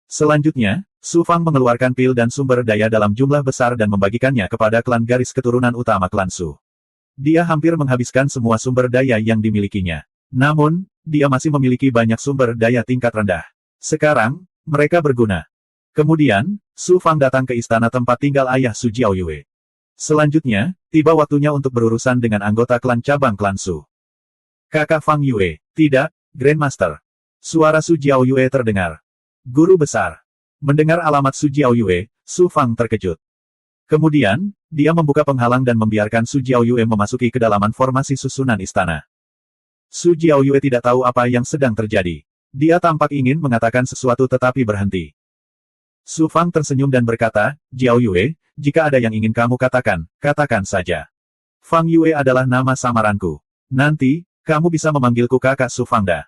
Selanjutnya, Su Fang mengeluarkan pil dan sumber daya dalam jumlah besar dan membagikannya kepada klan garis keturunan utama klan Su. Dia hampir menghabiskan semua sumber daya yang dimilikinya. Namun, dia masih memiliki banyak sumber daya tingkat rendah. Sekarang, mereka berguna. Kemudian, Su Fang datang ke istana tempat tinggal ayah Su Jiaoyue. Selanjutnya, tiba waktunya untuk berurusan dengan anggota klan cabang klan Su. Kakak Fang Yue, tidak, Grandmaster. Suara Su Jiaoyue terdengar. Guru besar. Mendengar alamat Su Jiaoyue, Su Fang terkejut. Kemudian, dia membuka penghalang dan membiarkan Su Jiaoyue memasuki kedalaman formasi susunan istana. Su Jiaoyue tidak tahu apa yang sedang terjadi. Dia tampak ingin mengatakan sesuatu tetapi berhenti. Su Fang tersenyum dan berkata, Jiaoyue, jika ada yang ingin kamu katakan, katakan saja. Fang Yue adalah nama samaranku. Nanti, kamu bisa memanggilku kakak Su Fangda.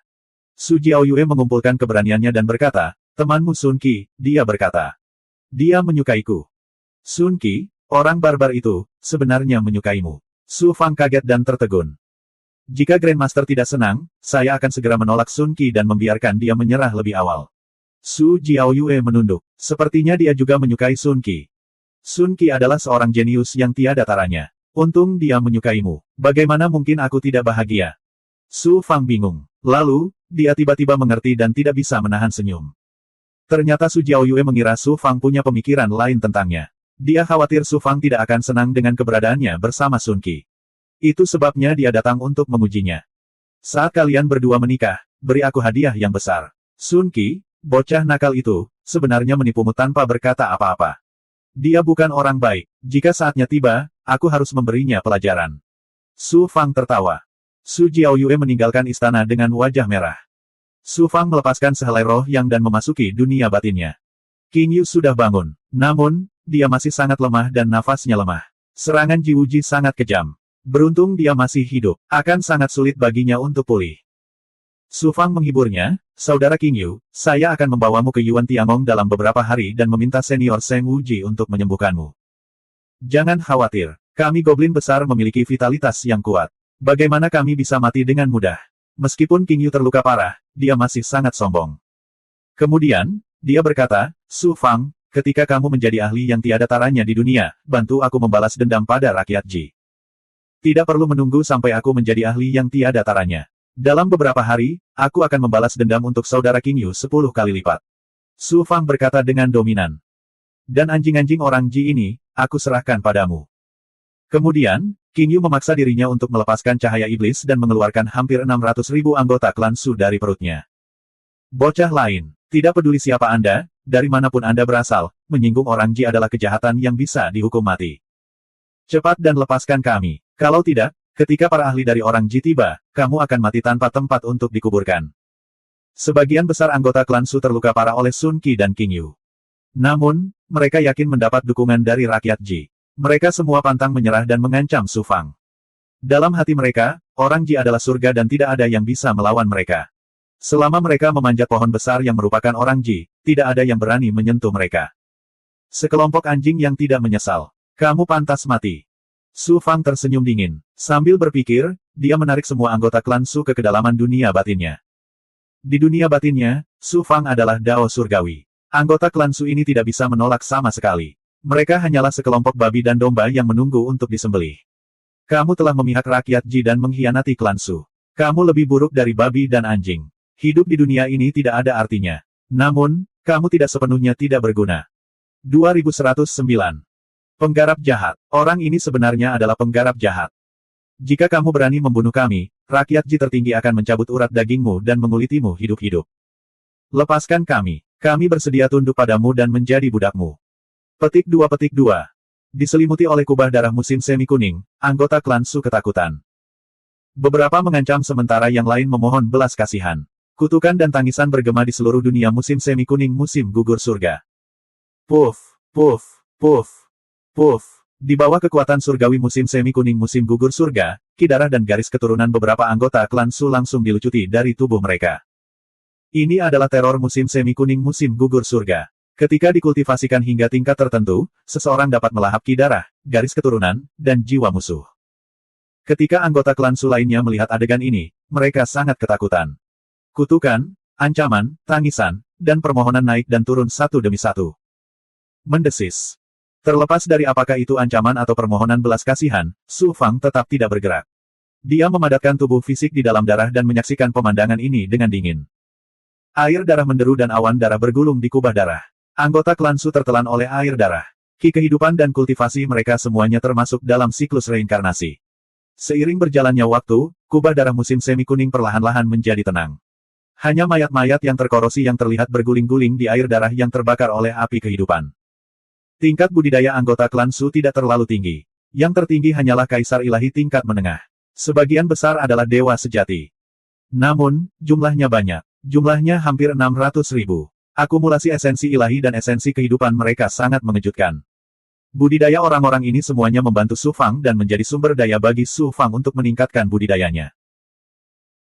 Su Jiaoyue mengumpulkan keberaniannya dan berkata, temanmu Sun Qi, dia berkata. Dia menyukaiku. Sun Qi, orang barbar itu, sebenarnya menyukaimu. Su Fang kaget dan tertegun. Jika Grandmaster tidak senang, saya akan segera menolak Sun Qi dan membiarkan dia menyerah lebih awal. Su Jiaoyue menunduk. Sepertinya dia juga menyukai Sun Qi. Sun Qi adalah seorang jenius yang tiada taranya. Untung dia menyukaimu. Bagaimana mungkin aku tidak bahagia? Su Fang bingung. Lalu, dia tiba-tiba mengerti dan tidak bisa menahan senyum. Ternyata Su Jiaoyue mengira Su Fang punya pemikiran lain tentangnya. Dia khawatir Su Fang tidak akan senang dengan keberadaannya bersama Sun Qi. Itu sebabnya dia datang untuk mengujinya. Saat kalian berdua menikah, beri aku hadiah yang besar. Sun Qi, bocah nakal itu, sebenarnya menipumu tanpa berkata apa-apa. Dia bukan orang baik. Jika saatnya tiba, aku harus memberinya pelajaran. Su Fang tertawa. Su Jiaoyue meninggalkan istana dengan wajah merah. Su Fang melepaskan sehelai roh yang dan memasuki dunia batinnya. King Yu sudah bangun. Namun, dia masih sangat lemah dan nafasnya lemah. Serangan Jiwuji sangat kejam. Beruntung dia masih hidup. Akan sangat sulit baginya untuk pulih. Su Fang menghiburnya, saudara King Yu, saya akan membawamu ke Yuan Tiangong dalam beberapa hari dan meminta senior Seng Wuji untuk menyembuhkanmu. Jangan khawatir. Kami goblin besar memiliki vitalitas yang kuat. Bagaimana kami bisa mati dengan mudah? Meskipun King Yu terluka parah, dia masih sangat sombong. Kemudian, dia berkata, Su Fang, ketika kamu menjadi ahli yang tiada taranya di dunia, bantu aku membalas dendam pada rakyat Ji. Tidak perlu menunggu sampai aku menjadi ahli yang tiada taranya. Dalam beberapa hari, aku akan membalas dendam untuk saudara King Yu 10 kali lipat. Su Fang berkata dengan dominan. Dan anjing-anjing orang Ji ini, aku serahkan padamu. Kemudian, King Yu memaksa dirinya untuk melepaskan cahaya iblis dan mengeluarkan hampir 600.000 anggota klan Su dari perutnya. Bocah lain, tidak peduli siapa Anda, dari manapun Anda berasal, menyinggung orang Ji adalah kejahatan yang bisa dihukum mati. Cepat dan lepaskan kami. Kalau tidak, ketika para ahli dari orang Ji tiba, kamu akan mati tanpa tempat untuk dikuburkan. Sebagian besar anggota klan Su terluka parah oleh Sun Qi dan King Yu. Namun, mereka yakin mendapat dukungan dari rakyat Ji. Mereka semua pantang menyerah dan mengancam Su Fang. Dalam hati mereka, orang Ji adalah surga dan tidak ada yang bisa melawan mereka. Selama mereka memanjat pohon besar yang merupakan orang Ji, tidak ada yang berani menyentuh mereka. Sekelompok anjing yang tidak menyesal. Kamu pantas mati. Su Fang tersenyum dingin. Sambil berpikir, dia menarik semua anggota klan Su ke kedalaman dunia batinnya. Di dunia batinnya, Su Fang adalah Dao Surgawi. Anggota klan Su ini tidak bisa menolak sama sekali. Mereka hanyalah sekelompok babi dan domba yang menunggu untuk disembelih. Kamu telah memihak rakyat Ji dan mengkhianati klan Su. Kamu lebih buruk dari babi dan anjing. Hidup di dunia ini tidak ada artinya. Namun, kamu tidak sepenuhnya tidak berguna. 2109. Penggarap jahat. Orang ini sebenarnya adalah penggarap jahat. Jika kamu berani membunuh kami, rakyat Ji tertinggi akan mencabut urat dagingmu dan mengulitimu hidup-hidup. Lepaskan kami. Kami bersedia tunduk padamu dan menjadi budakmu. Petik 2. Diselimuti oleh kubah darah musim semi kuning, anggota klan Su ketakutan. Beberapa mengancam sementara yang lain memohon belas kasihan. Kutukan dan tangisan bergema di seluruh dunia musim semi kuning musim gugur surga. Puff, puff, puff, puff. Di bawah kekuatan surgawi musim semi kuning musim gugur surga, ki darah dan garis keturunan beberapa anggota klan Su langsung dilucuti dari tubuh mereka. Ini adalah teror musim semi kuning musim gugur surga. Ketika dikultivasikan hingga tingkat tertentu, seseorang dapat melahap ki darah, garis keturunan, dan jiwa musuh. Ketika anggota klan Su lainnya melihat adegan ini, mereka sangat ketakutan. Kutukan, ancaman, tangisan, dan permohonan naik dan turun satu demi satu. Mendesis. Terlepas dari apakah itu ancaman atau permohonan belas kasihan, Su Fang tetap tidak bergerak. Dia memadatkan tubuh fisik di dalam darah dan menyaksikan pemandangan ini dengan dingin. Air darah menderu dan awan darah bergulung di kubah darah. Anggota klan Su tertelan oleh air darah. Ki kehidupan dan kultivasi mereka semuanya termasuk dalam siklus reinkarnasi. Seiring berjalannya waktu, kubah darah musim semi kuning perlahan-lahan menjadi tenang. Hanya mayat-mayat yang terkorosi yang terlihat berguling-guling di air darah yang terbakar oleh api kehidupan. Tingkat budidaya anggota klan Su tidak terlalu tinggi. Yang tertinggi hanyalah kaisar ilahi tingkat menengah. Sebagian besar adalah dewa sejati. Namun, jumlahnya banyak. Jumlahnya hampir 600.000. Akumulasi esensi ilahi dan esensi kehidupan mereka sangat mengejutkan. Budidaya orang-orang ini semuanya membantu Su Fang dan menjadi sumber daya bagi Su Fang untuk meningkatkan budidayanya.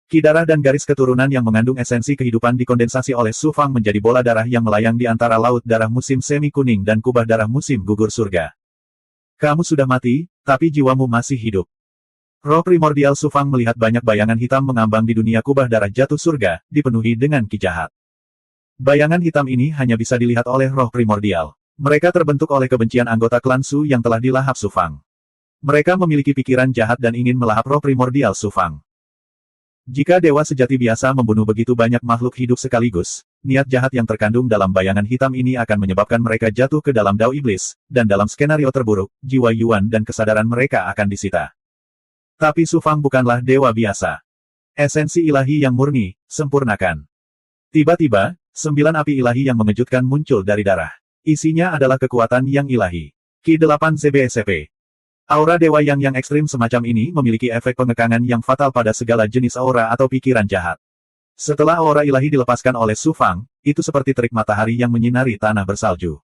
Ki darah dan garis keturunan yang mengandung esensi kehidupan dikondensasi oleh Su Fang menjadi bola darah yang melayang di antara laut darah musim semi kuning dan kubah darah musim gugur surga. Kamu sudah mati, tapi jiwamu masih hidup. Roh primordial Su Fang melihat banyak bayangan hitam mengambang di dunia kubah darah jatuh surga, dipenuhi dengan ki jahat. Bayangan hitam ini hanya bisa dilihat oleh roh primordial. Mereka terbentuk oleh kebencian anggota klan Su yang telah dilahap Su Fang. Mereka memiliki pikiran jahat dan ingin melahap roh primordial Su Fang. Jika dewa sejati biasa membunuh begitu banyak makhluk hidup sekaligus, niat jahat yang terkandung dalam bayangan hitam ini akan menyebabkan mereka jatuh ke dalam dao iblis, dan dalam skenario terburuk, jiwa Yuan dan kesadaran mereka akan disita. Tapi Su Fang bukanlah dewa biasa. Esensi ilahi yang murni, sempurnakan. Tiba-tiba, 9 api ilahi yang mengejutkan muncul dari darah. Isinya adalah kekuatan yang ilahi. Ki-8 ZBSP. Aura dewa yang ekstrim semacam ini memiliki efek pengekangan yang fatal pada segala jenis aura atau pikiran jahat. Setelah aura ilahi dilepaskan oleh Su Fang, itu seperti terik matahari yang menyinari tanah bersalju.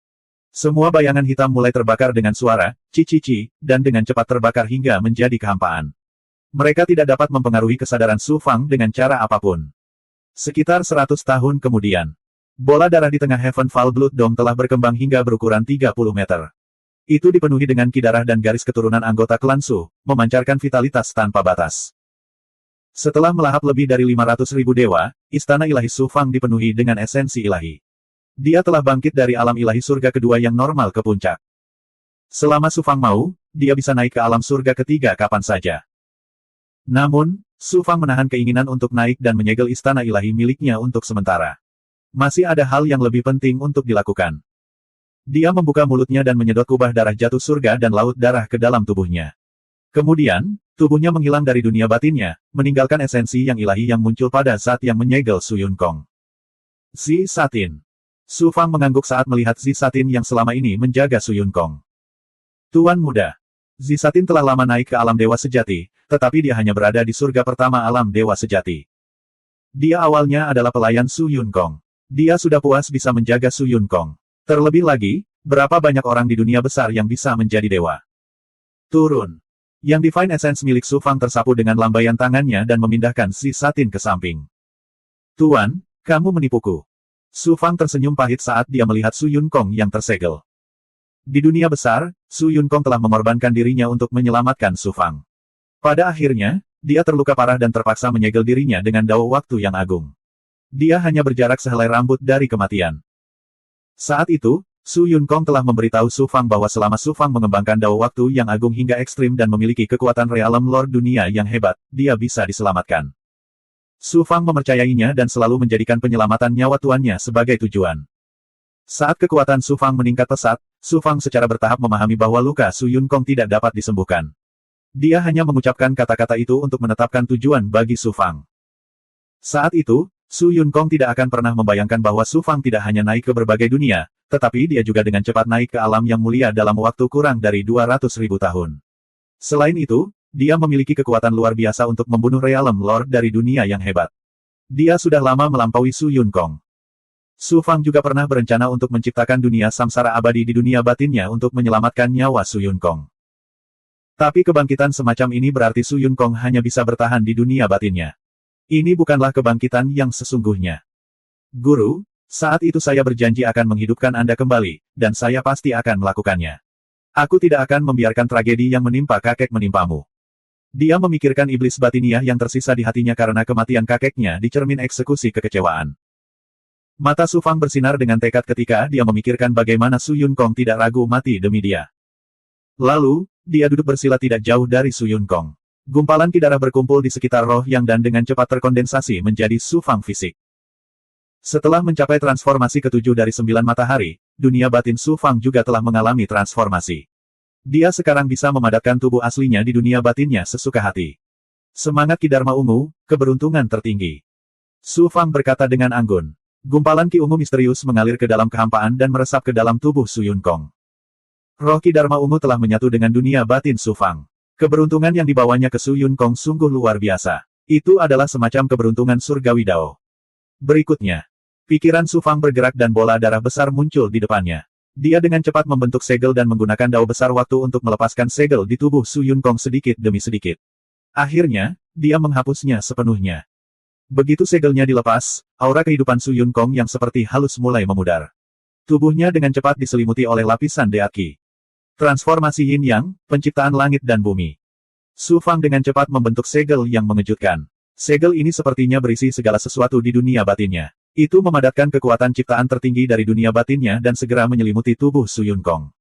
Semua bayangan hitam mulai terbakar dengan suara, ci-ci-ci, dan dengan cepat terbakar hingga menjadi kehampaan. Mereka tidak dapat mempengaruhi kesadaran Su Fang dengan cara apapun. Sekitar 100 tahun kemudian, bola darah di tengah Heaven Fall Blood Dome telah berkembang hingga berukuran 30 meter. Itu dipenuhi dengan ki darah dan garis keturunan anggota klan Su, memancarkan vitalitas tanpa batas. Setelah melahap lebih dari 500.000 dewa, istana ilahi Su Fang dipenuhi dengan esensi ilahi. Dia telah bangkit dari alam ilahi surga kedua yang normal ke puncak. Selama Su Fang mau, dia bisa naik ke alam surga ketiga kapan saja. Namun, Su Fang menahan keinginan untuk naik dan menyegel istana ilahi miliknya untuk sementara. Masih ada hal yang lebih penting untuk dilakukan. Dia membuka mulutnya dan menyedot kubah darah jatuh surga dan laut darah ke dalam tubuhnya. Kemudian, tubuhnya menghilang dari dunia batinnya, meninggalkan esensi yang ilahi yang muncul pada saat yang menyegel Su Yun Kong. Zi Satin. Su Fang mengangguk saat melihat Zi Satin yang selama ini menjaga Su Yun Kong. Tuan muda. Zi Satin telah lama naik ke alam dewa sejati, tetapi dia hanya berada di surga pertama alam dewa sejati. Dia awalnya adalah pelayan Su Yun Kong. Dia sudah puas bisa menjaga Su Yun Kong. Terlebih lagi, berapa banyak orang di dunia besar yang bisa menjadi dewa. Turun. Yang Divine Essence milik Su Fang tersapu dengan lambaian tangannya dan memindahkan Zi Satin ke samping. Tuan, kamu menipuku. Su Fang tersenyum pahit saat dia melihat Su Yun Kong yang tersegel. Di dunia besar, Su Yun Kong telah mengorbankan dirinya untuk menyelamatkan Su Fang. Pada akhirnya, dia terluka parah dan terpaksa menyegel dirinya dengan dao waktu yang agung. Dia hanya berjarak sehelai rambut dari kematian. Saat itu, Su Yun Kong telah memberitahu Su Fang bahwa selama Su Fang mengembangkan dao waktu yang agung hingga ekstrim dan memiliki kekuatan realem Lord dunia yang hebat, dia bisa diselamatkan. Su Fang mempercayainya dan selalu menjadikan penyelamatan nyawa tuannya sebagai tujuan. Saat kekuatan Su Fang meningkat pesat, Su Fang secara bertahap memahami bahwa luka Su Yun Kong tidak dapat disembuhkan. Dia hanya mengucapkan kata-kata itu untuk menetapkan tujuan bagi Su Fang. Saat itu, Su Yun Kong tidak akan pernah membayangkan bahwa Su Fang tidak hanya naik ke berbagai dunia, tetapi dia juga dengan cepat naik ke alam yang mulia dalam waktu kurang dari 200.000 tahun. Selain itu, dia memiliki kekuatan luar biasa untuk membunuh Realem Lord dari dunia yang hebat. Dia sudah lama melampaui Su Yun Kong. Su Fang juga pernah berencana untuk menciptakan dunia samsara abadi di dunia batinnya untuk menyelamatkan nyawa Su Yun Kong. Tapi kebangkitan semacam ini berarti Su Yun Kong hanya bisa bertahan di dunia batinnya. Ini bukanlah kebangkitan yang sesungguhnya. Guru, saat itu saya berjanji akan menghidupkan Anda kembali, dan saya pasti akan melakukannya. Aku tidak akan membiarkan tragedi yang menimpa kakek menimpamu. Dia memikirkan iblis batiniah yang tersisa di hatinya karena kematian kakeknya di cermin eksekusi kekecewaan. Mata Su Fang bersinar dengan tekad ketika dia memikirkan bagaimana Su Yun Kong tidak ragu mati demi dia. Lalu, dia duduk bersila tidak jauh dari Su Yun Kong. Gumpalan ki darah berkumpul di sekitar roh yang dan dengan cepat terkondensasi menjadi Su Fang fisik. Setelah mencapai transformasi ketujuh dari 9 matahari, dunia batin Su Fang juga telah mengalami transformasi. Dia sekarang bisa memadatkan tubuh aslinya di dunia batinnya sesuka hati. Semangat ki dharma ungu, keberuntungan tertinggi. Su Fang berkata dengan anggun. Gumpalan ki ungu misterius mengalir ke dalam kehampaan dan meresap ke dalam tubuh Su Yunkong. Roh ki dharma ungu telah menyatu dengan dunia batin Su Fang. Keberuntungan yang dibawanya ke Su Yunkong sungguh luar biasa. Itu adalah semacam keberuntungan surgawi Dao. Berikutnya, pikiran Su Fang bergerak dan bola darah besar muncul di depannya. Dia dengan cepat membentuk segel dan menggunakan dao besar waktu untuk melepaskan segel di tubuh Su Yunkong sedikit demi sedikit. Akhirnya, dia menghapusnya sepenuhnya. Begitu segelnya dilepas, aura kehidupan Su Yunkong yang seperti halus mulai memudar. Tubuhnya dengan cepat diselimuti oleh lapisan Deat Qi. Transformasi Yin Yang, penciptaan langit dan bumi. Su Fang dengan cepat membentuk segel yang mengejutkan. Segel ini sepertinya berisi segala sesuatu di dunia batinnya. Itu memadatkan kekuatan ciptaan tertinggi dari dunia batinnya dan segera menyelimuti tubuh Su Yunkong.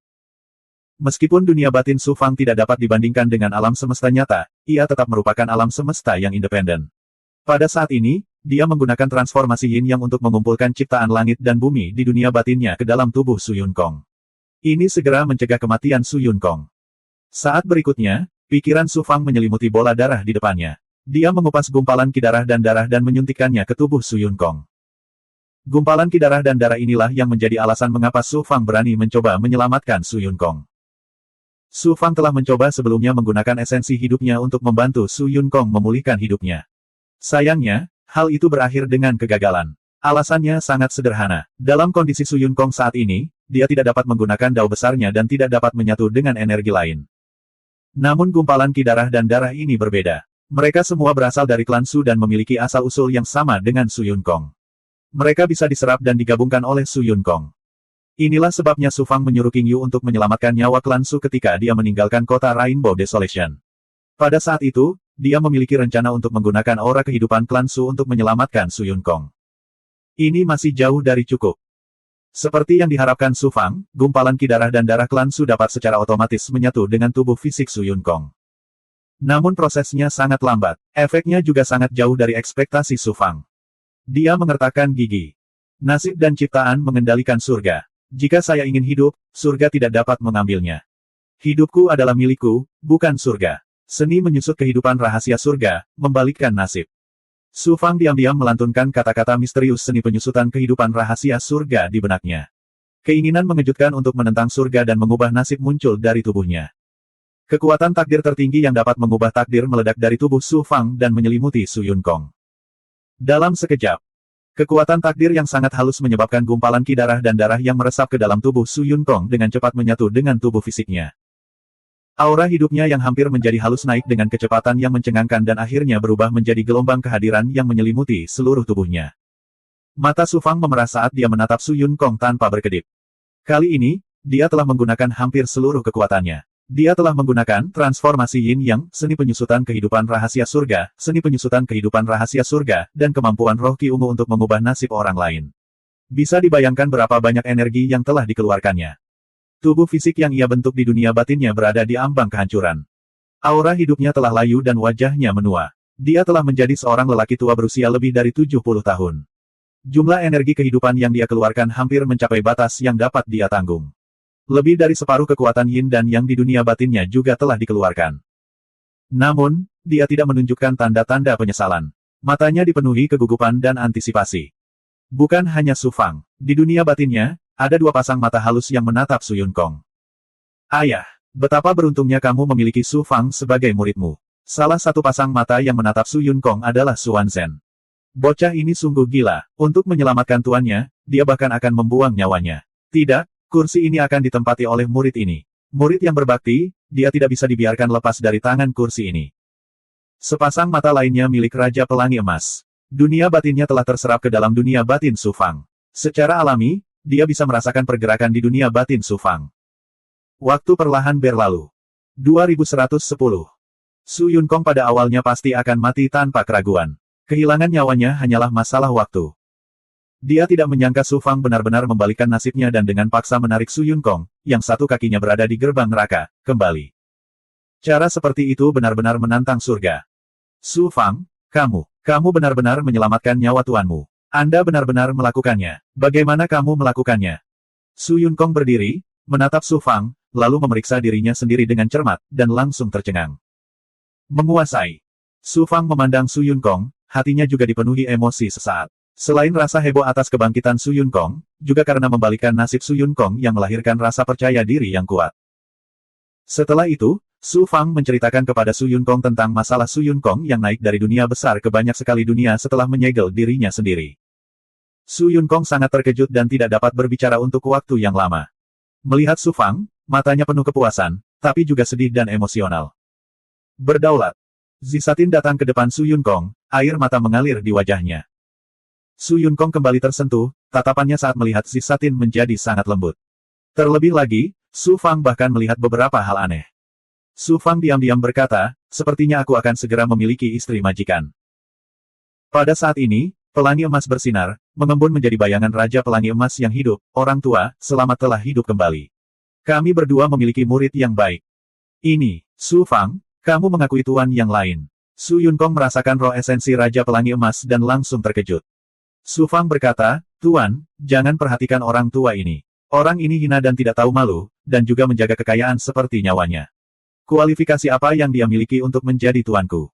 Meskipun dunia batin Su Fang tidak dapat dibandingkan dengan alam semesta nyata, ia tetap merupakan alam semesta yang independen. Pada saat ini, dia menggunakan transformasi Yin Yang untuk mengumpulkan ciptaan langit dan bumi di dunia batinnya ke dalam tubuh Su Yunkong. Ini segera mencegah kematian Su Yunkong. Saat berikutnya, pikiran Su Fang menyelimuti bola darah di depannya. Dia mengupas gumpalan ki darah dan menyuntikkannya ke tubuh Su Yunkong. Gumpalan ki darah dan darah inilah yang menjadi alasan mengapa Su Fang berani mencoba menyelamatkan Su Yunkong. Su Fang telah mencoba sebelumnya menggunakan esensi hidupnya untuk membantu Su Yunkong memulihkan hidupnya. Sayangnya, hal itu berakhir dengan kegagalan. Alasannya sangat sederhana. Dalam kondisi Su Yunkong saat ini, dia tidak dapat menggunakan dao besarnya dan tidak dapat menyatu dengan energi lain. Namun gumpalan ki darah dan darah ini berbeda. Mereka semua berasal dari klan Su dan memiliki asal-usul yang sama dengan Su Yunkong. Mereka bisa diserap dan digabungkan oleh Su Yunkong. Inilah sebabnya Su Fang menyuruh King Yu untuk menyelamatkan nyawa klan Su ketika dia meninggalkan kota Rainbow Desolation. Pada saat itu, dia memiliki rencana untuk menggunakan aura kehidupan klan Su untuk menyelamatkan Su Yunkong. Ini masih jauh dari cukup. Seperti yang diharapkan Su Fang, gumpalan ki darah dan darah klan Su dapat secara otomatis menyatu dengan tubuh fisik Su Yunkong. Namun prosesnya sangat lambat. Efeknya juga sangat jauh dari ekspektasi Su Fang. Dia mengertakkan gigi. Nasib dan ciptaan mengendalikan surga. Jika saya ingin hidup, surga tidak dapat mengambilnya. Hidupku adalah milikku, bukan surga. Seni menyusut kehidupan rahasia surga, membalikkan nasib. Su Fang diam-diam melantunkan kata-kata misterius seni penyusutan kehidupan rahasia surga di benaknya. Keinginan mengejutkan untuk menentang surga dan mengubah nasib muncul dari tubuhnya. Kekuatan takdir tertinggi yang dapat mengubah takdir meledak dari tubuh Su Fang dan menyelimuti Su Yunkong. Dalam sekejap, kekuatan takdir yang sangat halus menyebabkan gumpalan ki darah dan darah yang meresap ke dalam tubuh Su Yunkong dengan cepat menyatu dengan tubuh fisiknya. Aura hidupnya yang hampir menjadi halus naik dengan kecepatan yang mencengangkan dan akhirnya berubah menjadi gelombang kehadiran yang menyelimuti seluruh tubuhnya. Mata Su Fang memerah saat dia menatap Su Yunkong tanpa berkedip. Kali ini, dia telah menggunakan hampir seluruh kekuatannya. Dia telah menggunakan transformasi Yin Yang, seni penyusutan kehidupan rahasia surga, seni penyusutan kehidupan rahasia surga, dan kemampuan roh Qi ungu untuk mengubah nasib orang lain. Bisa dibayangkan berapa banyak energi yang telah dikeluarkannya. Tubuh fisik yang ia bentuk di dunia batinnya berada di ambang kehancuran. Aura hidupnya telah layu dan wajahnya menua. Dia telah menjadi seorang lelaki tua berusia lebih dari 70 tahun. Jumlah energi kehidupan yang dia keluarkan hampir mencapai batas yang dapat dia tanggung. Lebih dari separuh kekuatan Yin dan Yang di dunia batinnya juga telah dikeluarkan. Namun, dia tidak menunjukkan tanda-tanda penyesalan. Matanya dipenuhi kegugupan dan antisipasi. Bukan hanya Su Fang. Di dunia batinnya, ada dua pasang mata halus yang menatap Su Yunkong. Ayah, betapa beruntungnya kamu memiliki Su Fang sebagai muridmu. Salah satu pasang mata yang menatap Su Yunkong adalah Su Wanzhen. Bocah ini sungguh gila. Untuk menyelamatkan tuannya, dia bahkan akan membuang nyawanya. Tidak. Kursi ini akan ditempati oleh murid ini. Murid yang berbakti, dia tidak bisa dibiarkan lepas dari tangan kursi ini. Sepasang mata lainnya milik Raja Pelangi Emas. Dunia batinnya telah terserap ke dalam dunia batin Su Fang. Secara alami, dia bisa merasakan pergerakan di dunia batin Su Fang. Waktu perlahan berlalu. 2110. Su Yunkong pada awalnya pasti akan mati tanpa keraguan. Kehilangan nyawanya hanyalah masalah waktu. Dia tidak menyangka Su Fang benar-benar membalikkan nasibnya dan dengan paksa menarik Su Yunkong, yang satu kakinya berada di gerbang neraka, kembali. Cara seperti itu benar-benar menantang surga. Su Fang, kamu benar-benar menyelamatkan nyawa tuanmu. Anda benar-benar melakukannya. Bagaimana kamu melakukannya? Su Yunkong berdiri, menatap Su Fang, lalu memeriksa dirinya sendiri dengan cermat, dan langsung tercengang. Menguasai. Su Fang memandang Su Yunkong, hatinya juga dipenuhi emosi sesaat. Selain rasa heboh atas kebangkitan Su Yunkong, juga karena membalikkan nasib Su Yunkong yang melahirkan rasa percaya diri yang kuat. Setelah itu, Su Fang menceritakan kepada Su Yunkong tentang masalah Su Yunkong yang naik dari dunia besar ke banyak sekali dunia setelah menyegel dirinya sendiri. Su Yunkong sangat terkejut dan tidak dapat berbicara untuk waktu yang lama. Melihat Su Fang, matanya penuh kepuasan, tapi juga sedih dan emosional. Berdaulat. Zisatin datang ke depan Su Yunkong, air mata mengalir di wajahnya. Su Yunkong kembali tersentuh, tatapannya saat melihat Zisatin menjadi sangat lembut. Terlebih lagi, Su Fang bahkan melihat beberapa hal aneh. Su Fang diam-diam berkata, sepertinya aku akan segera memiliki istri majikan. Pada saat ini, pelangi emas bersinar, mengembun menjadi bayangan Raja Pelangi Emas yang hidup, orang tua, selamat telah hidup kembali. Kami berdua memiliki murid yang baik. Ini, Su Fang, kamu mengakui tuan yang lain. Su Yunkong merasakan roh esensi Raja Pelangi Emas dan langsung terkejut. Su Fang berkata, Tuan, jangan perhatikan orang tua ini. Orang ini hina dan tidak tahu malu, dan juga menjaga kekayaan seperti nyawanya. Kualifikasi apa yang dia miliki untuk menjadi tuanku?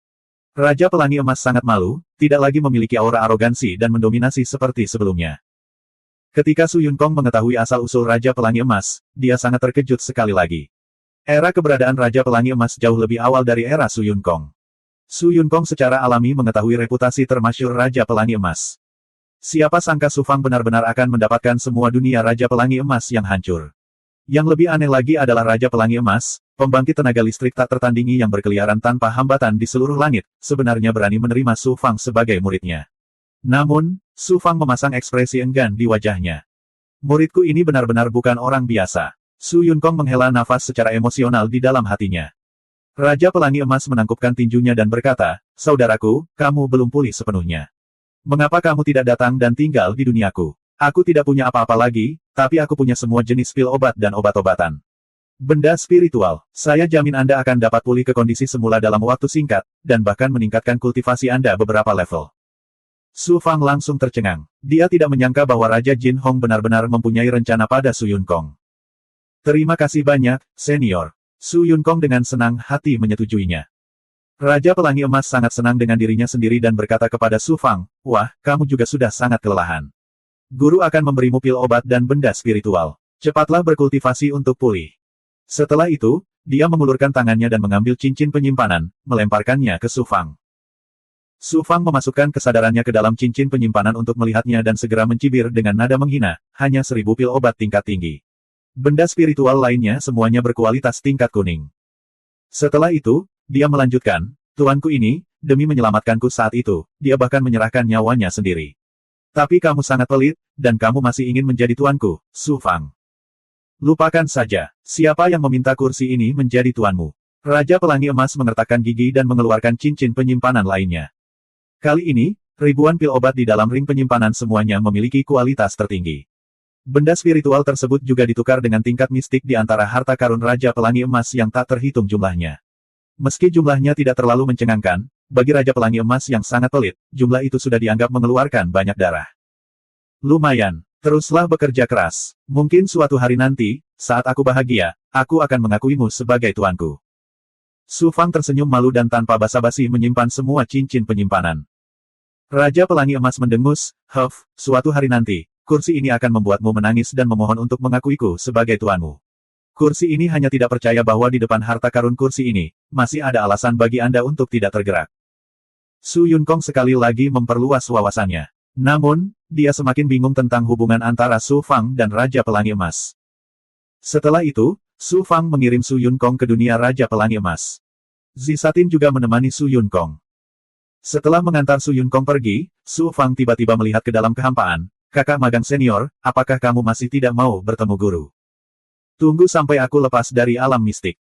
Raja Pelangi Emas sangat malu, tidak lagi memiliki aura arogansi dan mendominasi seperti sebelumnya. Ketika Su Yunkong mengetahui asal-usul Raja Pelangi Emas, dia sangat terkejut sekali lagi. Era keberadaan Raja Pelangi Emas jauh lebih awal dari era Su Yunkong. Su Yunkong secara alami mengetahui reputasi termasyhur Raja Pelangi Emas. Siapa sangka Su Fang benar-benar akan mendapatkan semua dunia Raja Pelangi Emas yang hancur. Yang lebih aneh lagi adalah Raja Pelangi Emas, pembangkit tenaga listrik tak tertandingi yang berkeliaran tanpa hambatan di seluruh langit, sebenarnya berani menerima Su Fang sebagai muridnya. Namun, Su Fang memasang ekspresi enggan di wajahnya. Muridku ini benar-benar bukan orang biasa. Su Yunkong menghela nafas secara emosional di dalam hatinya. Raja Pelangi Emas menangkupkan tinjunya dan berkata, saudaraku, kamu belum pulih sepenuhnya. Mengapa kamu tidak datang dan tinggal di duniaku? Aku tidak punya apa-apa lagi, tapi aku punya semua jenis pil obat dan obat-obatan. Benda spiritual, saya jamin Anda akan dapat pulih ke kondisi semula dalam waktu singkat, dan bahkan meningkatkan kultivasi Anda beberapa level. Su Fang langsung tercengang. Dia tidak menyangka bahwa Raja Jin Hong benar-benar mempunyai rencana pada Su Yunkong. Terima kasih banyak, senior. Su Yunkong dengan senang hati menyetujuinya. Raja Pelangi Emas sangat senang dengan dirinya sendiri dan berkata kepada Su Fang, wah, kamu juga sudah sangat kelelahan. Guru akan memberimu pil obat dan benda spiritual. Cepatlah berkultivasi untuk pulih. Setelah itu, dia mengulurkan tangannya dan mengambil cincin penyimpanan, melemparkannya ke Su Fang. Su Fang memasukkan kesadarannya ke dalam cincin penyimpanan untuk melihatnya dan segera mencibir dengan nada menghina, hanya 1000 pil obat tingkat tinggi. Benda spiritual lainnya semuanya berkualitas tingkat kuning. Setelah itu, dia melanjutkan, tuanku ini, demi menyelamatkanku saat itu, dia bahkan menyerahkan nyawanya sendiri. Tapi kamu sangat pelit, dan kamu masih ingin menjadi tuanku, Su Fang. Lupakan saja, siapa yang meminta kursi ini menjadi tuanmu? Raja Pelangi Emas mengertakkan gigi dan mengeluarkan cincin penyimpanan lainnya. Kali ini, ribuan pil obat di dalam ring penyimpanan semuanya memiliki kualitas tertinggi. Benda spiritual tersebut juga ditukar dengan tingkat mistik di antara harta karun Raja Pelangi Emas yang tak terhitung jumlahnya. Meski jumlahnya tidak terlalu mencengangkan, bagi Raja Pelangi Emas yang sangat pelit, jumlah itu sudah dianggap mengeluarkan banyak darah. Lumayan, teruslah bekerja keras. Mungkin suatu hari nanti, saat aku bahagia, aku akan mengakuimu sebagai tuanku. Su Fang tersenyum malu dan tanpa basa-basi menyimpan semua cincin penyimpanan. Raja Pelangi Emas mendengus, suatu hari nanti, kursi ini akan membuatmu menangis dan memohon untuk mengakuiku sebagai tuanmu. Kursi ini hanya tidak percaya bahwa di depan harta karun kursi ini, masih ada alasan bagi Anda untuk tidak tergerak. Su Yunkong sekali lagi memperluas wawasannya. Namun, dia semakin bingung tentang hubungan antara Su Fang dan Raja Pelangi Emas. Setelah itu, Su Fang mengirim Su Yunkong ke dunia Raja Pelangi Emas. Zisatin juga menemani Su Yunkong. Setelah mengantar Su Yunkong pergi, Su Fang tiba-tiba melihat ke dalam kehampaan. Kakak magang senior, apakah kamu masih tidak mau bertemu guru? Tunggu sampai aku lepas dari alam mistik.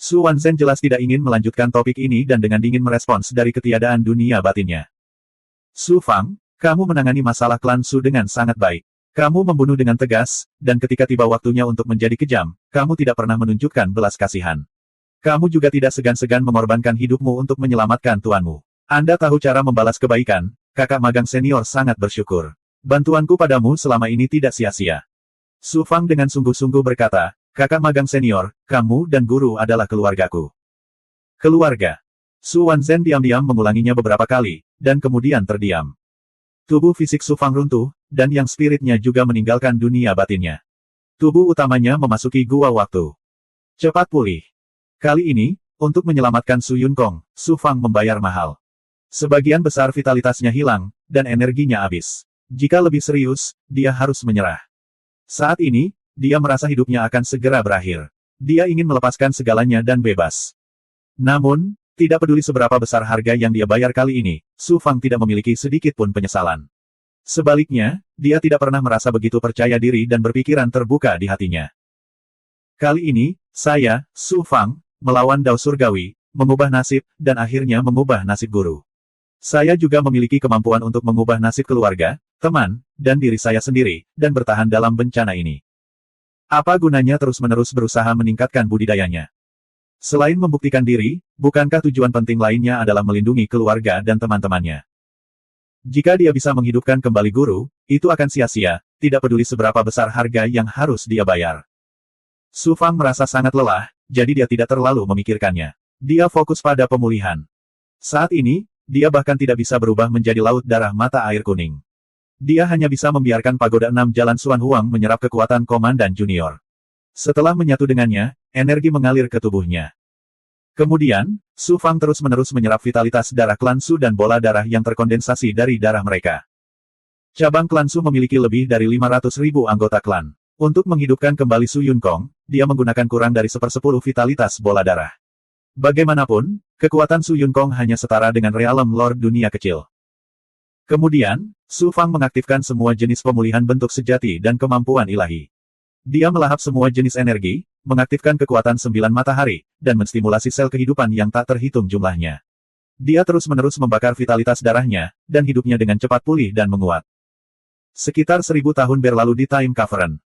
Su Wanzhen jelas tidak ingin melanjutkan topik ini dan dengan dingin merespons dari ketiadaan dunia batinnya. Su Fang, kamu menangani masalah klan Su dengan sangat baik. Kamu membunuh dengan tegas, dan ketika tiba waktunya untuk menjadi kejam, kamu tidak pernah menunjukkan belas kasihan. Kamu juga tidak segan-segan mengorbankan hidupmu untuk menyelamatkan tuanmu. Anda tahu cara membalas kebaikan, kakak magang senior sangat bersyukur. Bantuanku padamu selama ini tidak sia-sia. Su Fang dengan sungguh-sungguh berkata, kakak magang senior, kamu dan guru adalah keluargaku. Keluarga. Su Wanzhen diam-diam mengulanginya beberapa kali, dan kemudian terdiam. Tubuh fisik Su Fang runtuh, dan yang spiritnya juga meninggalkan dunia batinnya. Tubuh utamanya memasuki gua waktu. Cepat pulih. Kali ini, untuk menyelamatkan Su Yunkong, Su Fang membayar mahal. Sebagian besar vitalitasnya hilang, dan energinya habis. Jika lebih serius, dia harus menyerah. Saat ini, dia merasa hidupnya akan segera berakhir. Dia ingin melepaskan segalanya dan bebas. Namun, tidak peduli seberapa besar harga yang dia bayar kali ini, Su Fang tidak memiliki sedikit pun penyesalan. Sebaliknya, dia tidak pernah merasa begitu percaya diri dan berpikiran terbuka di hatinya. Kali ini, saya, Su Fang, melawan Dao Surgawi, mengubah nasib, dan akhirnya mengubah nasib guru. Saya juga memiliki kemampuan untuk mengubah nasib keluarga, teman, dan diri saya sendiri, dan bertahan dalam bencana ini. Apa gunanya terus-menerus berusaha meningkatkan budidayanya? Selain membuktikan diri, bukankah tujuan penting lainnya adalah melindungi keluarga dan teman-temannya? Jika dia bisa menghidupkan kembali guru, itu akan sia-sia, tidak peduli seberapa besar harga yang harus dia bayar. Su Fang merasa sangat lelah, jadi dia tidak terlalu memikirkannya. Dia fokus pada pemulihan. Saat ini, dia bahkan tidak bisa berubah menjadi laut darah mata air kuning. Dia hanya bisa membiarkan pagoda 6 jalan Xuan Huang menyerap kekuatan komandan junior. Setelah menyatu dengannya, energi mengalir ke tubuhnya. Kemudian, Su Fang terus-menerus menyerap vitalitas darah klan Su dan bola darah yang terkondensasi dari darah mereka. Cabang klan Su memiliki lebih dari 500.000 anggota klan. Untuk menghidupkan kembali Su Yunkong, dia menggunakan kurang dari 1/10 vitalitas bola darah. Bagaimanapun, kekuatan Su Yunkong hanya setara dengan realem Lord dunia kecil. Kemudian, Su Fang mengaktifkan semua jenis pemulihan bentuk sejati dan kemampuan ilahi. Dia melahap semua jenis energi, mengaktifkan kekuatan 9 matahari, dan menstimulasi sel kehidupan yang tak terhitung jumlahnya. Dia terus-menerus membakar vitalitas darahnya, dan hidupnya dengan cepat pulih dan menguat. Sekitar 1000 tahun berlalu di Time Cavern.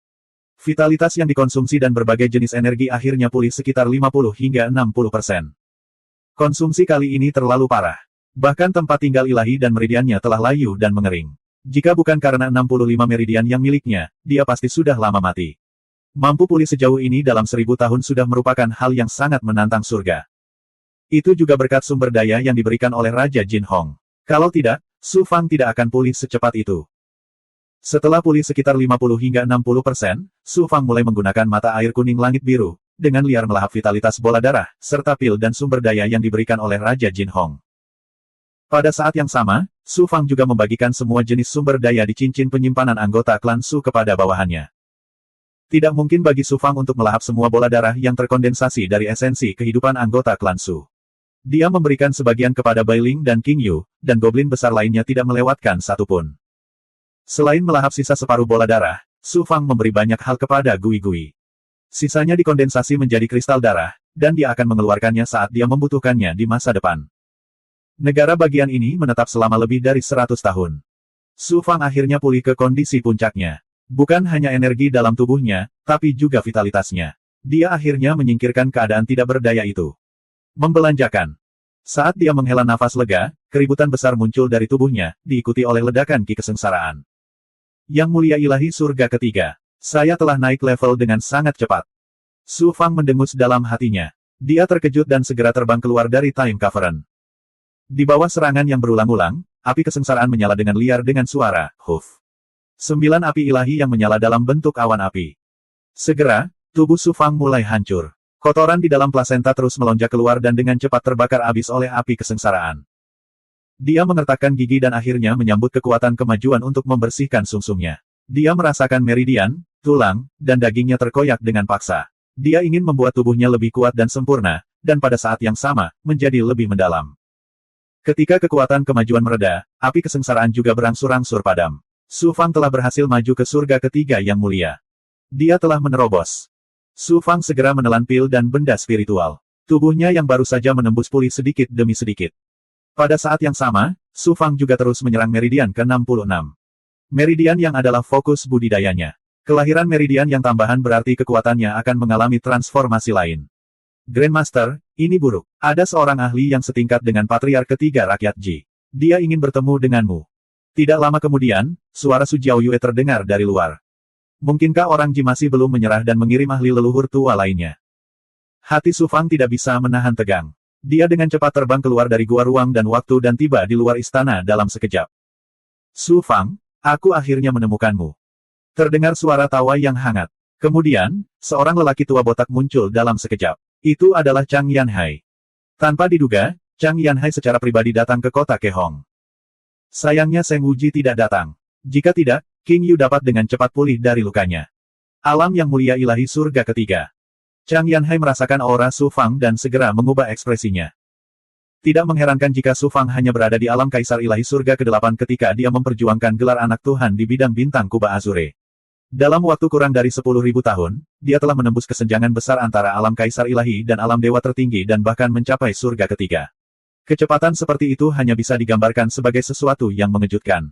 Vitalitas yang dikonsumsi dan berbagai jenis energi akhirnya pulih sekitar 50 hingga 60%. Konsumsi kali ini terlalu parah. Bahkan tempat tinggal ilahi dan meridiannya telah layu dan mengering. Jika bukan karena 65 meridian yang miliknya, dia pasti sudah lama mati. Mampu pulih sejauh ini dalam 1000 tahun sudah merupakan hal yang sangat menantang surga. Itu juga berkat sumber daya yang diberikan oleh Raja Jin Hong. Kalau tidak, Su Fang tidak akan pulih secepat itu. Setelah pulih sekitar 50 hingga 60%, Su Fang mulai menggunakan mata air kuning langit biru, dengan liar melahap vitalitas bola darah, serta pil dan sumber daya yang diberikan oleh Raja Jin Hong. Pada saat yang sama, Su Fang juga membagikan semua jenis sumber daya di cincin penyimpanan anggota klan Su kepada bawahannya. Tidak mungkin bagi Su Fang untuk melahap semua bola darah yang terkondensasi dari esensi kehidupan anggota klan Su. Dia memberikan sebagian kepada Bai Ling dan King Yu, dan goblin besar lainnya tidak melewatkan satupun. Selain melahap sisa separuh bola darah, Su Fang memberi banyak hal kepada Gui Gui. Sisanya dikondensasi menjadi kristal darah, dan dia akan mengeluarkannya saat dia membutuhkannya di masa depan. Negara bagian ini menetap selama lebih dari 100 tahun. Su Fang akhirnya pulih ke kondisi puncaknya. Bukan hanya energi dalam tubuhnya, tapi juga vitalitasnya. Dia akhirnya menyingkirkan keadaan tidak berdaya itu. Membelanjakan. Saat dia menghela nafas lega, keributan besar muncul dari tubuhnya, diikuti oleh ledakan ki kesengsaraan. Yang mulia ilahi surga ketiga. Saya telah naik level dengan sangat cepat. Su Fang mendengus dalam hatinya. Dia terkejut dan segera terbang keluar dari Time Cavern. Di bawah serangan yang berulang-ulang, api kesengsaraan menyala dengan liar dengan suara, huf. 9 api ilahi yang menyala dalam bentuk awan api. Segera, tubuh Su Fang mulai hancur. Kotoran di dalam plasenta terus melonjak keluar dan dengan cepat terbakar habis oleh api kesengsaraan. Dia mengertakkan gigi dan akhirnya menyambut kekuatan kemajuan untuk membersihkan sumsumnya. Dia merasakan meridian, tulang, dan dagingnya terkoyak dengan paksa. Dia ingin membuat tubuhnya lebih kuat dan sempurna, dan pada saat yang sama, menjadi lebih mendalam. Ketika kekuatan kemajuan mereda, api kesengsaraan juga berangsur-angsur padam. Su Fang telah berhasil maju ke surga ketiga yang mulia. Dia telah menerobos. Su Fang segera menelan pil dan benda spiritual. Tubuhnya yang baru saja menembus pulih sedikit demi sedikit. Pada saat yang sama, Su Fang juga terus menyerang meridian ke-66. Meridian yang adalah fokus budidayanya. Kelahiran meridian yang tambahan berarti kekuatannya akan mengalami transformasi lain. Grandmaster, ini buruk. Ada seorang ahli yang setingkat dengan Patriark ketiga Rakyat Ji. Dia ingin bertemu denganmu. Tidak lama kemudian, suara Su Jiaoyue terdengar dari luar. Mungkinkah orang Ji masih belum menyerah dan mengirim ahli leluhur tua lainnya? Hati Su Fang tidak bisa menahan tegang. Dia dengan cepat terbang keluar dari gua ruang dan waktu dan tiba di luar istana dalam sekejap. Su Fang, aku akhirnya menemukanmu. Terdengar suara tawa yang hangat. Kemudian, seorang lelaki tua botak muncul dalam sekejap. Itu adalah Chang Yanhai. Tanpa diduga, Chang Yanhai secara pribadi datang ke kota Kehong. Sayangnya Seng Wuji tidak datang. Jika tidak, King Yu dapat dengan cepat pulih dari lukanya. Alam yang mulia ilahi surga ketiga. Chang Yanhai merasakan aura Su Fang dan segera mengubah ekspresinya. Tidak mengherankan jika Su Fang hanya berada di alam kaisar ilahi surga ke-8 ketika dia memperjuangkan gelar anak Tuhan di bidang bintang Kuba Azure. Dalam waktu kurang dari 10.000 tahun, dia telah menembus kesenjangan besar antara alam kaisar ilahi dan alam dewa tertinggi dan bahkan mencapai surga ketiga. Kecepatan seperti itu hanya bisa digambarkan sebagai sesuatu yang mengejutkan.